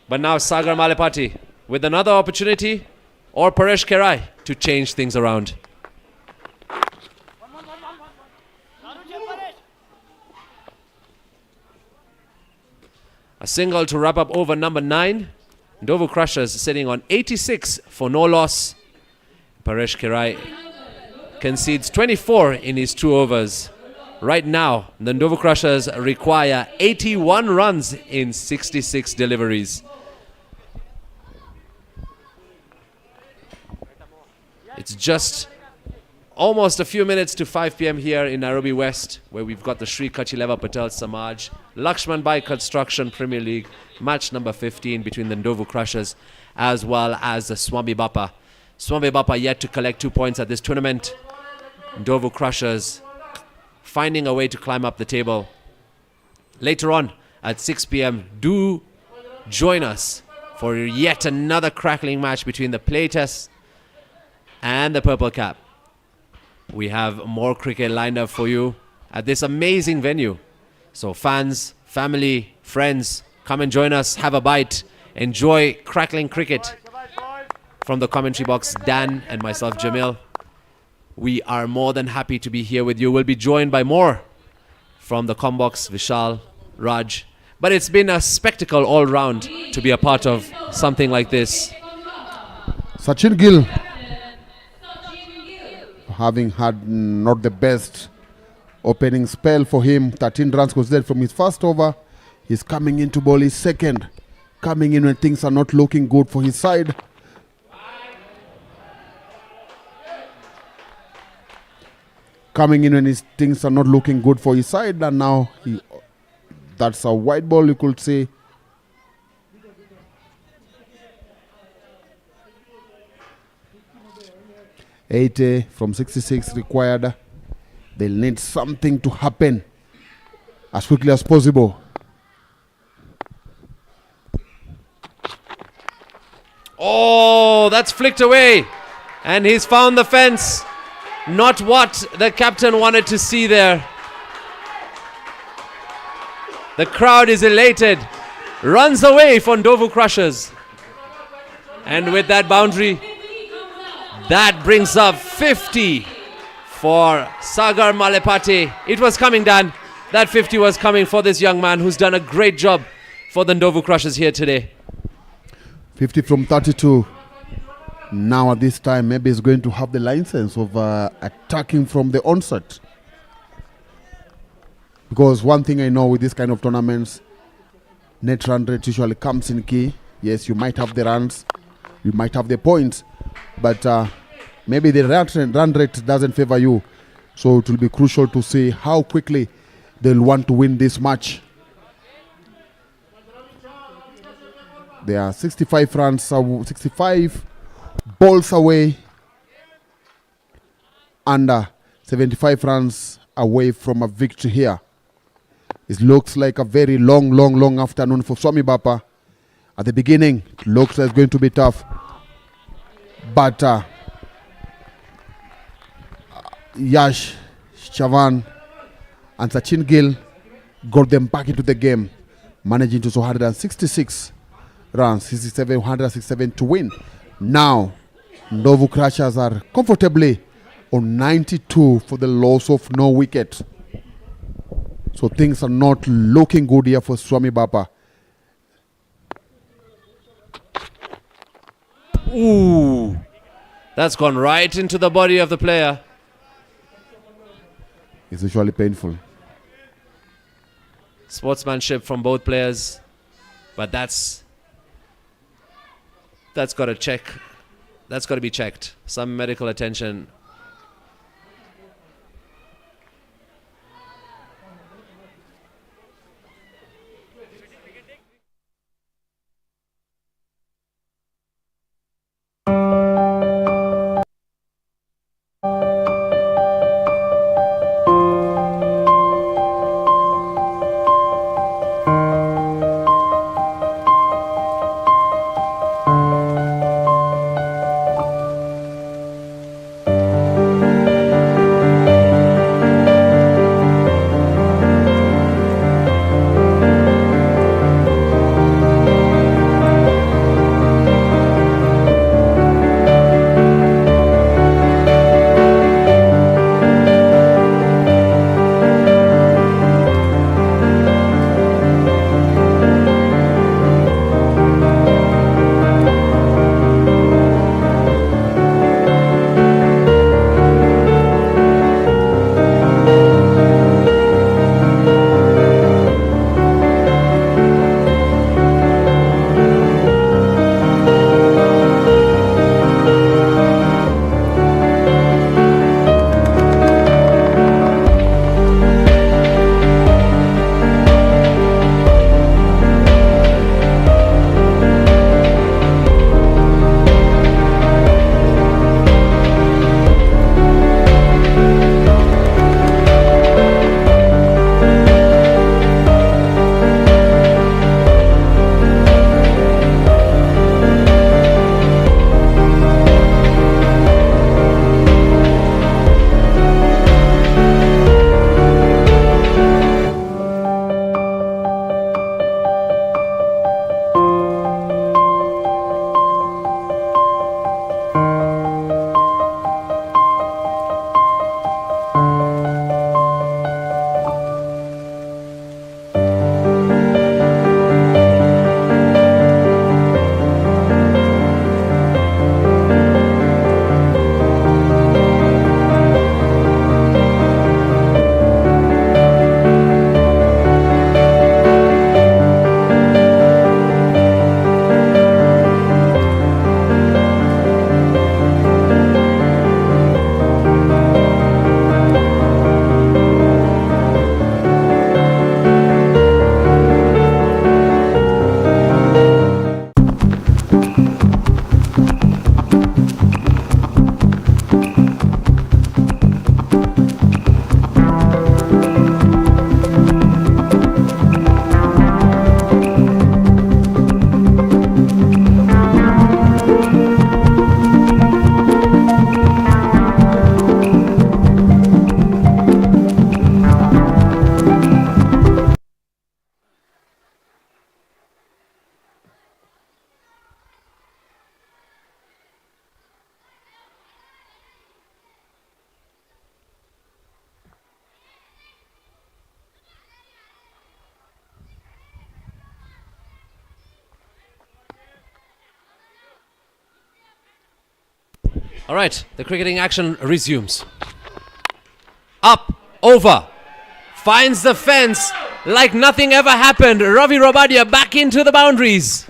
But now Sagar Malepati with another opportunity, or Paresh Kirai to change things around. A single to wrap up over number 9. NDOVU Crushers sitting on 86 for no loss. Paresh Kirai concedes 24 in his 2 overs. Right now, the NDOVU Crushers require 81 runs in 66 deliveries. It's just almost a few minutes to 5 p.m. here in Nairobi West, where we've got the Sri Kachileva Patel Samaj LAXMANBHAI Construction Premier League match number 15 between the NDOVU Crushers as well as the Swamibapa. Swamibapa yet to collect 2 points at this tournament. NDOVU Crushers finding a way to climb up the table. Later on at 6 p.m., do join us for yet another crackling match between the Playtest and the Purple Cap. We have more cricket lined up for you at this amazing venue. So fans, family, friends, Come and join us, have a bite, enjoy crackling cricket. From the commentary box, Dan and myself, Jamil, we are more than happy to be here with you. We'll be joined by more from the combox, Vishal, Raj. But it's been a spectacle all round to be a part of something like this. Sachin Gill, having had not the best opening spell for him, 13 runs considered from his first over. He's coming in to bowl his second, coming in when things are not looking good for his side. Coming in when things are not looking good for his side, and now that's a white ball, you could say. $80 from 66 required. They'll need something to happen as quickly as possible. Oh, that's flicked away. And he's found the fence. Not what the captain wanted to see there. The crowd is elated. Runs away for NDOVU Crushers. And with that boundary, that brings up 50 for Sagar Malepate. It was coming, Dan. That 50 was coming for this young man who's done a great job for the NDOVU Crushers here today. 50 from 32. Now at this time, maybe he's going to have the license of attacking from the onset. Because one thing I know with this kind of tournaments, net run rate usually comes in key. Yes, you might have the runs, you might have the points, but maybe the run rate doesn't favor you. So it will be crucial to see how quickly they'll want to win this match. They are 65 runs, 65 balls away, and 75 runs away from a victory here. It looks like a very long afternoon for Swamibapa. At the beginning, it looks like it's going to be tough. But Yash, Chavan, and Sachin Gill got them back into the game, managing to 166 runs, 167 to win. Now, NDOVU Crushers are comfortably on 92 for the loss of no wicket. So things are not looking good here for Swamibapa. Ooh, that's gone right into the body of the player. It's usually painful. Sportsmanship from both players, but that's got to check. That's got to be checked. Some medical attention. All right, the cricketing action resumes. Up, over, finds the fence like nothing ever happened. Ravi Rabadia back into the boundaries.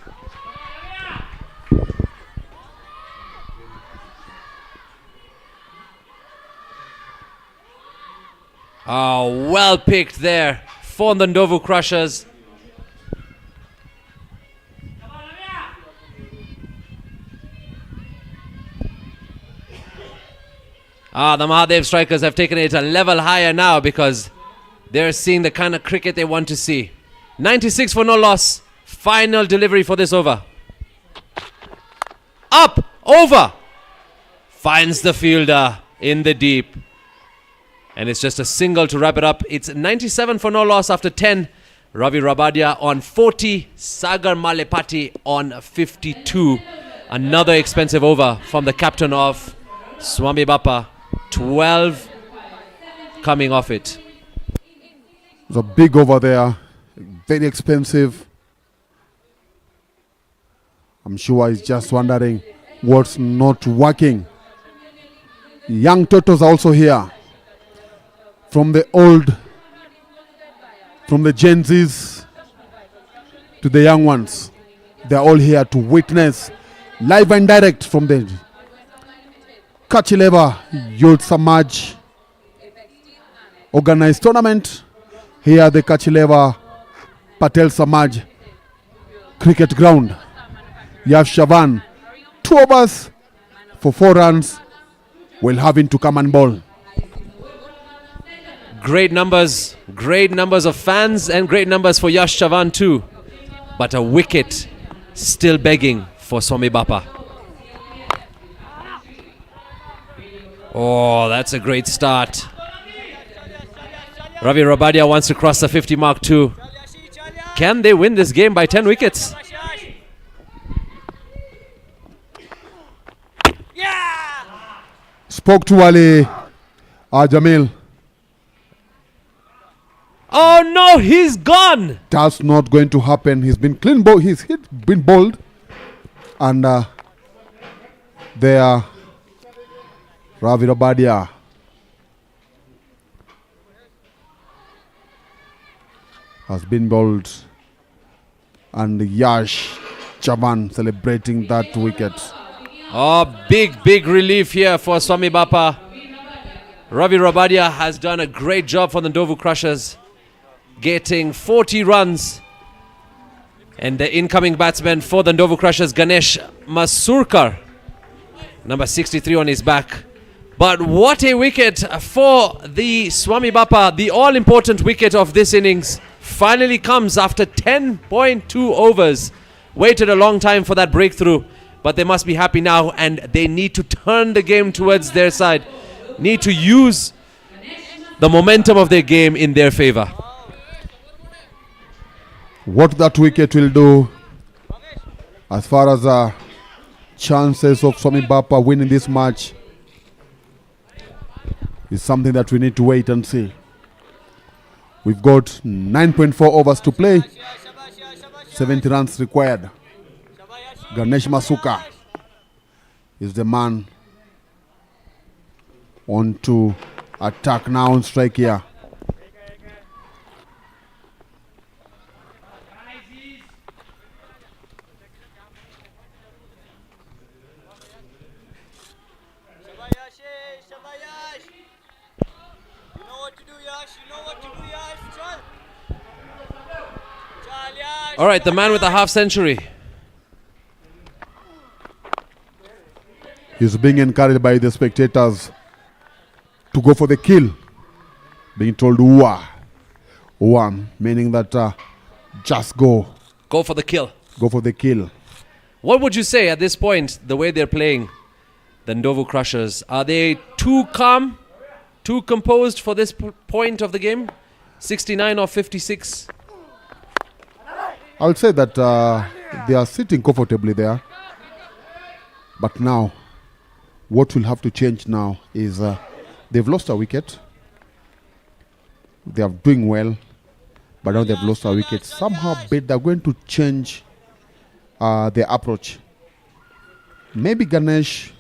Oh, well picked there for the NDOVU Crushers. The Mahadev Strikers have taken it a level higher now because they're seeing the kind of cricket they want to see. 96 for no loss. Final delivery for this over. Up, over. Finds the fielder in the deep. And it's just a single to wrap it up. It's 97 for no loss after 10. Ravi Rabadia on 40. Sagar Malepati on 52. Another expensive over from the captain of Swamibapa. 12 coming off it. It's a big over there. Very expensive. I'm sure he's just wondering what's not working. Young Totos are also here. From the old, from the Gen Zs to the young ones. They're all here to witness live and direct from the Kachileva Youth Samaj organized tournament. Here the Kachileva Patel Samaj cricket ground. Yash Chavan, 2 overs for 4 runs. Will have him to come and bowl. Great numbers of fans and great numbers for Yash Chavan too. But a wicket still begging for Swamibapa. Oh, that's a great start. Ravi Rabadia wants to cross the 50 mark too. Can they win this game by 10 wickets? Spoke to Ali Jamil. Oh no, he's gone. That's not going to happen. He's been clean bowled. He's been bowled. And there Ravi Rabadia has been bowled. And Yash Chavan celebrating that wicket. Oh, big relief here for Swamibapa. Ravi Rabadia has done a great job for the NDOVU Crushers, getting 40 runs. And the incoming batsman for the NDOVU Crushers, Ganesh Masurkar, number 63 on his back. But what a wicket for the Swamibapa. The all-important wicket of this innings finally comes after 10.2 overs. Waited a long time for that breakthrough. But they must be happy now, and they need to turn the game towards their side. Need to use the momentum of their game in their favor. What that wicket will do as far as chances of Swamibapa winning this match is something that we need to wait and see. We've got 9.4 overs to play, 70 runs required. Ganesh Masuka is the man on to attack now on strike here. All right, the man with a half century. He's being encouraged by the spectators. to go for the kill. Being told one, meaning that just go Go for the kill. for the kill. What would you say at this point, the way they're playing, the NDOVU Crushers? Are they too calm, too composed for this point of the game? 69 or 56? I would say that they are sitting comfortably there. But now, what will have to change now is they've lost a wicket. They are doing well, but now they've lost a wicket. Somehow, but they're going to change their approach. Maybe Ganesh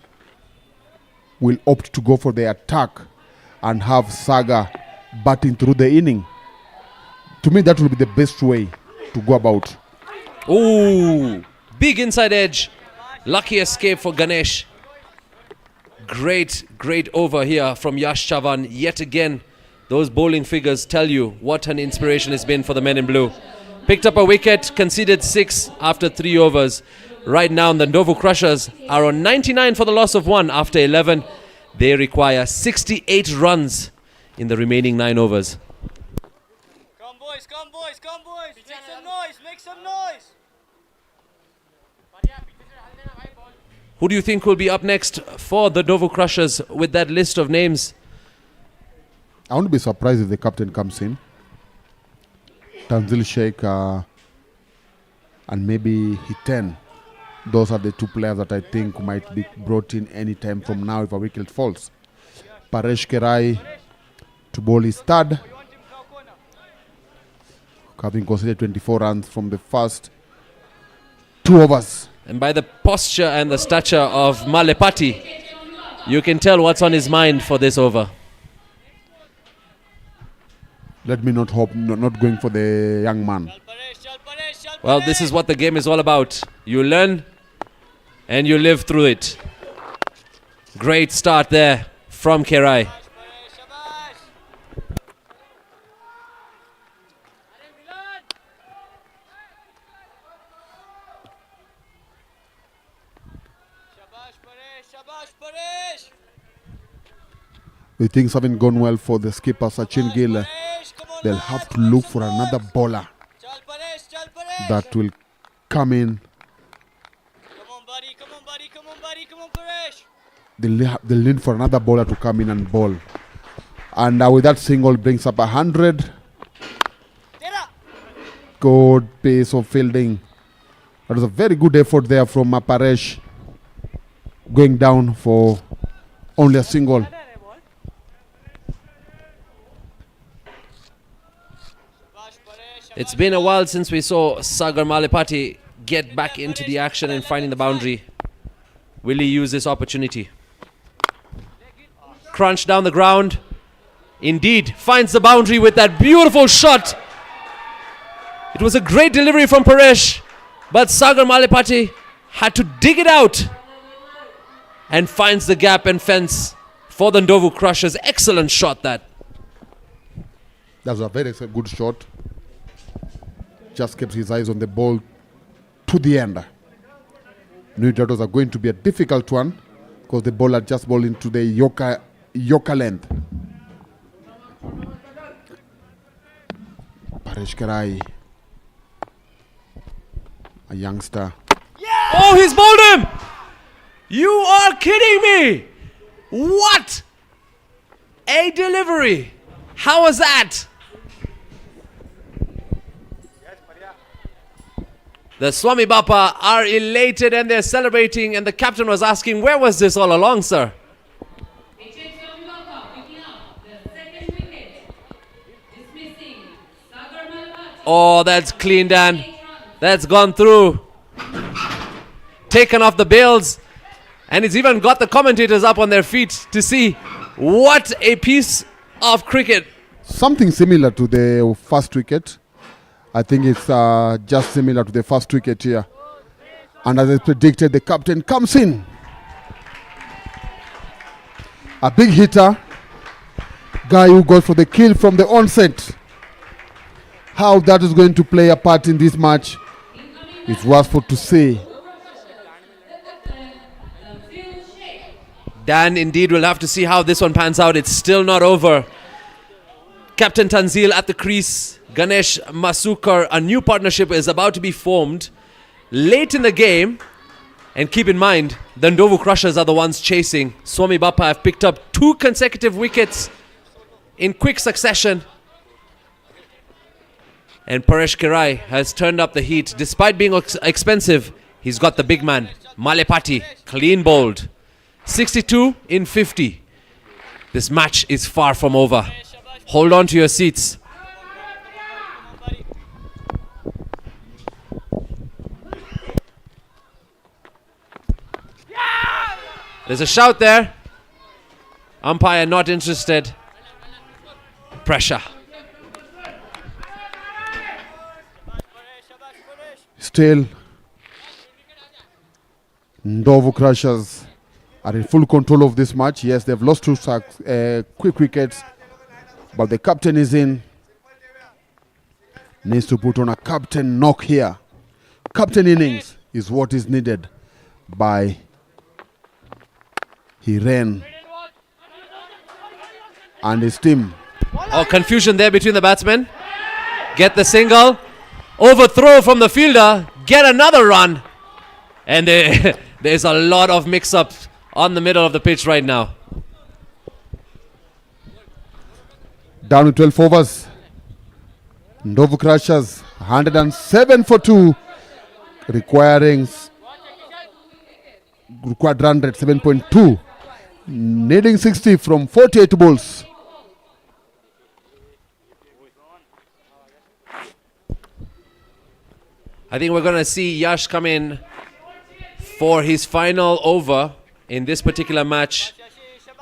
will opt to go for the attack and have Saga batting through the inning. To me, that will be the best way to go about. Ooh, big inside edge. Lucky escape for Ganesh. Great over here from Yash Chavan. Yet again, those bowling figures tell you what an inspiration it's been for the men in blue. Picked up a wicket, conceded 6 after 3 overs. Right now, the NDOVU Crushers are on 99 for the loss of 1 after 11. They require 68 runs in the remaining 9 overs. Come boys, come boys, come boys. Make some noise, make some noise. Who do you think will be up next for the NDOVU Crushers with that list of names? I won't be surprised if the captain comes in. Tanzil Sheikh and maybe Hiten. Those are the 2 players that I think might be brought in any time from now if a wicket falls. Paresh Kerai to bowl his third, having conceded 24 runs from the first 2 overs. And by the posture and the stature of Malepati, you can tell what's on his mind for this over. Let me not hope, not going for the young man. Well, this is what the game is all about. You learn and you live through it. Great start there from Kerai. The things haven't gone well for the skipper Sachin Gill. They'll have to look for another bowler that will come in. Come on, buddy, come on, buddy, come on, buddy, come on, Paresh. They'll need for another bowler to come in and bowl. And with that single brings up 100. Good pace of fielding. That was a very good effort there from Paresh, going down for only a single. It's been a while since we saw Sagar Malepati get back into the action and finding the boundary. Will he use this opportunity? Crunch down the ground. Indeed, finds the boundary with that beautiful shot. It was a great delivery from Paresh, but Sagar Malepati had to dig it out and finds the gap and fence for the NDOVU Crushers. Excellent shot that. That was a very good shot. Just kept his eyes on the ball to the end. Knew that was going to be a difficult one because the ball had just ball into the Yorker length. Paresh Kerai, a youngster. Oh, he's bowled him! You are kidding me! What a delivery! How was that? The Swamibapa are elated and they're celebrating, and the captain was asking, where was this all along, sir? Oh, that's clean, Dan. That's gone through. Taken off the bails. And it's even got the commentators up on their feet to see what a piece of cricket. Something similar to the first wicket. I think it's just similar to the first wicket here. And as I predicted, the captain comes in. A big hitter. Guy who goes for the kill from the onset. How that is going to play a part in this match, it was for to say. Dan, indeed, we'll have to see how this one pans out. It's still not over. Captain Tanzil at the crease. Ganesh Masukar, a new partnership is about to be formed late in the game. And keep in mind, the NDOVU Crushers are the ones chasing. Swamibapa have picked up 2 consecutive wickets in quick succession. And Paresh Kirai has turned up the heat. Despite being expensive, he's got the big man, Malepati, clean bowled. 62 in 50. This match is far from over. Hold on to your seats. There's a shout there. Umpire not interested. Pressure. Still, NDOVU Crushers are in full control of this match. Yes, they've lost 2 quick wickets, but the captain is in. Needs to put on a captain knock here. Captain innings is what is needed by Hiren and his team. Oh, confusion there between the batsmen. Get the single. Overthrow from the fielder. Get another run. And there's a lot of mix-up on the middle of the pitch right now. Down to 12 overs. NDOVU Crushers 107 for 2. Required run rate 7.2. Needing 60 from 48 balls. I think we're going to see Yash come in for his final over in this particular match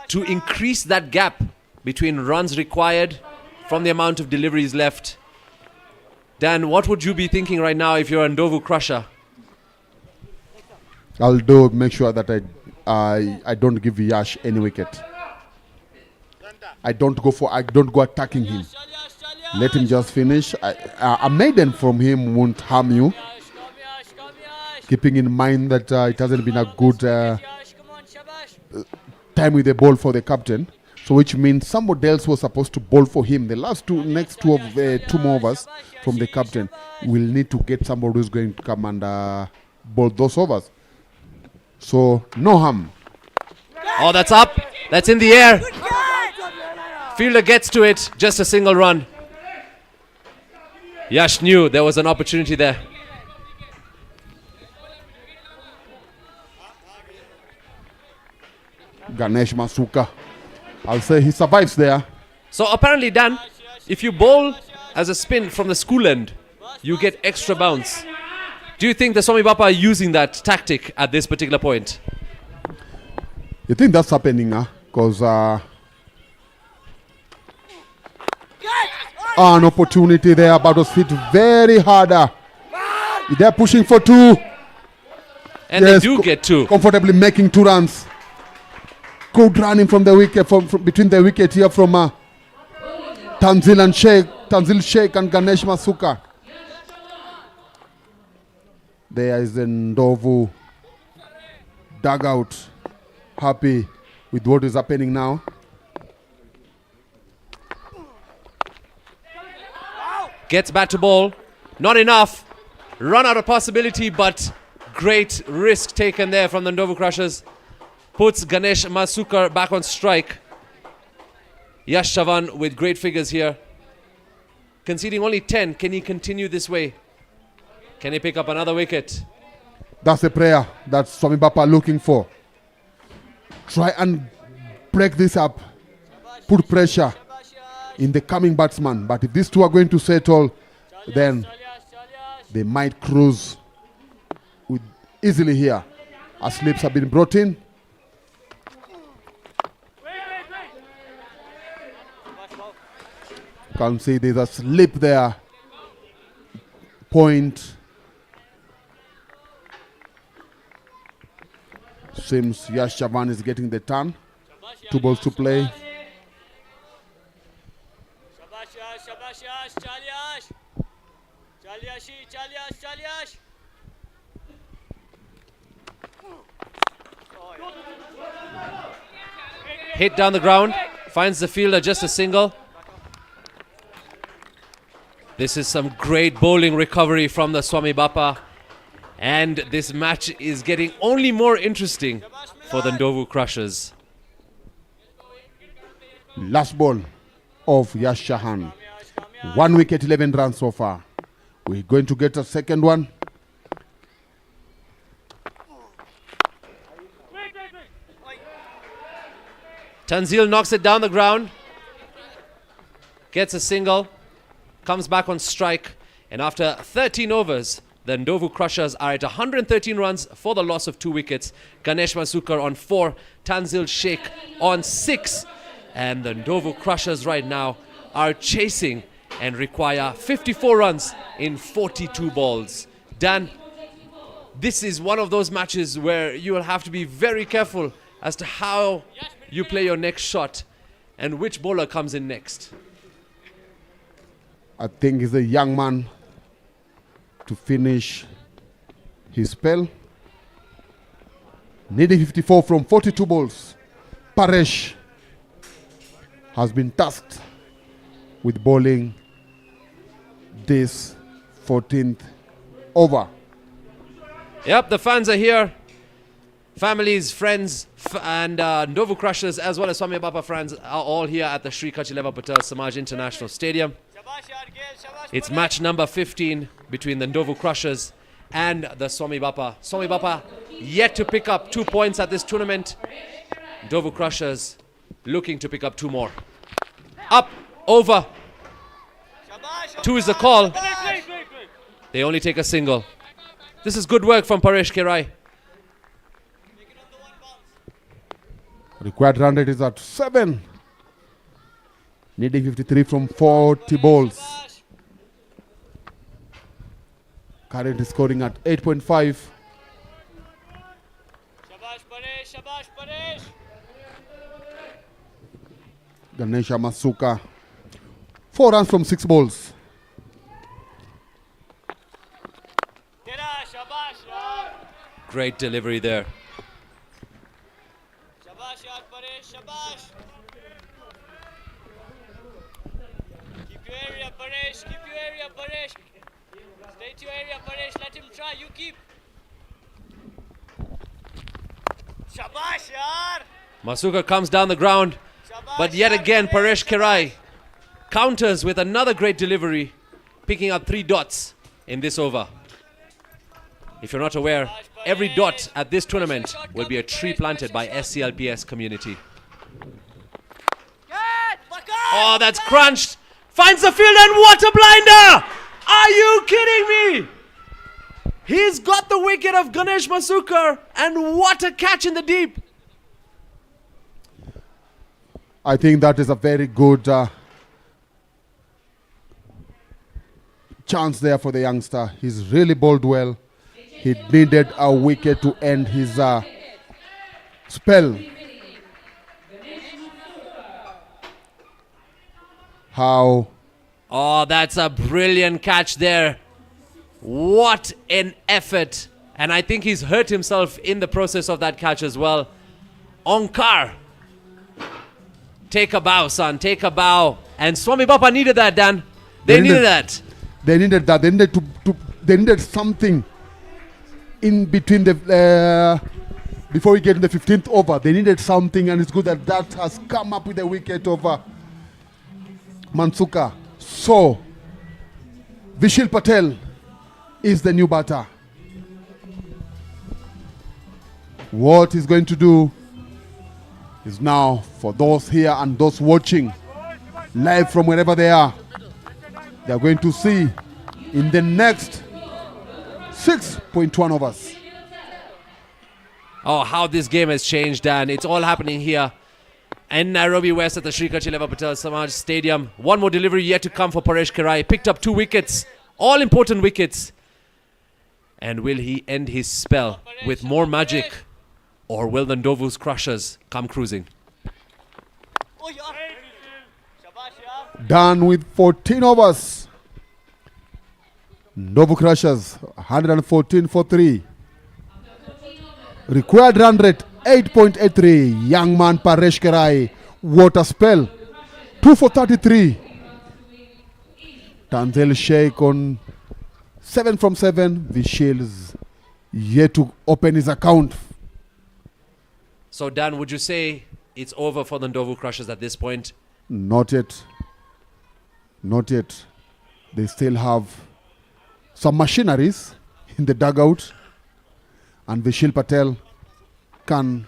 to increase that gap between runs required from the amount of deliveries left. Dan, what would you be thinking right now if you're a NDOVU Crusher? I'll make sure that I don't give Yash any wicket. I don't go attacking him. Let him just finish. A maiden from him won't harm you. Keeping in mind that it hasn't been a good time with the ball for the captain. So which means somebody else was supposed to bowl for him. The next two more overs from the captain will need to get somebody who's going to come and bowl those overs. So no harm. Oh, that's up. That's in the air. Fielder gets to it. Just a single run. Yash knew there was an opportunity there. Ganesh Masuka. I'll say he survives there. So apparently, Dan, if you bowl as a spin from the school end, you get extra bounce. Do you think the Swamibapa are using that tactic at this particular point? You think that's happening, because an opportunity there, but was hit very hard. They're pushing for 2. And yes, they do get 2. Comfortably making 2 runs. Good running from the wicket, from between the wicket here from Tanzil Sheikh and Ganesh Masuka. There is the NDOVU dugout, happy with what is happening now. Gets back to ball. Not enough. Run out of possibility, but great risk taken there from the NDOVU Crushers. Puts Ganesh Masukar back on strike. Yash Chavan with great figures here. Conceding only 10. Can he continue this way? Can he pick up another wicket? That's the prayer that Swamibapa looking for. Try and break this up. Put pressure in the coming batsman. But if these two are going to settle, then they might cruise with easily here. As slips have been brought in. Can see there's a slip there. Point. Seems Yash Chavan is getting the turn. 2 balls to play. hit down the ground. Finds the fielder just a single. This is some great bowling recovery from the Swamibapa. And this match is getting only more interesting for the NDOVU Crushers. Last ball of Yash Chavan. 1 wicket, 11 runs so far. We're going to get a second one. Tanzil knocks it down the ground. Gets a single. Comes back on strike. And after 13 overs, the NDOVU Crushers are at 113 runs for the loss of 2 wickets. Ganesh Masukar on 4. Tanzil Sheikh on 6. And the NDOVU Crushers right now are chasing and require 54 runs in 42 balls. Dan, this is one of those matches where you will have to be very careful as to how you play your next shot and which bowler comes in next. I think he's a young man to finish his spell. Needing 54 from 42 balls. Paresh has been tasked with bowling this 14th over. Yep, the fans are here. Families, friends, and NDOVU Crushers as well as Swamibapa fans are all here at the Sri Kachileva Patel Samaj International Stadium. It's match number 15 between the NDOVU Crushers and the Swamibapa. Swamibapa yet to pick up 2 points at this tournament. NDOVU Crushers looking to pick up 2 more. Up, over. 2 is the call. They only take a single. This is good work from Paresh Kerai. Required run rate is at 7. Needing 53 from 40 balls. Currently scoring at 8.5. Shabash Paresh, Shabash Paresh. Ganesha Masuka. 4 runs from 6 balls. Shabash yaar. Great delivery there. Shabash yaar Paresh, shabash. Keep your area Paresh, keep your area Paresh. Stay to your area Paresh, let him try, you keep. Shabash yaar. Masuka comes down the ground, but yet again Paresh Kerai counters with another great delivery, picking up 3 dots in this over. If you're not aware, every dot at this tournament will be a tree planted by SCLPS community. Oh, that's crunched. Finds the field and what a blinder! Are you kidding me? He's got the wicket of Ganesh Masukar and what a catch in the deep. I think that is a very good chance there for the youngster. He's really bowled well. He needed a wicket to end his spell. How? Oh, that's a brilliant catch there. What an effort. And I think he's hurt himself in the process of that catch as well. Onkar. Take a bow, son. Take a bow. And Swamibapa needed that, Dan. They needed that. They needed that. They needed they needed something in between the before we get in the 15th over. They needed something, and it's good that that has come up with a wicket over Mansuka. So Vishil Patel is the new batter. What he's going to do is now, for those here and those watching live from wherever they are, they are going to see in the next 6.1 overs. Oh, how this game has changed, Dan. It's all happening here in Nairobi West at the Sri Kachileva Patel Samaj Stadium. One more delivery yet to come for Paresh Kerai. Picked up 2 wickets, all important wickets. And will he end his spell with more magic, or will the NDOVU's Crushers come cruising? Done with 14 overs. NDOVU Crushers 114 for 3. Required run rate 8.83. Young man Paresh Kerai. What a spell. 2 for 33. Tanzil Sheikh on 7 from 7. The Shields yet to open his account. So, Dan, would you say it's over for the NDOVU Crushers at this point? Not yet. Not yet. They still have some machineries in the dugout. And Vishil Patel can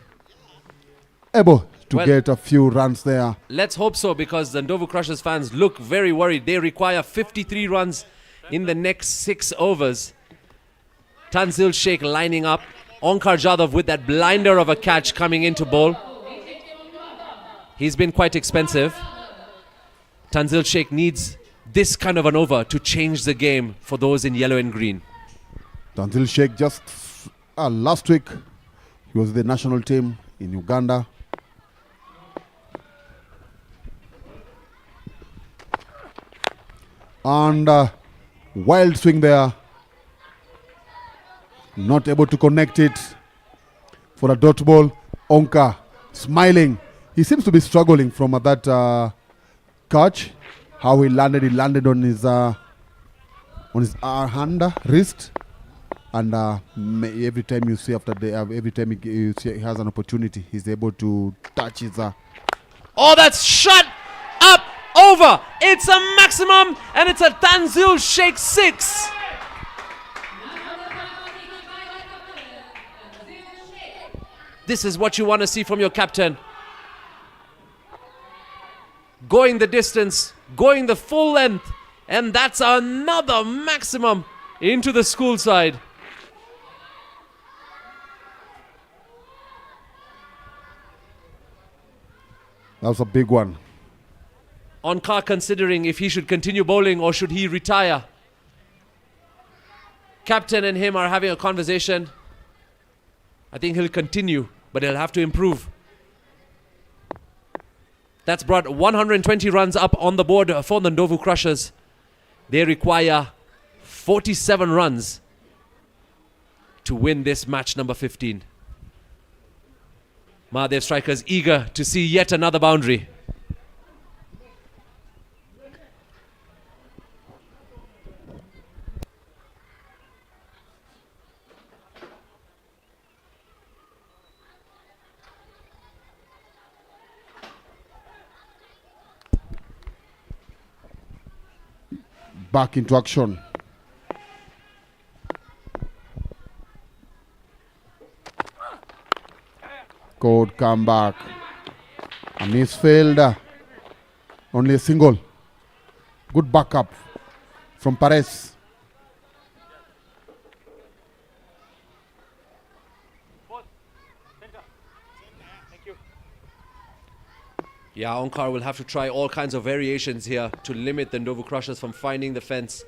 able to get a few runs there. Let's hope so, because the NDOVU Crushers fans look very worried. They require 53 runs in the next 6 overs. Tanzil Sheikh lining up. Onkar Jadhav with that blinder of a catch coming into bowl. He's been quite expensive. Tanzil Sheikh needs this kind of an over to change the game for those in yellow and green. Tanzil Sheikh just last week, he was the national team in Uganda. And wild swing there. Not able to connect it for a dot ball. Onka smiling. He seems to be struggling from that catch. How he landed on his wrist. And every time you see every time you see he has an opportunity, he's able to touch his. Oh, that's shot up over. It's a maximum, and it's a Tanzil Sheikh 6. This is what you want to see from your captain. Going the distance, going the full length, and that's another maximum into the school side. That was a big one. Onkar considering if he should continue bowling or should he retire. Captain and him are having a conversation. I think he'll continue, but he'll have to improve. That's brought 120 runs up on the board for the NDOVU Crushers. They require 47 runs to win this match number 15. Mahadev Strikers eager to see yet another boundary. Back into action. Good comeback. A misfield. Only a single. Good backup from Pares. Yeah, Onkar will have to try all kinds of variations here to limit the NDOVU Crushers from finding the fence.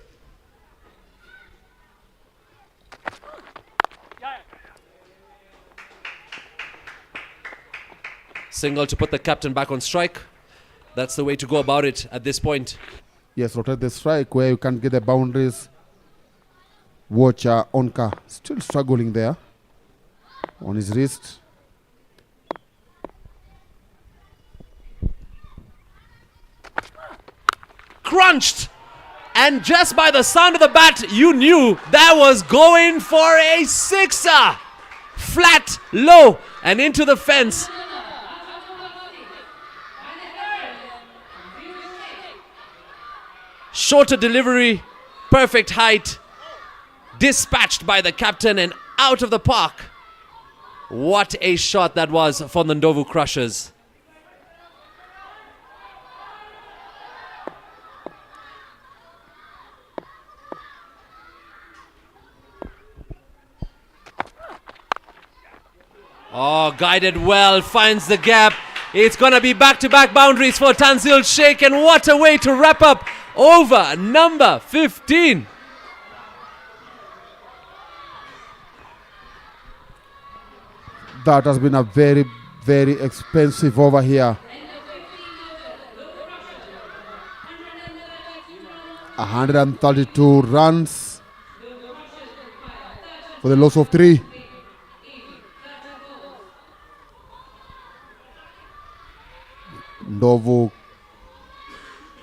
Single to put the captain back on strike. That's the way to go about it at this point. Yes, rotate the strike where you can't get the boundaries. Watch Onka still struggling there on his wrist. Crunched! And just by the sound of the bat, you knew that was going for a sixer. Flat, low, and into the fence. Shorter delivery, perfect height. Dispatched by the captain and out of the park. What a shot that was for the NDOVU Crushers. Oh, guided well, finds the gap. It's going to be back-to-back boundaries for Tanzil Sheikh, and what a way to wrap up over number 15. That has been a very, very expensive over here. 132 runs for the loss of 3. NDOVU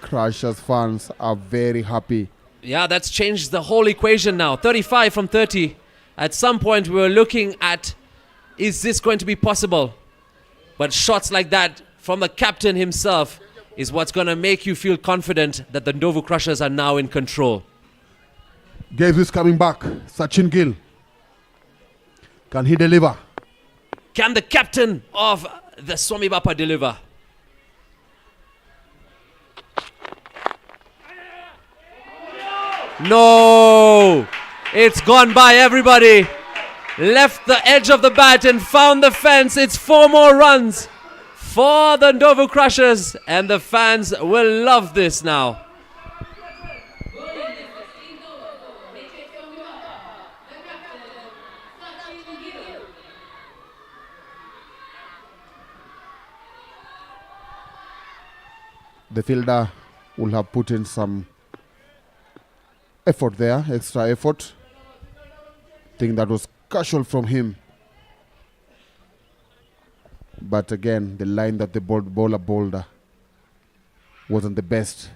Crushers fans are very happy. Yeah, that's changed the whole equation now. 35 from 30. At some point, we were looking at, is this going to be possible? But shots like that from the captain himself is what's going to make you feel confident that the NDOVU Crushers are now in control. Gaves is coming back. Sachin Gill. Can he deliver? Can the captain of the Swamibapa deliver? No! It's gone by everybody. Left the edge of the bat and found the fence. It's 4 more runs for the NDOVU Crushers, and the fans will love this now. The fielder will have put in some effort there, extra effort. I think that was casual from him. But again, the line that the bowler bowled wasn't the best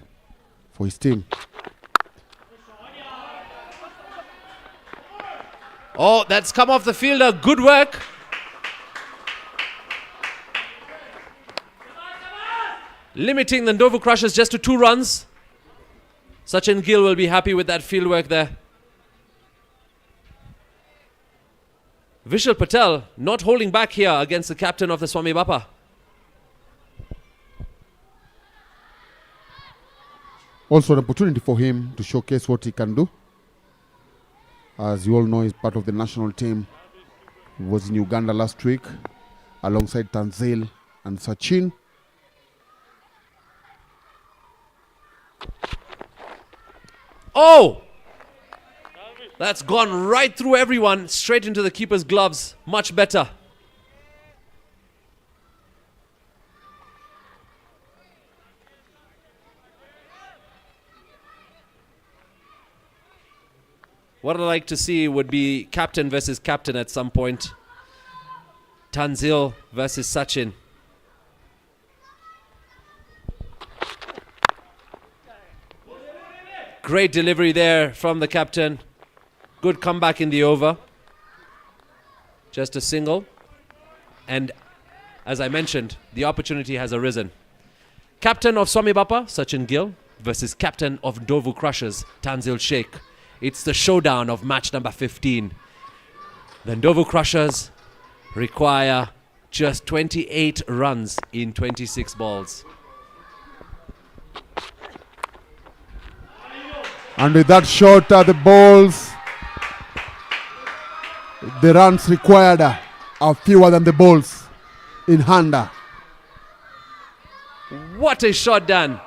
for his team. Oh, that's come off the fielder. Good work. Limiting the NDOVU Crushers just to 2 runs. Sachin Gill will be happy with that field work there. Vishal Patel not holding back here against the captain of the Swamibapa. Also an opportunity for him to showcase what he can do. As you all know, he's part of the national team. He was in Uganda last week alongside Tanzil and Sachin. Oh! That's gone right through everyone, straight into the keeper's gloves. Much better. What I'd like to see would be captain versus captain at some point. Tanzil versus Sachin. Great delivery there from the captain. Good comeback in the over. Just a single. And as I mentioned, the opportunity has arisen. Captain of Swamibapa, Sachin Gill, versus captain of NDOVU Crushers, Tanzil Sheikh. It's the showdown of match number 15. The NDOVU Crushers require just 28 runs in 26 balls. And with that shot, the balls, the runs required are fewer than the balls in hand. What a shot, Dan.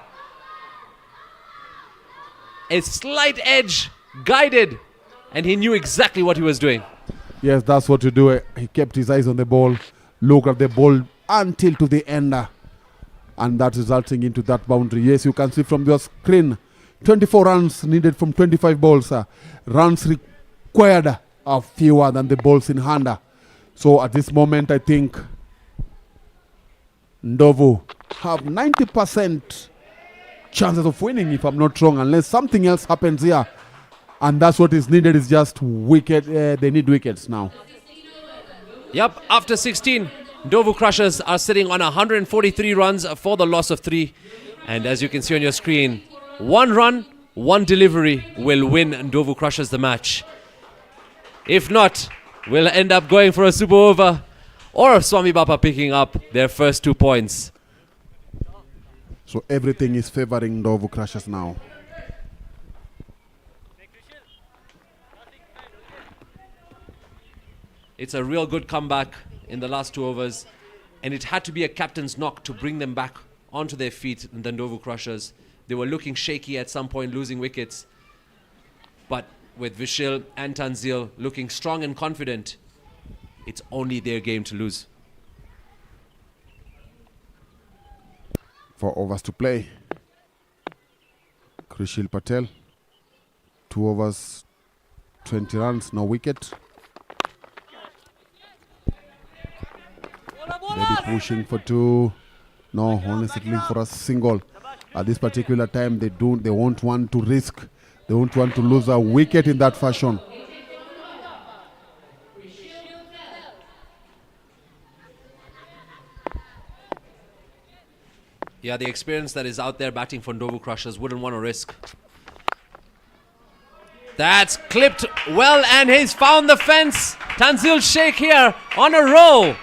A slight edge, guided, and he knew exactly what he was doing. Yes, that's what to do. He kept his eyes on the ball, looked at the ball until to the end, and that resulting into that boundary. Yes, you can see from your screen, 24 runs needed from 25 balls. Runs required are fewer than the balls in hand. So at this moment, I think NDOVU have 90% chances of winning, if I'm not wrong, unless something else happens here. And that's what is needed, is just wicket. They need wickets now. Yep, after 16, NDOVU Crushers are sitting on 143 runs for the loss of 3. And as you can see on your screen, 1 run, 1 delivery will win NDOVU Crushers the match. If not, we'll end up going for a super over, or Swamibapa picking up their first 2 points. So everything is favoring NDOVU Crushers now. It's a real good comeback in the last 2 overs, and it had to be a captain's knock to bring them back onto their feet, the NDOVU Crushers. They were looking shaky at some point, losing wickets. But with Vishal and Tanzil looking strong and confident, it's only their game to lose. 4 overs to play. Krishil Patel, 2 overs, 20 runs, no wicket. Maybe pushing for 2. No, only settling for a single. At this particular time, they won't want to risk. They won't want to lose a wicket in that fashion. Yeah, the experience that is out there batting for NDOVU Crushers wouldn't want to risk. That's clipped well, and he's found the fence. Tanzil Sheikh here on a roll.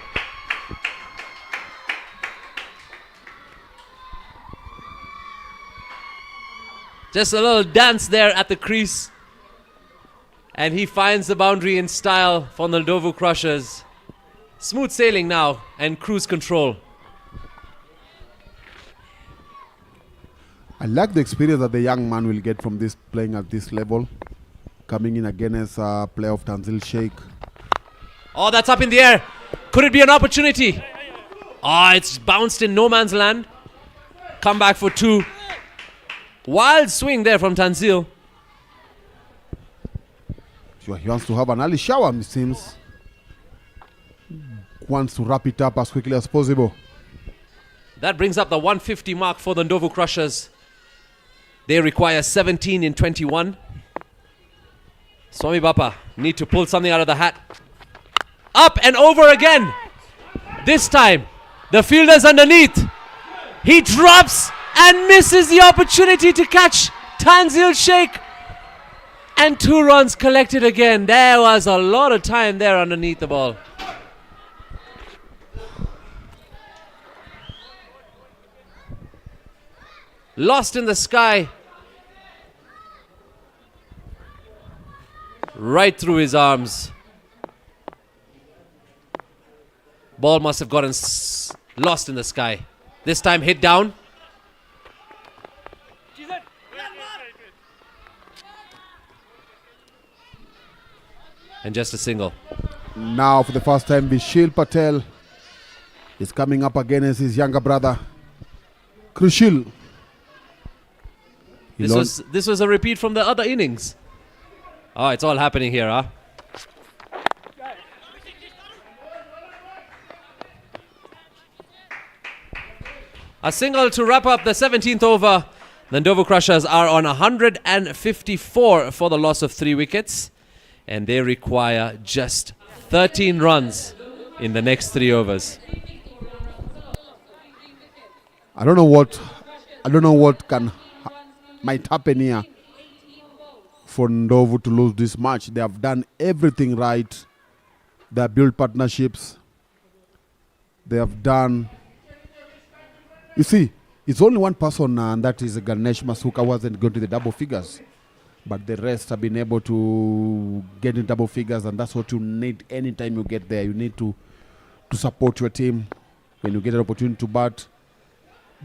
Just a little dance there at the crease. And he finds the boundary in style for the NDOVU Crushers. Smooth sailing now and cruise control. I like the experience that the young man will get from this playing at this level. Coming in against a player of Tanzil Sheikh. Oh, that's up in the air. Could it be an opportunity? Oh, it's bounced in no man's land. Come back for two. Wild swing there from Tanzil. Sure, he wants to have an early shower, it seems. Wants to wrap it up as quickly as possible. That brings up the 150 mark for the NDOVU Crushers. They require 17 in 21. Swamibapa need to pull something out of the hat. Up and over again. This time, the fielder's underneath. He drops and misses the opportunity to catch Tanzil Sheikh. And 2 runs collected again. There was a lot of time there underneath the ball. Lost in the sky. Right through his arms. Ball must have gotten lost in the sky. This time hit down. And just a single. Now for the first time, Vishil Patel is coming up against his younger brother, Krushil. This was a repeat from the other innings. Oh, it's all happening here, huh? A single to wrap up the 17th over. The NDOVU Crushers are on 154 for the loss of 3 wickets. And they require just 13 runs in the next 3 overs. I don't know what might happen here for NDOVU to lose this match. They have done everything right. They have built partnerships. They have done. You see, it's only one person, and that is Ganesh Masuka, wasn't going to the double figures. But the rest have been able to get in double figures, and that's what you need anytime you get there. You need to support your team when you get an opportunity to bat.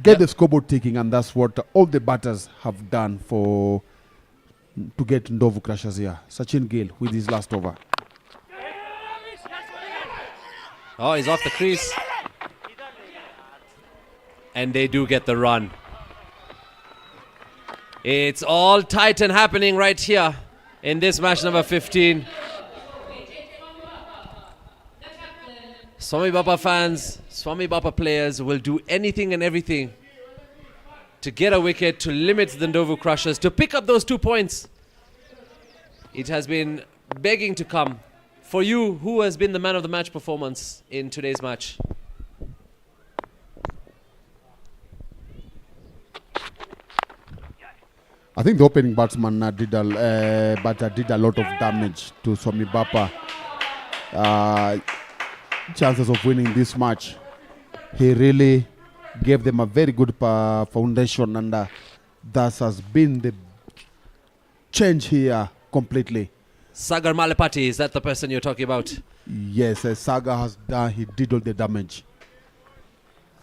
Get the scoreboard ticking, and that's what all the batters have done to get NDOVU Crushers here. Sachin Gill with his last over. Oh, he's off the crease. And they do get the run. It's all tight and happening right here in this match number 15. Swamibapa fans, Swamibapa players will do anything and everything to get a wicket, to limit the NDOVU Crushers, to pick up those 2 points. It has been begging to come. For you, who has been the man of the match performance in today's match? I think the opening batsman did a lot of damage to Swamibapa. Chances of winning this match. He really gave them a very good foundation, and that has been the change here completely. Sagar Malapati, is that the person you're talking about? Yes, Saga has done. He did all the damage.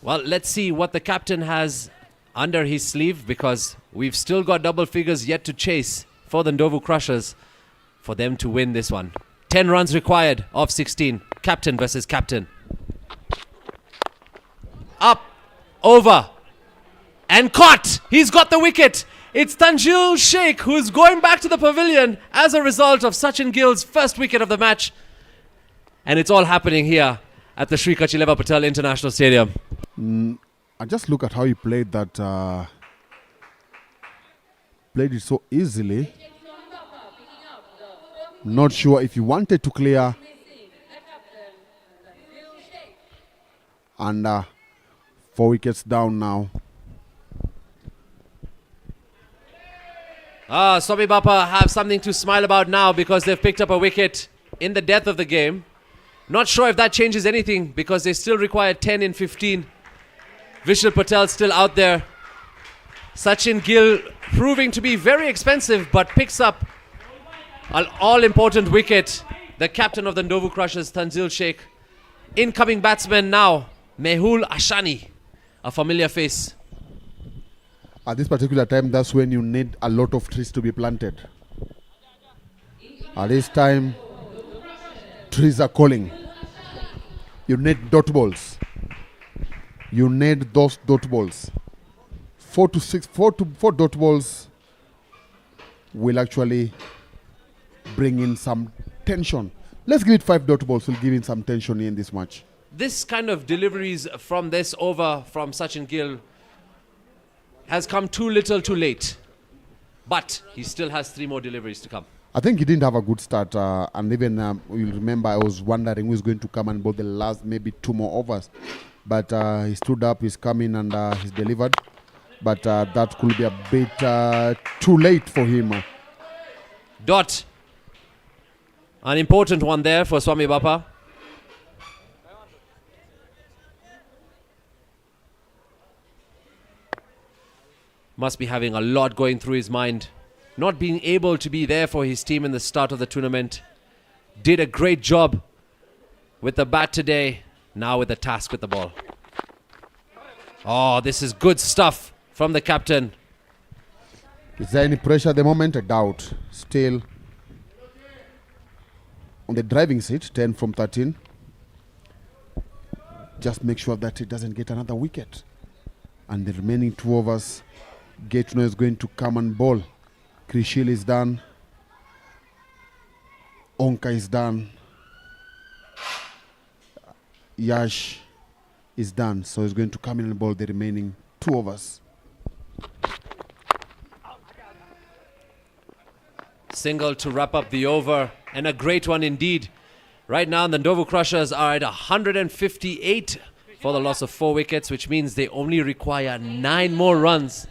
Well, let's see what the captain has under his sleeve, because we've still got double figures yet to chase for the NDOVU Crushers for them to win this one. 10 runs required of 16. Captain versus captain. Up, over, and caught. He's got the wicket. It's Tanzil Sheikh who's going back to the pavilion as a result of Sachin Gill's first wicket of the match. And it's all happening here at the Sri Kachileva Patel International Stadium. And just look at how he played that. Played it so easily. Not sure if he wanted to clear. And 4 wickets down now. Swamibapa have something to smile about now because they've picked up a wicket in the death of the game. Not sure if that changes anything because they still require 10 in 15. Vishal Patel still out there. Sachin Gill proving to be very expensive but picks up an all-important wicket. The captain of the NDOVU Crushers, Tanzil Sheikh. Incoming batsman now, Mehul Ashani, a familiar face. At this particular time, that's when you need a lot of trees to be planted. At this time, trees are calling. You need dot balls. You need those dot balls. 4 dot balls will actually bring in some tension. Let's give it 5 dot balls. We'll give in some tension in this match. This kind of deliveries from this over from Sachin Gill has come too little too late. But he still has 3 more deliveries to come. I think he didn't have a good start. And even you'll remember I was wondering who's going to come and bowl the last maybe 2 more overs. But he stood up, he's coming and he's delivered. But that could be a bit too late for him. Dot. An important one there for Swamibapa. Must be having a lot going through his mind. Not being able to be there for his team in the start of the tournament. Did a great job with the bat today. Now with the task with the ball. Oh, this is good stuff from the captain. Is there any pressure at the moment? I doubt. Still on the driving seat, 10 from 13. Just make sure that it doesn't get another wicket. And the remaining 2 overs, Gaetno is going to come and bowl. Krishil is done. Onka is done. Yash is done. So he's going to come in and bowl the remaining 2 overs. Single to wrap up the over, and a great one indeed. Right now the NDOVU Crushers are at 158 for the loss of 4 wickets, which means they only require 9 more runs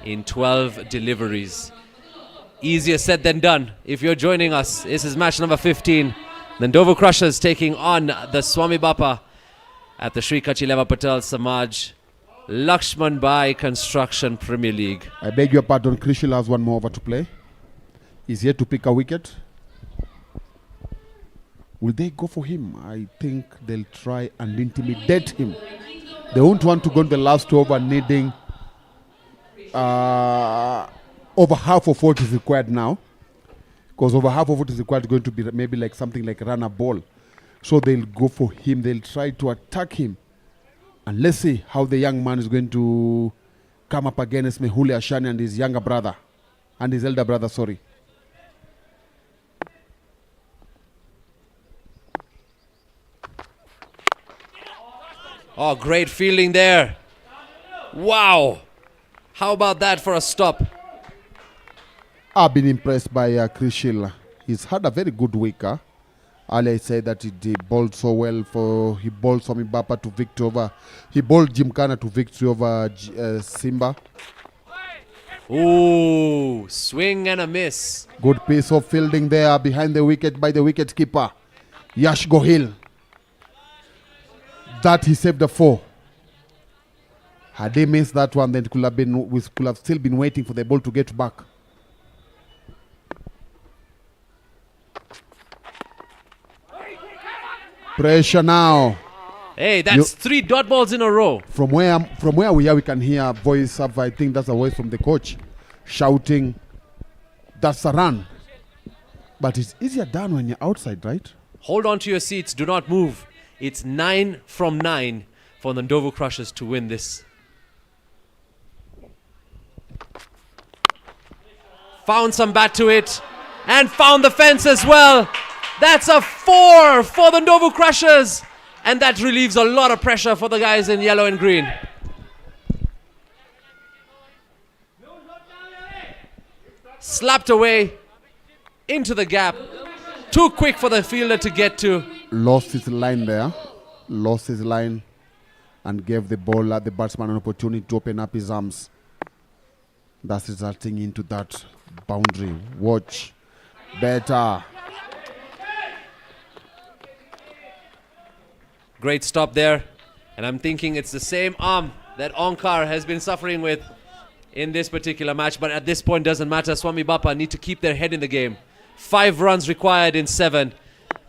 in 12 deliveries. Easier said than done. If you're joining us, this is match number 15. The NDOVU Crushers taking on the Swamibapa at the Sri Kachileva Patel Samaj LAXMANBHAI Construction Premier League. I beg your pardon, Krishil has 1 more over to play. He's here to pick a wicket. Will they go for him? I think they'll try and intimidate him. They won't want to go in the last over needing over half of what is required now. Because over half of what is required is going to be maybe like something like run a ball. So they'll go for him. They'll try to attack him. And let's see how the young man is going to come up against Mehuli Ashani and his younger brother. And his elder brother, sorry. Oh, great fielding there. Wow. How about that for a stop? I've been impressed by Krishil. He's had a very good week. Ali said that he bowled so well. He bowled Swamibapa to victory over. He bowled Gymkhana to victory over Simba. Ooh, swing and a miss. Good piece of fielding there behind the wicket by the wicket keeper, Yash Gohil. That he saved the 4. Had they missed that one, then we could have still been waiting for the ball to get back. Pressure now. Hey, that's 3 dot balls in a row. From where we are, we can hear a voice of, I think that's a voice from the coach, shouting, "That's a run." But it's easier done when you're outside, right? Hold on to your seats. Do not move. It's 9 from 9 for the NDOVU Crushers to win this. Found some bat to it and found the fence as well. That's a 4 for the NDOVU Crushers, and that relieves a lot of pressure for the guys in yellow and green. Slapped away into the gap. Too quick for the fielder to get to. Lost his line there. Lost his line and gave the bowler, the batsman, an opportunity to open up his arms. That's resulting into that boundary. Watch. Better. Great stop there. And I'm thinking it's the same arm that Onkar has been suffering with in this particular match. But at this point, doesn't matter. Swamibapa need to keep their head in the game. 5 runs required in 7.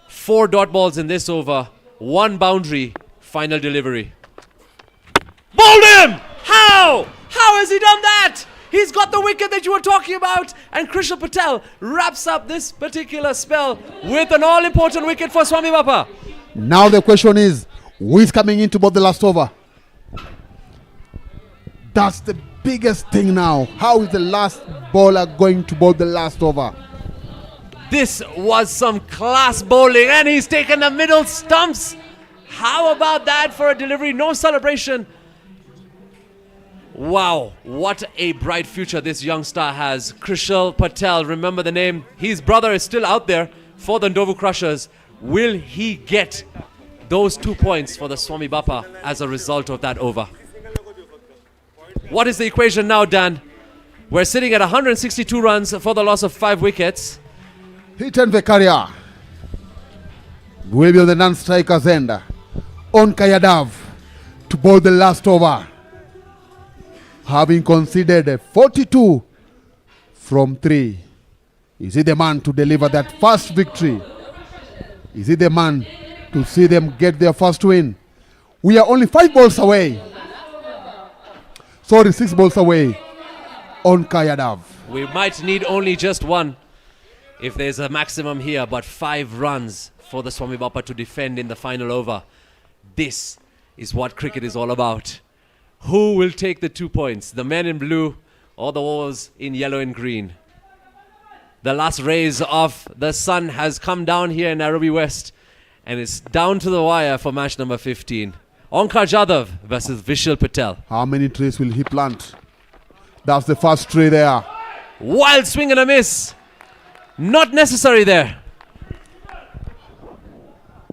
4 dot balls in this over. 1 boundary. Final delivery. Bowled him! How? How has he done that? He's got the wicket that you were talking about. And Krishal Patel wraps up this particular spell with an all-important wicket for Swamibapa. Now the question is, who is coming in to bowl the last over? That's the biggest thing now. How is the last bowler going to bowl the last over? This was some class bowling, and he's taken the middle stumps. How about that for a delivery? No celebration. Wow, what a bright future this young star has. Krishal Patel, remember the name. His brother is still out there for the NDOVU Crushers. Will he get those 2 points for the Swamibapa as a result of that over? What is the equation now, Dan? We're sitting at 162 runs for the loss of 5 wickets. Hiten Vekaria will be on the non-striker's end. On Kayadav to bowl the last over. Having conceded 42 from 3. Is he the man to deliver that first victory? Is he the man to see them get their first win? We are only 5 balls away. Sorry, 6 balls away on Kayadav. We might need only just 1 if there's a maximum here, but 5 runs for the Swamibapa to defend in the final over. This is what cricket is all about. Who will take the 2 points? The men in blue or the Wolves in yellow and green? The last rays of the sun has come down here in Nairobi West, and it's down to the wire for match number 15. Onkar Jadhav versus Vishal Patel. How many trees will he plant? That's the first tree there. Wild swing and a miss. Not necessary there.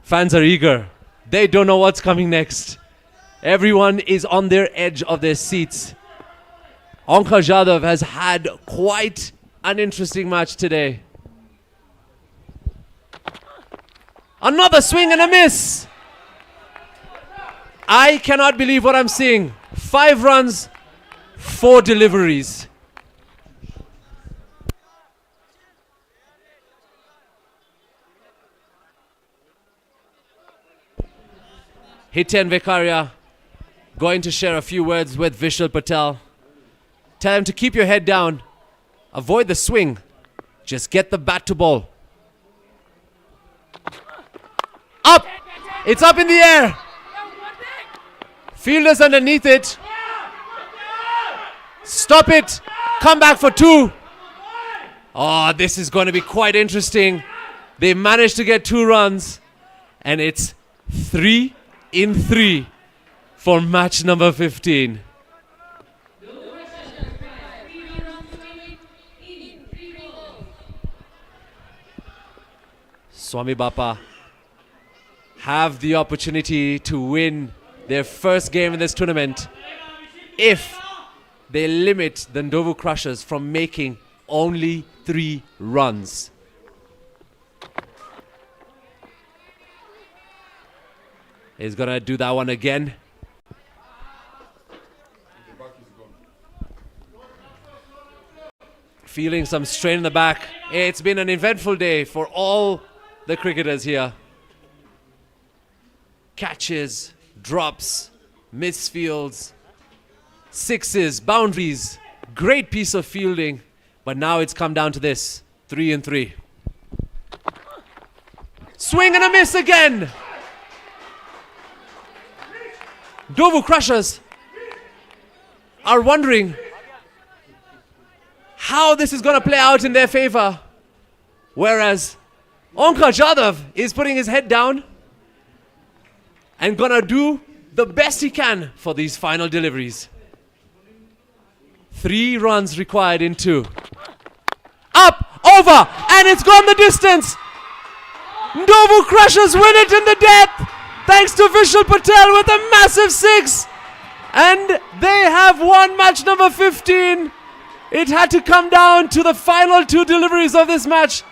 Fans are eager. They don't know what's coming next. Everyone is on their edge of their seats. Onkar Jadhav has had quite an interesting match today. Another swing and a miss. I cannot believe what I'm seeing. 5 runs, 4 deliveries. Hiten Vekaria going to share a few words with Vishal Patel. Tell him to keep your head down. Avoid the swing. Just get the bat to bowl. Up! It's up in the air. Fielders underneath it. Stop it. Come back for 2. Oh, this is going to be quite interesting. They managed to get 2 runs. And it's 3 in 3 for match number 15. Swamibapa have the opportunity to win their first game in this tournament if they limit the NDOVU Crushers from making only 3 runs. He's gonna do that one again. Feeling some strain in the back. It's been an eventful day for all the cricketers here. Catches, drops, misfields, 6s, boundaries. Great piece of fielding. But now it's come down to this. 3 in 3. Swing and a miss again. NDOVU Crushers are wondering how this is going to play out in their favor. Whereas Onkar Jadhav is putting his head down and going to do the best he can for these final deliveries. 3 runs required in 2. over, and it's gone the distance. NDOVU Crushers win it in the death, thanks to Vishal Patel with a massive 6. And they have won match number 15. It had to come down to the final 2 deliveries of this match.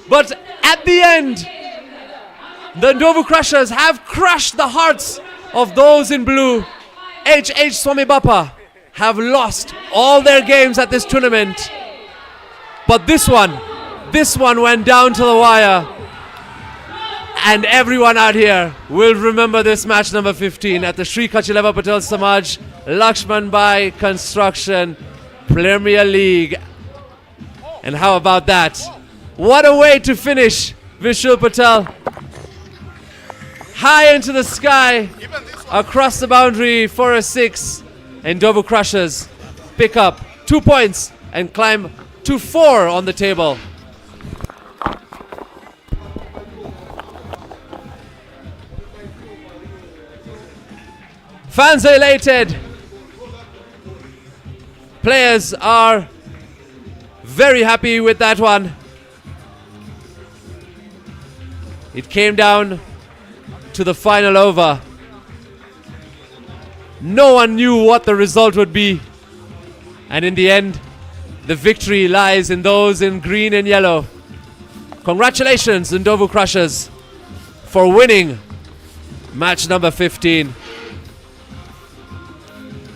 But at the end, the NDOVU Crushers have crushed the hearts of those in blue. Swamibapa have lost all their games at this tournament. But this one went down to the wire. And everyone out here will remember this match number 15 at the Sri Kachileva Patel Samaj LAXMANBHAI Construction Premier League. And how about that? What a way to finish, Vishal Patel. High into the sky, across the boundary for a 6. And NDOVU Crushers pick up 2 points and climb to 4 on the table. Fans are elated. Players are very happy with that one. It came down to the final over. No one knew what the result would be. And in the end, the victory lies in those in green and yellow. Congratulations, NDOVU Crushers, for winning match number 15.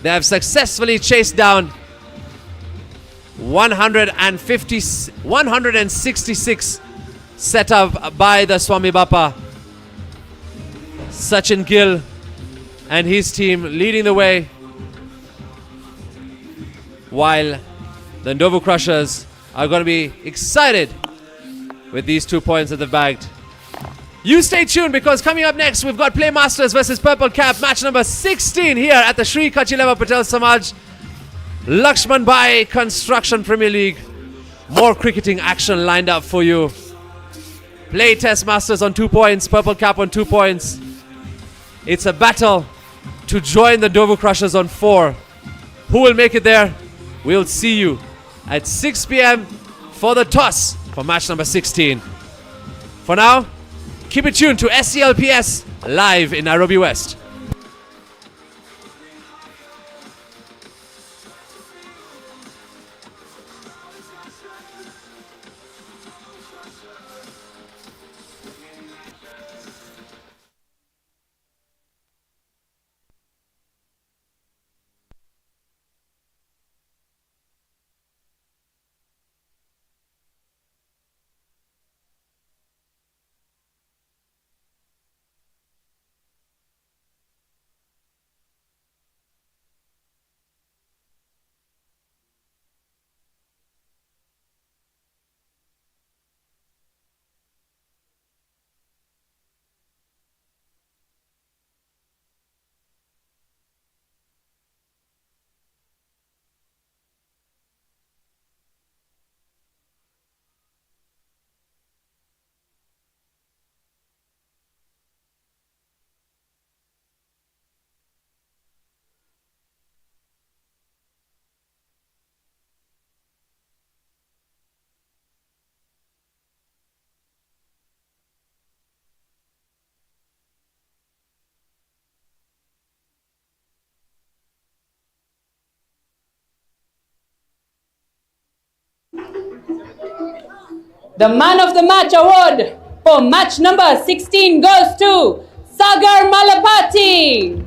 They have successfully chased down 166 set up by the Swamibapa. Sachin Gill and his team leading the way, while the NDOVU Crushers are going to be excited with these 2 points that they've bagged. You stay tuned, because coming up next we've got Playmasters versus Purple Cap, match number 16 here at the Sri Kachileva Patel Samaj LAXMANBHAI Construction Premier League. More cricketing action lined up for you. Play Test Masters on 2 points, Purple Cap on 2 points. It's a battle to join the NDOVU Crushers on 4. Who will make it there? We'll see you at 6 p.m. for the toss for match number 16. For now, keep it tuned to SCLPS live in Nairobi West. The Man of the Match award for match number 16 goes to Sagar Malapati.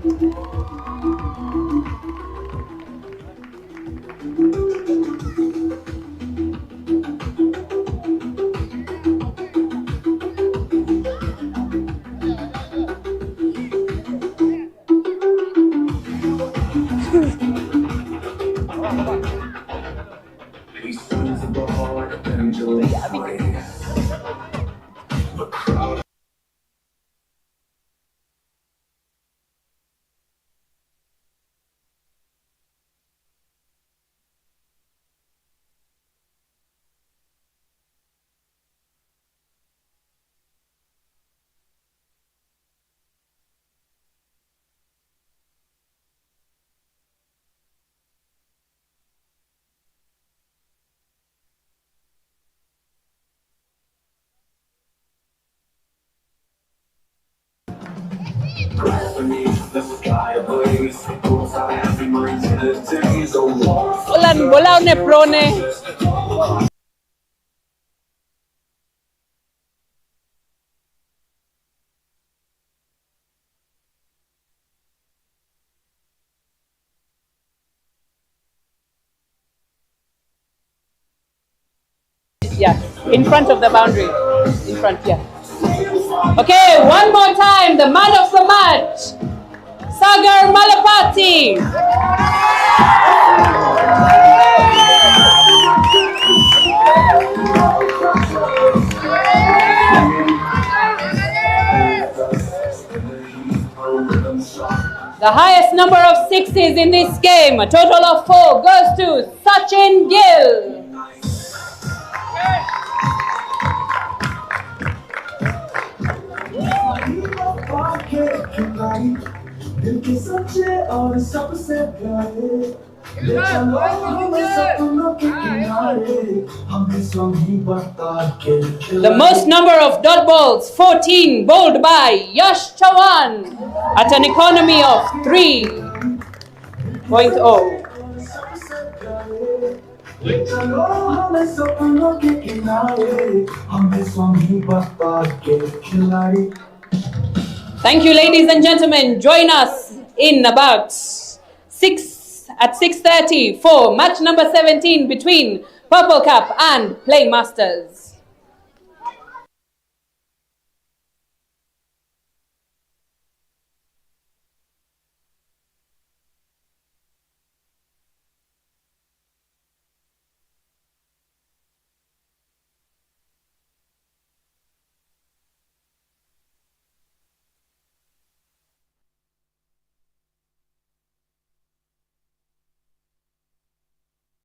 Ulan bola ne prone. Yeah, in front of the boundary. In front, yeah. Okay, one more time. The man of the match, Sagar Malapati. The highest number of sixes in this game, a total of 4, goes to Sachin Gill. The most number of dot balls, 14, bowled by Yash Chavan at an economy of 3.0. Thank you, ladies and gentlemen. Join us in about 6:30 for match number 17 between Purple Cap and Playmasters.